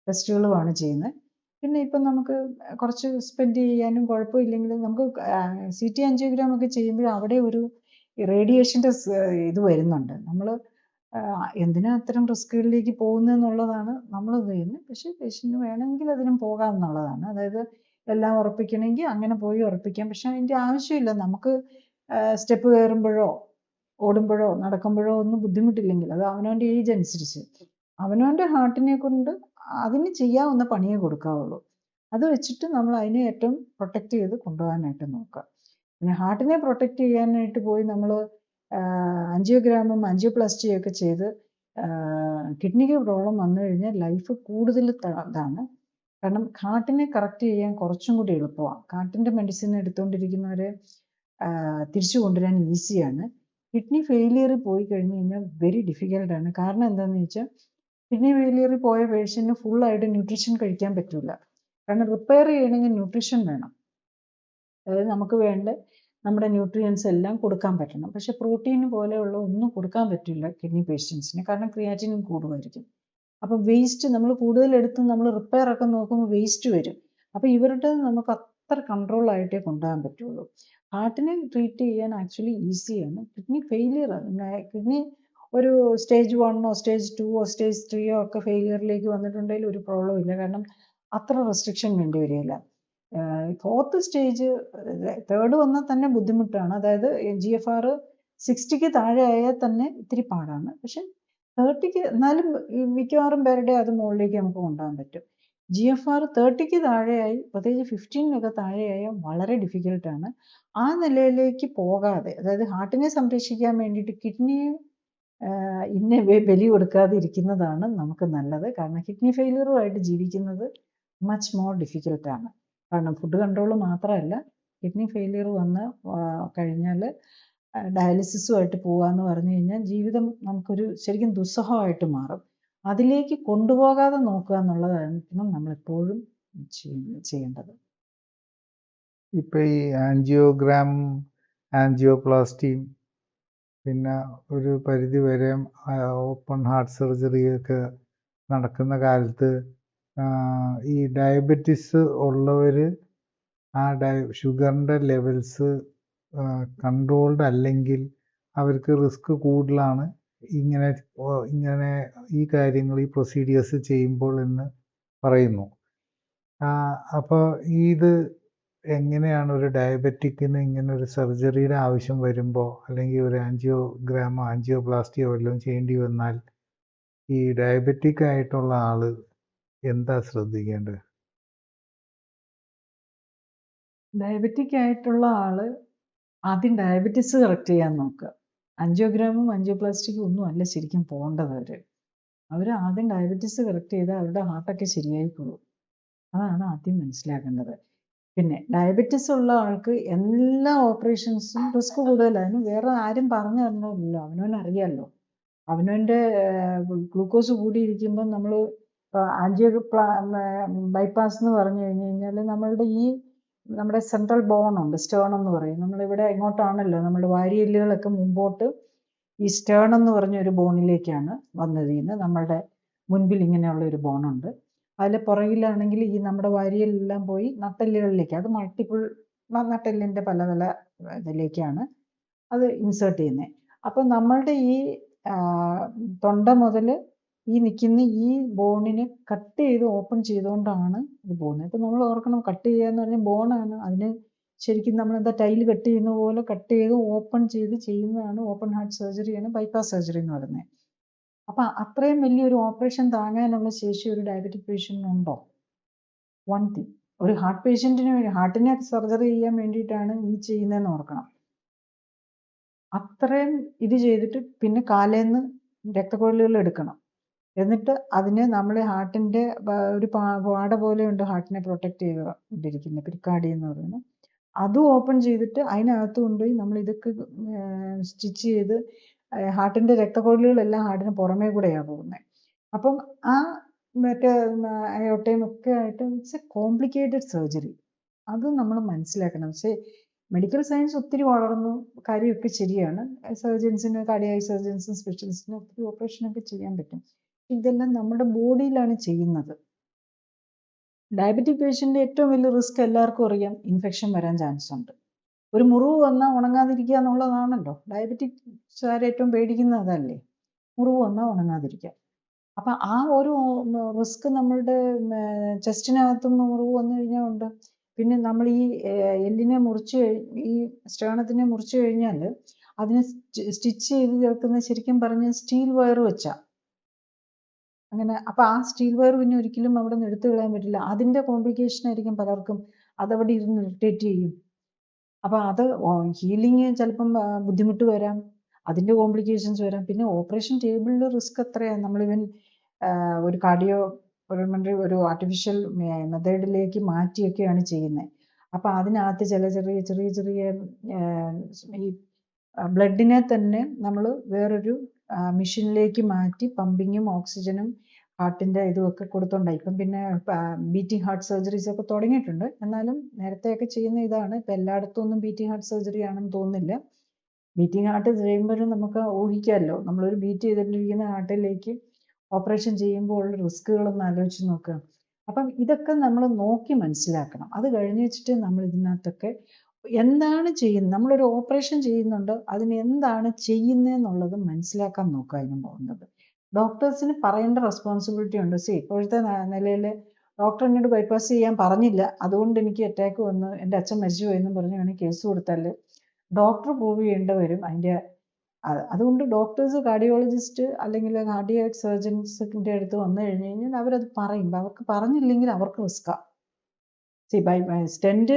ടെസ്റ്റുകളുമാണ് ചെയ്യുന്നത്. പിന്നെ ഇപ്പം നമുക്ക് കുറച്ച് സ്പെൻഡ് ചെയ്യാനും കുഴപ്പമില്ലെങ്കിലും നമുക്ക് CT ആൻജിയോഗ്രാം ഒക്കെ ചെയ്യുമ്പോൾ അവിടെ ഒരു റേഡിയേഷൻ്റെ ഇത് വരുന്നുണ്ട്. നമ്മൾ എന്തിനാ അത്തരം റിസ്കുകളിലേക്ക് പോകുന്നതെന്നുള്ളതാണ് നമ്മൾ ചെയ്യുന്നത്. പക്ഷേ പേഷ്യൻറ്റിന് വേണമെങ്കിൽ അതിനും പോകാം എന്നുള്ളതാണ്. അതായത് എല്ലാം ഉറപ്പിക്കണമെങ്കിൽ അങ്ങനെ പോയി ഉറപ്പിക്കാം. പക്ഷേ അതിൻ്റെ ആവശ്യമില്ല. നമുക്ക് സ്റ്റെപ്പ് കയറുമ്പോഴോ ഓടുമ്പോഴോ നടക്കുമ്പോഴോ ഒന്നും ബുദ്ധിമുട്ടില്ലെങ്കിൽ, അത് അവനവൻ്റെ ഏജ് അനുസരിച്ച് അവനവൻ്റെ ഹാർട്ടിനെ കൊണ്ട് അതിന് ചെയ്യാവുന്ന പണിയേ കൊടുക്കാവുള്ളൂ. അത് വെച്ചിട്ട് നമ്മൾ അതിനെ ഏറ്റവും പ്രൊട്ടക്റ്റ് ചെയ്ത് കൊണ്ടുപോകാനായിട്ട് നോക്കുക. പിന്നെ ഹാർട്ടിനെ പ്രൊട്ടക്റ്റ് ചെയ്യാനായിട്ട് പോയി നമ്മൾ ആൻജിയോഗ്രാമും ആൻജിയോപ്ലാസ്റ്റിയും ഒക്കെ ചെയ്ത് കിഡ്നിക്ക് പ്രോബ്ലം വന്നു കഴിഞ്ഞാൽ ലൈഫ് കൂടുതൽ ഇതാണ്. കാരണം ഹാർട്ടിനെ കറക്റ്റ് ചെയ്യാൻ കുറച്ചും കൂടി എളുപ്പമാണ്. ഹാർട്ടിൻ്റെ മെഡിസിൻ എടുത്തുകൊണ്ടിരിക്കുന്നവരെ തിരിച്ചു കൊണ്ടുവരാൻ ഈസിയാണ്. കിഡ്നി ഫെയിലിയർ പോയി കഴിഞ്ഞ് കഴിഞ്ഞാൽ വെരി ഡിഫിക്കൽട്ടാണ്. കാരണം എന്താണെന്ന് വെച്ചാൽ കിഡ്നി ഫെയിലിയർ പോയ പേഷ്യൻറ്റിന് ഫുള്ളായിട്ട് ന്യൂട്രീഷൻ കഴിക്കാൻ പറ്റില്ല. കാരണം റിപ്പയർ ചെയ്യണമെങ്കിൽ ന്യൂട്രീഷൻ വേണം. അതായത് നമുക്ക് വേണ്ട നമ്മുടെ ന്യൂട്രിയൻസ് എല്ലാം കൊടുക്കാൻ പറ്റണം. പക്ഷേ പ്രോട്ടീൻ പോലെയുള്ള ഒന്നും കൊടുക്കാൻ പറ്റില്ല കിഡ്നി പേഷ്യൻസിന്, കാരണം ക്രിയാറ്റിനിൻ കൂടുമായിരിക്കും. അപ്പോൾ വേസ്റ്റ് നമ്മൾ കൂടുതലെടുത്ത് നമ്മൾ റിപ്പയർ ഒക്കെ നോക്കുമ്പോൾ വേസ്റ്റ് വരും. അപ്പോൾ ഇവരുടെ നമുക്ക് അത്ര കൺട്രോളായിട്ടേ കൊണ്ടുപോകാൻ പറ്റുള്ളൂ. ഹാർട്ടിനെ ട്രീറ്റ് ചെയ്യാൻ ആക്ച്വലി ഈസിയാണ്. കിഡ്നി ഫെയിലിയർ, കിഡ്നി ഒരു സ്റ്റേജ് 1 സ്റ്റേജ് 2 സ്റ്റേജ് 3 ഒക്കെ ഫെയിലിയറിലേക്ക് വന്നിട്ടുണ്ടെങ്കിൽ ഒരു പ്രോബ്ലം ഇല്ല. കാരണം അത്ര റെസ്ട്രിക്ഷൻ വേണ്ടി വരികയില്ല. 4th സ്റ്റേജ് 3rd വന്നാൽ തന്നെ ബുദ്ധിമുട്ടാണ്. അതായത് GFR 60ക്ക് താഴെ ആയാൽ തന്നെ ഇത്തിരി പാടാണ്. പക്ഷെ 30ക്ക് എന്നാലും മിക്കവാറും പേരുടെ അത് മുകളിലേക്ക് നമുക്ക് കൊണ്ടുപോകാൻ പറ്റും. GFR 30ക്ക് താഴെയായി, പ്രത്യേകിച്ച് 15നൊക്കെ താഴെയായാൽ വളരെ ഡിഫിക്കൽട്ടാണ്. ആ നിലയിലേക്ക് പോകാതെ, അതായത് ഹാർട്ടിനെ സംരക്ഷിക്കാൻ വേണ്ടിയിട്ട് കിഡ്നിയെ ബലി കൊടുക്കാതെ ഇരിക്കുന്നതാണ് നമുക്ക് നല്ലത്. കാരണം കിഡ്നി ഫെയിലിയറുമായിട്ട് ജീവിക്കുന്നത് മച്ച് മോർ ഡിഫിക്കൽട്ടാണ്. കാരണം ഫുഡ് കൺട്രോൾ മാത്രമല്ല, കിഡ്നി ഫെയിലിയർ വന്ന് കഴിഞ്ഞാൽ ഡയാലിസിസുമായിട്ട് പോകാമെന്ന് പറഞ്ഞു കഴിഞ്ഞാൽ ജീവിതം നമുക്കൊരു ശരിക്കും ദുസ്സഹമായിട്ട് മാറും. അതിലേക്ക് കൊണ്ടുപോകാതെ നോക്കുക എന്നുള്ളതാണ് നമ്മളെപ്പോഴും ചെയ്യേണ്ടത്. ഇപ്പം ഈ ആൻജിയോഗ്രാം, ആൻജിയോപ്ലാസ്റ്റിയും പിന്നെ ഒരു പരിധി വരെ ഓപ്പൺ ഹാർട്ട് സർജറിയൊക്കെ നടക്കുന്ന കാലത്ത് ഈ ഡയബറ്റിസ് ഉള്ളവർ ആ ഷുഗറിൻ്റെ ലെവൽസ് കൺട്രോൾഡ് അല്ലെങ്കിൽ അവർക്ക് റിസ്ക് കൂടുതലാണ് ഇങ്ങനെ ഈ കാര്യങ്ങൾ, ഈ പ്രൊസീഡിയേഴ്സ് ചെയ്യുമ്പോൾ എന്ന് പറയുന്നു. അപ്പോൾ ഇത് എങ്ങനെയാണ് ഒരു ഡയബറ്റിക്കിന് ഇങ്ങനെ ഒരു സർജറിയുടെ ആവശ്യം വരുമ്പോൾ, അല്ലെങ്കിൽ ഒരു ആൻജിയോഗ്രാമോ ആൻജിയോപ്ലാസ്റ്റിയോ വല്ലതും ചെയ്യേണ്ടി വന്നാൽ ഈ ഡയബറ്റിക് ആയിട്ടുള്ള ആള് എന്താ ശ്രദ്ധിക്കേണ്ടത്? ഡയബറ്റിക് ആയിട്ടുള്ള ആള് ആദ്യം ഡയബറ്റിസ് കറക്റ്റ് ചെയ്യാൻ നോക്കുക. ആൻജിയോഗ്രാമും ആൻജിയോപ്ലാസ്റ്റിക്കും ഒന്നും അല്ല ശരിക്കും പോകേണ്ടത്. അവർ ആദ്യം ഡയബറ്റിസ് കറക്റ്റ് ചെയ്താൽ അവരുടെ ഹാർട്ടൊക്കെ ശരിയായിക്കോളും. അതാണ് ആദ്യം മനസ്സിലാക്കേണ്ടത്. പിന്നെ ഡയബറ്റിസ് ഉള്ള ആൾക്ക് എല്ലാ ഓപ്പറേഷൻസും റിസ്ക് കൂടുതലാണ്. വേറെ ആരും പറഞ്ഞു തരണമെന്നില്ല, അവനവനറിയാമല്ലോ. അവനവൻ്റെ ഗ്ലൂക്കോസ് കൂടിയിരിക്കുമ്പോൾ നമ്മൾ ബൈപ്പാസ് എന്ന് പറഞ്ഞു കഴിഞ്ഞാൽ നമ്മളുടെ നമ്മുടെ സെൻട്രൽ ബോൺ ഉണ്ട്, സ്റ്റേൺ എന്ന് പറയും. നമ്മളിവിടെ എങ്ങോട്ടാണല്ലോ നമ്മുടെ വാരിയെല്ലുകളൊക്കെ മുമ്പോട്ട് ഈ സ്റ്റേൺ എന്ന് പറഞ്ഞ ഒരു ബോണിലേക്കാണ് വന്നിരിക്കുന്നത്. നമ്മളുടെ മുൻപിൽ ഇങ്ങനെയുള്ള ഒരു ബോണുണ്ട്. അതിൽ പുറകിലാണെങ്കിൽ ഈ നമ്മുടെ വാരിയെല്ലാം പോയി നട്ടെല്ലുകളിലേക്ക്, അത് മൾട്ടിപ്പിൾ നട്ടെല്ലിൻ്റെ പല പല ഇതിലേക്കാണ് അത് ഇൻസേർട്ട് ചെയ്യുന്നത്. അപ്പം നമ്മളുടെ ഈ തൊണ്ട മുതൽ ഈ നിൽക്കുന്ന ഈ ബോണിനെ കട്ട് ചെയ്ത് ഓപ്പൺ ചെയ്തുകൊണ്ടാണ് ഇത് പോകുന്നത്. ഇപ്പം നമ്മൾ ഓർക്കണം, കട്ട് ചെയ്യുക എന്ന് പറഞ്ഞാൽ ബോണാണ്. അതിന് ശരിക്കും നമ്മളെന്താ ടൈല് കട്ട് ചെയ്യുന്ന പോലെ കട്ട് ചെയ്ത് ഓപ്പൺ ചെയ്ത് ചെയ്യുന്നതാണ് ഓപ്പൺ ഹാർട്ട് സർജറിയാണ് ബൈപ്പാസ് സർജറി എന്ന് പറയുന്നത്. അപ്പം അത്രയും വലിയൊരു ഓപ്പറേഷൻ താങ്ങാനുള്ള ശേഷി ഒരു ഡയബറ്റിക് പേഷ്യൻറ്റിനുണ്ടോ? വൺ തിങ്, ഒരു ഹാർട്ട് പേഷ്യൻറ്റിന് ഹാർട്ടിനെ സർജറി ചെയ്യാൻ വേണ്ടിയിട്ടാണ് ഈ ചെയ്യുന്നതെന്ന് ഓർക്കണം. അത്രയും ഇത് ചെയ്തിട്ട് പിന്നെ കാലേന്ന് രക്തക്കുഴലുകൾ എടുക്കണം. എന്നിട്ട് അതിനെ നമ്മൾ ഹാർട്ടിൻ്റെ ഒരു പാട പോലെ ഉണ്ട് ഹാർട്ടിനെ പ്രൊട്ടക്റ്റ് ചെയ്തുകൊണ്ടിരിക്കുന്നത്, പിരിക്കാർഡിയം എന്ന് പറയുന്നത്. അതും ഓപ്പൺ ചെയ്തിട്ട് അതിനകത്ത് കൊണ്ടുപോയി നമ്മൾ ഇതൊക്കെ സ്റ്റിച്ച് ചെയ്ത് ഹാർട്ടിൻ്റെ രക്തക്കുഴലുകളെല്ലാം ഹാർട്ടിന് പുറമേ കൂടെയാണ് പോകുന്നത്. അപ്പം ആ മറ്റേ അയോട്ടയും ഒക്കെ ആയിട്ട് ഇറ്റ്സ് എ കോംപ്ലിക്കേറ്റഡ് സർജറി. അത് നമ്മൾ മനസ്സിലാക്കണം. പക്ഷേ മെഡിക്കൽ സയൻസ് ഒത്തിരി വളർന്നു, കാര്യമൊക്കെ ശരിയാണ്. സർജൻസിന്, കാർഡിയാക് സർജൻസും സ്പെഷ്യലിസ്റ്റിനും ഒത്തിരി ഓപ്പറേഷനൊക്കെ ചെയ്യാൻ പറ്റും. ഇതെല്ലാം നമ്മുടെ ബോഡിയിലാണ് ചെയ്യുന്നത്. ഡയബറ്റിക് പേഷ്യൻ്റെ ഏറ്റവും വലിയ റിസ്ക് എല്ലാവർക്കും അറിയാം, ഇൻഫെക്ഷൻ വരാൻ ചാൻസ് ഉണ്ട്. ഒരു മുറിവ് വന്നാൽ ഉണങ്ങാതിരിക്കുക എന്നുള്ളതാണല്ലോ ഡയബറ്റിക്സുകാർ ഏറ്റവും പേടിക്കുന്നത്, അതല്ലേ? മുറിവ് വന്നാൽ ഉണങ്ങാതിരിക്കുക. അപ്പം ആ ഒരു റിസ്ക് നമ്മളുടെ ചെസ്റ്റിനകത്തുനിന്ന് മുറിവ് വന്നു കഴിഞ്ഞാൽ ഉണ്ട്. പിന്നെ നമ്മൾ ഈ എല്ലിനെ മുറിച്ച് ഈ സ്റ്റേണത്തിനെ മുറിച്ച് കഴിഞ്ഞാൽ അതിനെ സ്റ്റിച്ച് ചെയ്ത് ചേർക്കുന്ന ശരിക്കും പറഞ്ഞ സ്റ്റീൽ വയർ വെച്ചാ അങ്ങനെ. അപ്പം ആ സ്റ്റീൽ വയർ പിന്നെ ഒരിക്കലും അവിടെ നിന്ന് എടുത്തു കളയാൻ പറ്റില്ല. അതിൻ്റെ കോംപ്ലിക്കേഷൻ ആയിരിക്കും പലർക്കും, അതവിടെ ഇരുന്ന് ഇറിറ്റേറ്റ് ചെയ്യും. അപ്പം അത് ഹീലിങ് ചിലപ്പം ബുദ്ധിമുട്ട് വരാം, അതിൻ്റെ കോംപ്ലിക്കേഷൻസ് വരാം. പിന്നെ ഓപ്പറേഷൻ ടേബിളിൽ റിസ്ക് എത്രയാണ്. നമ്മളിവൻ ഒരു കാർഡിയോ ഒരു ആർട്ടിഫിഷ്യൽ മെത്തേഡിലേക്ക് മാറ്റിയൊക്കെയാണ് ചെയ്യുന്നത്. അപ്പം അതിനകത്ത് ചില ചെറിയ ചെറിയ ചെറിയ ഈ ബ്ലഡിനെ തന്നെ നമ്മൾ വേറൊരു മെഷീനിലേക്ക് മാറ്റി പമ്പിങ്ങും ഓക്സിജനും ഹാർട്ടിൻ്റെ ഇതുമൊക്കെ കൊടുത്തോണ്ടായി. ഇപ്പം പിന്നെ ബീറ്റിംഗ് ഹാർട്ട് സർജറീസ് ഒക്കെ തുടങ്ങിയിട്ടുണ്ട്. എന്നാലും നേരത്തെയൊക്കെ ചെയ്യുന്ന ഇതാണ്. ഇപ്പം എല്ലായിടത്തും ഒന്നും ബീറ്റിംഗ് ഹാർട്ട് സർജറി ആണെന്ന് തോന്നുന്നില്ല. ബീറ്റിംഗ് ഹാർട്ട് ചെയ്യുമ്പോഴും നമുക്ക് ഊഹിക്കാമല്ലോ, നമ്മളൊരു ബീറ്റ് ചെയ്തിട്ടിരിക്കുന്ന ഹാർട്ടിലേക്ക് ഓപ്പറേഷൻ ചെയ്യുമ്പോൾ ഉള്ള റിസ്കുകളൊന്ന് ആലോചിച്ച് നോക്കുക. അപ്പം ഇതൊക്കെ നമ്മൾ നോക്കി മനസ്സിലാക്കണം. അത് കഴിഞ്ഞ് വെച്ചിട്ട് നമ്മൾ ഇതിനകത്തൊക്കെ എന്താണ് ചെയ്യുന്നത്, നമ്മളൊരു ഓപ്പറേഷൻ ചെയ്യുന്നുണ്ട്, അതിന് എന്താണ് ചെയ്യുന്നതെന്നുള്ളത് മനസ്സിലാക്കാൻ നോക്കുക. അതിന് പോകുന്നത് ഡോക്ടേഴ്സിന് പറയേണ്ട റെസ്പോൺസിബിലിറ്റി ഉണ്ട്. ഇപ്പോഴത്തെ നിലയിൽ ഡോക്ടർ എന്നോട് ബൈപ്പാസ് ചെയ്യാൻ പറഞ്ഞില്ല, അതുകൊണ്ട് എനിക്ക് അറ്റാക്ക് വന്നു, എൻ്റെ അച്ഛൻ മരിച്ചു പോയെന്നും പറഞ്ഞ് വേണമെങ്കിൽ കേസ് കൊടുത്താൽ ഡോക്ടർ പ്രൂവ് ചെയ്യേണ്ടി വരും അതിൻ്റെ. അതുകൊണ്ട് ഡോക്ടേഴ്സ്, കാർഡിയോളജിസ്റ്റ് അല്ലെങ്കിൽ കാർഡിയാക് സർജൻസിൻ്റെ അടുത്ത് വന്നു കഴിഞ്ഞ് കഴിഞ്ഞാൽ അവരത് പറയും. അവർക്ക് പറഞ്ഞില്ലെങ്കിൽ അവർക്ക് റിസ്ക്കാണ്. സ്റ്റെൻറ്റ്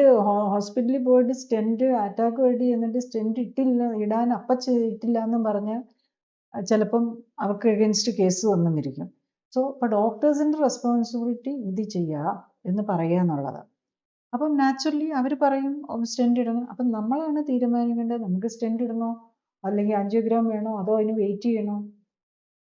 ഹോസ്പിറ്റലിൽ പോയിട്ട് സ്റ്റെൻറ്റ് അറ്റാക്ക് വേണ്ടി എന്നിട്ട് സ്റ്റെൻറ്റ് ഇടാൻ ഇട്ടില്ല എന്നും പറഞ്ഞാൽ ചിലപ്പം അവർക്ക് എഗൻസ്റ്റ് കേസ് വന്നെന്നിരിക്കും. അപ്പോൾ ഡോക്ടേഴ്സിൻ്റെ റെസ്പോൺസിബിലിറ്റി ഇത് ചെയ്യുക എന്ന് പറയുക എന്നുള്ളത്. അപ്പം നാച്ചുറലി അവർ പറയും സ്റ്റെൻറ്റ് ഇടണം. അപ്പം നമ്മളാണ് തീരുമാനിക്കേണ്ടത്, നമുക്ക് സ്റ്റെൻറ്റ് ഇടണോ അല്ലെങ്കിൽ ആൻജിയോഗ്രാം വേണോ, അതോ അതിന് വെയിറ്റ് ചെയ്യണോ.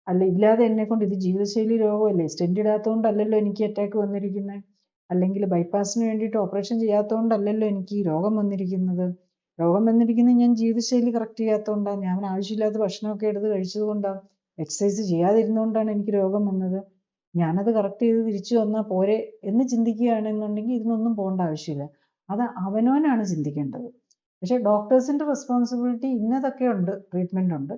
അല്ല, ഇല്ലാതെ എന്നെക്കൊണ്ട്, ഇത് ജീവിതശൈലി രോഗമല്ലേ, സ്റ്റെൻറ്റ് ഇടാത്തതുകൊണ്ടല്ലല്ലോ എനിക്ക് അറ്റാക്ക് വന്നിരിക്കുന്നത്, അല്ലെങ്കിൽ ബൈപ്പാസിന് വേണ്ടിയിട്ട് ഓപ്പറേഷൻ ചെയ്യാത്തതുകൊണ്ടല്ലല്ലോ എനിക്ക് ഈ രോഗം വന്നിരിക്കുന്നത്. രോഗം വന്നിരിക്കുന്നത് ഞാൻ ജീവിതശൈലി കറക്റ്റ് ചെയ്യാത്തതുകൊണ്ടാണ്, ഞാൻ ആവശ്യമില്ലാത്ത ഭക്ഷണമൊക്കെ എടുത്ത് കഴിച്ചതുകൊണ്ടാണ്, എക്സസൈസ് ചെയ്യാതിരുന്നുകൊണ്ടാണ് എനിക്ക് രോഗം വന്നത്. ഞാനത് കറക്റ്റ് ചെയ്ത് തിരിച്ചു വന്നാൽ പോരെ എന്ന് ചിന്തിക്കുകയാണെന്നുണ്ടെങ്കിൽ ഇതിനൊന്നും പോകേണ്ട ആവശ്യമില്ല. അത് അവനവനാണ് ചിന്തിക്കേണ്ടത്. പക്ഷേ ഡോക്ടേഴ്സിൻ്റെ റെസ്പോൺസിബിലിറ്റി ഇന്നതൊക്കെ ഉണ്ട്, ട്രീറ്റ്മെൻ്റ് ഉണ്ട്,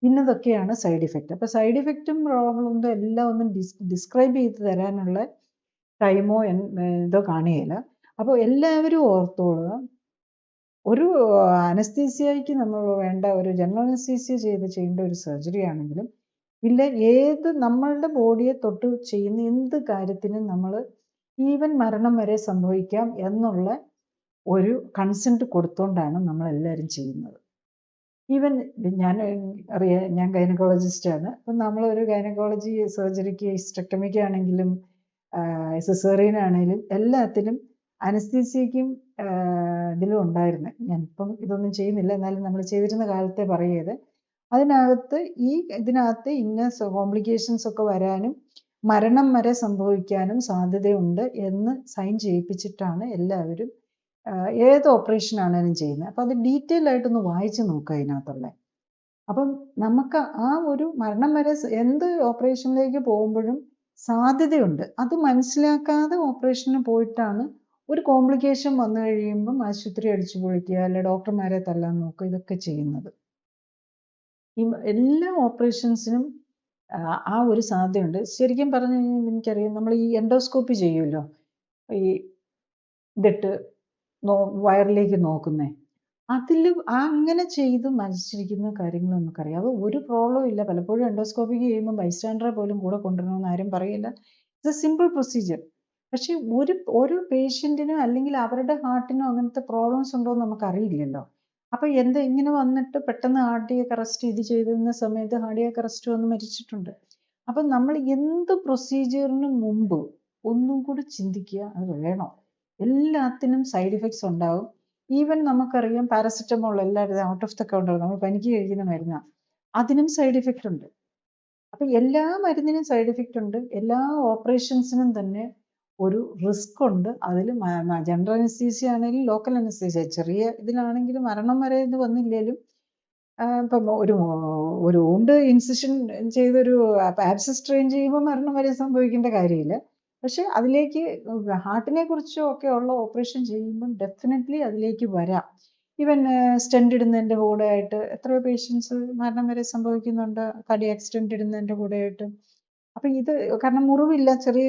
ഇന്നതൊക്കെയാണ് സൈഡ് ഇഫക്റ്റ്. അപ്പോൾ സൈഡ് ഇഫക്റ്റും പ്രോബ്ലം എല്ലാം ഒന്നും ഡിസ്ക്രൈബ് ചെയ്ത് തരാനുള്ള ടൈമോ ഇതോ കാണുകയില്ല. അപ്പോൾ എല്ലാവരും ഓർത്തോളുക, ഒരു അനസ്തീസിയയ്ക്ക് നമ്മൾ വേണ്ട ഒരു ജനറൽ അനസ്തീസിയ ചെയ്യേണ്ട ഒരു സർജറി ആണെങ്കിലും ഇല്ല, ഏത് നമ്മളുടെ ബോഡിയെ തൊട്ട് ചെയ്യുന്ന എന്ത് കാര്യത്തിനും നമ്മൾ ഈവൻ മരണം വരെ സംഭവിക്കാം എന്നുള്ള ഒരു കൺസെന്റ് കൊടുത്തോണ്ടാണ് നമ്മൾ എല്ലാവരും ചെയ്യുന്നത്. ഈവൻ ഞാൻ ഗൈനക്കോളജിസ്റ്റ് ആണ്. അപ്പം നമ്മളൊരു ഗൈനക്കോളജി സർജറിക്ക് ഹിസ്റ്റക്ടമിക്ക് ആണെങ്കിലും സിസേറിയൻ ആണെങ്കിലും എല്ലാത്തിലും അനസ്തീസിയയ്ക്കും ഇതിലും ഉണ്ടായിരുന്നു. ഞാനിപ്പം ഇതൊന്നും ചെയ്യുന്നില്ല, എന്നാലും നമ്മൾ ചെയ്തിരുന്ന കാലത്തെ പറയുന്നത്, ഇതിനകത്ത് ഇന്ന കോംപ്ലിക്കേഷൻസ് ഒക്കെ വരാനും മരണം വരെ സംഭവിക്കാനും സാധ്യതയുണ്ട് എന്ന് സൈൻ ചെയ്യിപ്പിച്ചിട്ടാണ് എല്ലാവരും ഏത് ഓപ്പറേഷൻ ആണെങ്കിലും ചെയ്യുന്നത്. അപ്പം അത് ഡീറ്റെയിൽ ആയിട്ടൊന്ന് വായിച്ച് നോക്കുക അതിനകത്തുള്ള. അപ്പം നമുക്ക് ആ ഒരു മരണം വരെ എന്ത് ഓപ്പറേഷനിലേക്ക് പോകുമ്പോഴും സാധ്യതയുണ്ട്. അത് മനസ്സിലാക്കാതെ ഓപ്പറേഷന് പോയിട്ടാണ് ഒരു കോംപ്ലിക്കേഷൻ വന്നു കഴിയുമ്പം ആശുപത്രി അടിച്ചു പൊളിക്കുക, അല്ലെ ഡോക്ടർമാരെ തല്ലാൻ നോക്കുക, ഇതൊക്കെ ചെയ്യുന്നത്. ഈ എല്ലാ ഓപ്പറേഷൻസിനും ആ ഒരു സാധ്യതയുണ്ട്. ശരിക്കും പറഞ്ഞു കഴിഞ്ഞാൽ എനിക്കറിയാം, നമ്മൾ ഈ എൻഡോസ്കോപ്പി ചെയ്യുമല്ലോ, ഈ ഇതിട്ട് വയറിലേക്ക് നോക്കുന്നേ, അതിൽ അങ്ങനെ ചെയ്ത് മരിച്ചിരിക്കുന്ന കാര്യങ്ങൾ നമുക്കറിയാം. അത് ഒരു പ്രോബ്ലം ഇല്ല. പലപ്പോഴും എൻഡോസ്കോപ്പിക്ക് ചെയ്യുമ്പോൾ ബൈസ്റ്റാൻഡറെ പോലും കൂടെ കൊണ്ടുവരണമെന്ന് ആരും പറയില്ല. It's A simple procedure. പക്ഷെ ഒരു പേഷ്യൻറ്റിനോ അല്ലെങ്കിൽ അവരുടെ ഹാർട്ടിനോ അങ്ങനത്തെ പ്രോബ്ലംസ് ഉണ്ടോ എന്ന് നമുക്കറിയില്ലല്ലോ. അപ്പം ഇങ്ങനെ വന്നിട്ട് പെട്ടെന്ന് കാർഡിയാക് അറസ്റ്റ് ഇത് ചെയ്തിരുന്ന സമയത്ത് കാർഡിയാക് അറസ്റ്റ് വന്ന് മരിച്ചിട്ടുണ്ട്. അപ്പം നമ്മൾ എന്ത് പ്രൊസീജിയറിന് മുമ്പ് ഒന്നും കൂടി ചിന്തിക്കുക, അത് വേണോ? എല്ലാത്തിനും സൈഡ് ഇഫക്ട്സ് ഉണ്ടാവും. ഈവൻ നമുക്കറിയാം പാരസെറ്റമോൾ എല്ലാവരും ഔട്ട് ഓഫ് ദ കൗണ്ടർ നമ്മൾ പനിക്ക് കഴിക്കുന്ന മരുന്നാണ്, അതിനും സൈഡ് ഇഫക്റ്റ് ഉണ്ട്. അപ്പം എല്ലാ മരുന്നിനും സൈഡ് ഇഫക്റ്റ് ഉണ്ട്. എല്ലാ ഓപ്പറേഷൻസിനും തന്നെ ഒരു റിസ്ക് ഉണ്ട്. അതിൽ ജനറൽ അനസ്തീസിയ ആണെങ്കിലും ലോക്കൽ അനസ്തീസിയ, ചെറിയ ഇതിലാണെങ്കിലും മരണം വരെ ഇത് വന്നില്ലെങ്കിലും ഇപ്പം ഒരു ഊണ്ട് ഇൻസിഷൻ ചെയ്തൊരു ആബ്സസ് ട്രെയിൻ ചെയ്യുമ്പോൾ മരണം വരെ സംഭവിക്കേണ്ട കാര്യമില്ല. പക്ഷെ അതിലേക്ക് ഹാർട്ടിനെ കുറിച്ചോ ഒക്കെ ഉള്ള ഓപ്പറേഷൻ ചെയ്യുമ്പം ഡെഫിനറ്റ്ലി അതിലേക്ക് വരാം. ഈവൻ സ്റ്റെൻഡ് ഇടുന്നതിൻ്റെ കൂടെ ആയിട്ട് എത്രയോ പേഷ്യൻസ് മരണം വരെ സംഭവിക്കുന്നുണ്ട്, കാർഡിയാക് സ്റ്റെൻഡ് ഇടുന്നതിൻ്റെ കൂടെ ആയിട്ട്. അപ്പം ഇത് കാരണം മുറിവില്ല, ചെറിയ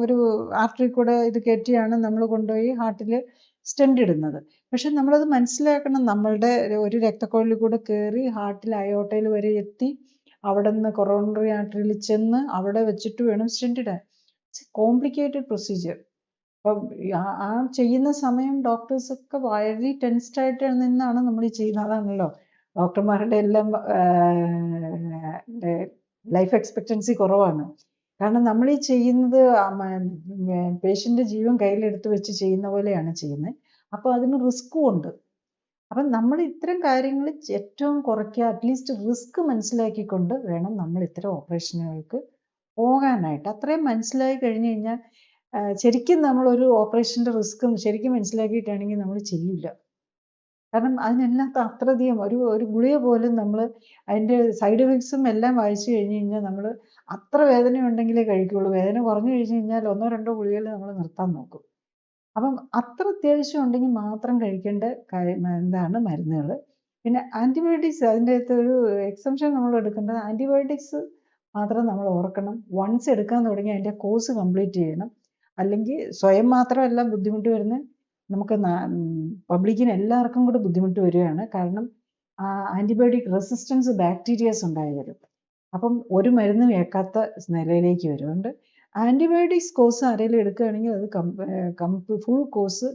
ഒരു ആർട്ടറി കൂടെ ഇത് കയറ്റിയാണ് നമ്മൾ കൊണ്ടുപോയി ഹാർട്ടിൽ സ്റ്റെൻഡ് ഇടുന്നത്. പക്ഷെ നമ്മളത് മനസ്സിലാക്കണം, നമ്മളുടെ ഒരു രക്തക്കുഴലിൽ കൂടെ കയറി ഹാർട്ടിൽ അയോട്ടയിൽ വരെ എത്തി അവിടെ നിന്ന് കൊറോണറി ആർട്ടറിയിൽ ചെന്ന് അവിടെ വെച്ചിട്ട് വേണം സ്റ്റെൻഡ് ഇടാൻ. It's A complicated procedure. അപ്പം ആ ചെയ്യുന്ന സമയം ഡോക്ടേഴ്സൊക്കെ വളരെ ടെൻസ്ഡ് ആയിട്ട് നിന്നാണ് നമ്മൾ ഈ ചെയ്യുന്നത്. അതാണല്ലോ ഡോക്ടർമാരുടെ എല്ലാം ലൈഫ് എക്സ്പെക്റ്റൻസി കുറവാണ്. കാരണം നമ്മൾ ഈ ചെയ്യുന്നത് പേഷ്യൻ്റെ ജീവൻ കയ്യിലെടുത്ത് വെച്ച് ചെയ്യുന്ന പോലെയാണ് ചെയ്യുന്നത്. അപ്പോൾ അതിന് റിസ്ക്കും ഉണ്ട്. അപ്പം നമ്മൾ ഇത്തരം കാര്യങ്ങൾ ഏറ്റവും കുറയ്ക്കുക, അറ്റ്ലീസ്റ്റ് റിസ്ക് മനസ്സിലാക്കിക്കൊണ്ട് വേണം നമ്മൾ ഇത്തരം ഓപ്പറേഷനുകൾക്ക് പോകാനായിട്ട്. അത്രയും മനസ്സിലായി കഴിഞ്ഞ് കഴിഞ്ഞാൽ ശരിക്കും നമ്മളൊരു ഓപ്പറേഷൻ്റെ റിസ്ക് ശരിക്കും മനസ്സിലാക്കിയിട്ടാണെങ്കിൽ നമ്മൾ ചെയ്യില്ല. കാരണം അതിനെല്ലാം അത്രയധികം ഒരു ഗുളിക പോലും നമ്മൾ അതിൻ്റെ സൈഡ് എഫക്ട്സും എല്ലാം വായിച്ചു കഴിഞ്ഞ് കഴിഞ്ഞാൽ നമ്മൾ അത്ര വേദന ഉണ്ടെങ്കിലേ കഴിക്കുകയുള്ളൂ. വേദന കുറഞ്ഞു കഴിഞ്ഞ് കഴിഞ്ഞാൽ 1-2 ഗുളികകൾ നമ്മൾ നിർത്താൻ നോക്കും. അപ്പം അത്ര അത്യാവശ്യം ഉണ്ടെങ്കിൽ മാത്രം കഴിക്കേണ്ട എന്താണ് മരുന്നുകൾ. പിന്നെ ആൻറ്റിബയോട്ടിക്സ്, അതിൻ്റെ അകത്ത് ഒരു എക്സംഷൻ നമ്മൾ എടുക്കേണ്ടത് ആൻറ്റിബയോട്ടിക്സ് മാത്രം നമ്മൾ ഓർക്കണം. വൺസ് എടുക്കാൻ തുടങ്ങി അതിൻ്റെ കോഴ്സ് കംപ്ലീറ്റ് ചെയ്യണം. അല്ലെങ്കിൽ സ്വയം മാത്രമല്ല ബുദ്ധിമുട്ട് വരുന്നത്, നമുക്ക് പബ്ലിക്കിന് എല്ലാവർക്കും കൂടെ ബുദ്ധിമുട്ട് വരികയാണ്. കാരണം ആൻറ്റിബയോട്ടിക് റെസിസ്റ്റൻസ് ബാക്ടീരിയാസ് ഉണ്ടായി വരും. അപ്പം ഒരു മരുന്ന് കേൾക്കാത്ത നിലയിലേക്ക് വരും. അതുകൊണ്ട് ആൻറ്റിബയോട്ടിക്സ് കോഴ്സ് ആരെങ്കിലും എടുക്കുകയാണെങ്കിൽ അത് ഫുൾ കോഴ്സ്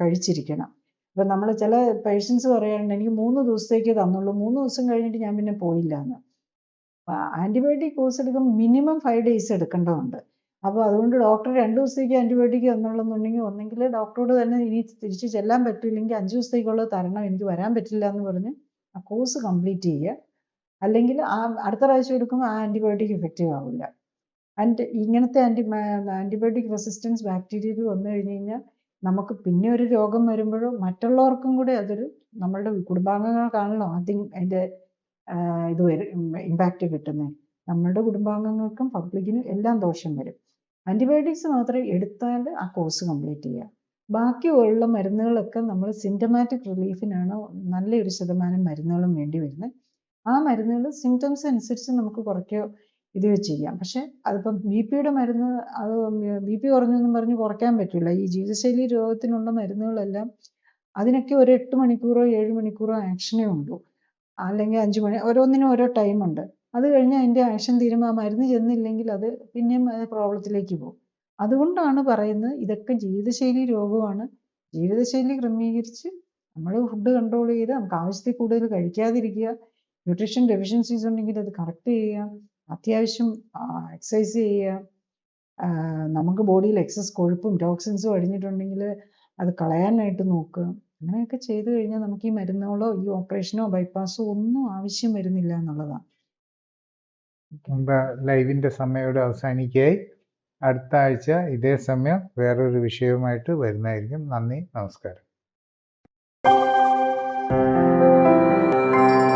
കഴിച്ചിരിക്കണം. ഇപ്പം നമ്മൾ ചില പേഷ്യൻസ് പറയുകയാണെങ്കിൽ എനിക്ക് 3 ദിവസത്തേക്ക് തന്നുള്ളൂ, 3 ദിവസം കഴിഞ്ഞിട്ട് ഞാൻ പിന്നെ പോയില്ല എന്ന്. ആൻറ്റിബയോട്ടിക് കോഴ്സ് എടുക്കുമ്പോൾ മിനിമം 5 days എടുക്കേണ്ടതുണ്ട്. അപ്പോൾ അതുകൊണ്ട് ഡോക്ടർ 2 ദിവസത്തേക്ക് ആൻറ്റിബയോട്ടിക് തന്നുള്ളെന്നുണ്ടെങ്കിൽ ഒന്നെങ്കിൽ ഡോക്ടറോട് തന്നെ ഇനി തിരിച്ച് ചെല്ലാൻ പറ്റില്ലെങ്കിൽ 5 ദിവസത്തേക്കുള്ളത് തരണം, എനിക്ക് വരാൻ പറ്റില്ല എന്ന് പറഞ്ഞ് ആ കോഴ്സ് കംപ്ലീറ്റ് ചെയ്യുക. അല്ലെങ്കിൽ അടുത്ത പ്രാവശ്യം എടുക്കുമ്പോൾ ആ ആൻറ്റിബയോട്ടിക് ഇഫക്റ്റീവ് ആവില്ല. ഇങ്ങനത്തെ ആൻറ്റിബയോട്ടിക് റെസിസ്റ്റൻസ് ബാക്ടീരിയയിൽ വന്നു കഴിഞ്ഞ് കഴിഞ്ഞാൽ നമുക്ക് പിന്നെ ഒരു രോഗം വരുമ്പോഴും മറ്റുള്ളവർക്കും കൂടെ അതൊരു നമ്മളുടെ കുടുംബാംഗങ്ങൾക്കാണല്ലോ ആദ്യം അതിൻ്റെ ഇത് ഇമ്പാക്റ്റ് കിട്ടുന്നത്. നമ്മളുടെ കുടുംബാംഗങ്ങൾക്കും പബ്ലിക്കിനും എല്ലാം ദോഷം വരും. ആൻറ്റിബയോട്ടിക്സ് മാത്രമേ എടുത്താൽ ആ കോഴ്സ് കംപ്ലീറ്റ് ചെയ്യുക. ബാക്കിയുള്ള മരുന്നുകളൊക്കെ നമ്മൾ സിംറ്റമാറ്റിക് റിലീഫിനാണ് നല്ലൊരു ശതമാനം മരുന്നുകളും വേണ്ടി വരുന്നത്. ആ മരുന്നുകൾ സിംറ്റംസ് അനുസരിച്ച് നമുക്ക് കുറയ്ക്കോ ഇത് വെച്ച് ചെയ്യാം. പക്ഷെ അതിപ്പം ബി പിയുടെ മരുന്ന് അത് ബി പി കുറഞ്ഞെന്നും പറഞ്ഞ് കുറയ്ക്കാൻ പറ്റില്ല. ഈ ജീവിതശൈലി രോഗത്തിനുള്ള മരുന്നുകളെല്ലാം അതിനൊക്കെ ഒരു 8 മണിക്കൂറോ 7 മണിക്കൂറോ ആക്ഷനേ ഉള്ളൂ. അല്ലെങ്കിൽ 5 മണി, ഓരോന്നിനും ഓരോ ടൈമുണ്ട്. അത് കഴിഞ്ഞ് അതിൻ്റെ ആക്ഷൻ തീരുമ്പോൾ ആ മരുന്ന് ചെന്നില്ലെങ്കിൽ അത് പിന്നെയും പ്രോബ്ലത്തിലേക്ക് പോകും. അതുകൊണ്ടാണ് പറയുന്നത് ഇതൊക്കെ ജീവിതശൈലി രോഗമാണ്. ജീവിതശൈലി ക്രമീകരിച്ച് നമ്മൾ ഫുഡ് കൺട്രോൾ ചെയ്ത് നമുക്ക് ആവശ്യത്തിൽ കൂടുതൽ കഴിക്കാതിരിക്കുക. ന്യൂട്രീഷൻ ഡെഫിഷ്യൻസീസ് ഉണ്ടെങ്കിൽ അത് കറക്റ്റ് ചെയ്യുക. അത്യാവശ്യം എക്സസൈസ് ചെയ്യുക. നമുക്ക് ബോഡിയിൽ എക്സസ് കൊഴുപ്പും ടോക്സിൻസും അടിഞ്ഞിട്ടുണ്ടെങ്കിൽ അത് കളയാനായിട്ട് നോക്കുക. അങ്ങനെയൊക്കെ ചെയ്തു കഴിഞ്ഞാൽ നമുക്ക് ഈ മരുന്നുകളോ ഈ ഓപ്പറേഷനോ ബൈപ്പാസോ ഒന്നും ആവശ്യം വരുന്നില്ല എന്നുള്ളതാണ്. നമ്മുടെ ലൈവിൻ്റെ സമയം ഇവിടെ അവസാനിക്കുകയായി. അടുത്ത ആഴ്ച ഇതേ സമയം വേറൊരു വിഷയവുമായിട്ട് വരുന്നതായിരിക്കും. നന്ദി, നമസ്കാരം.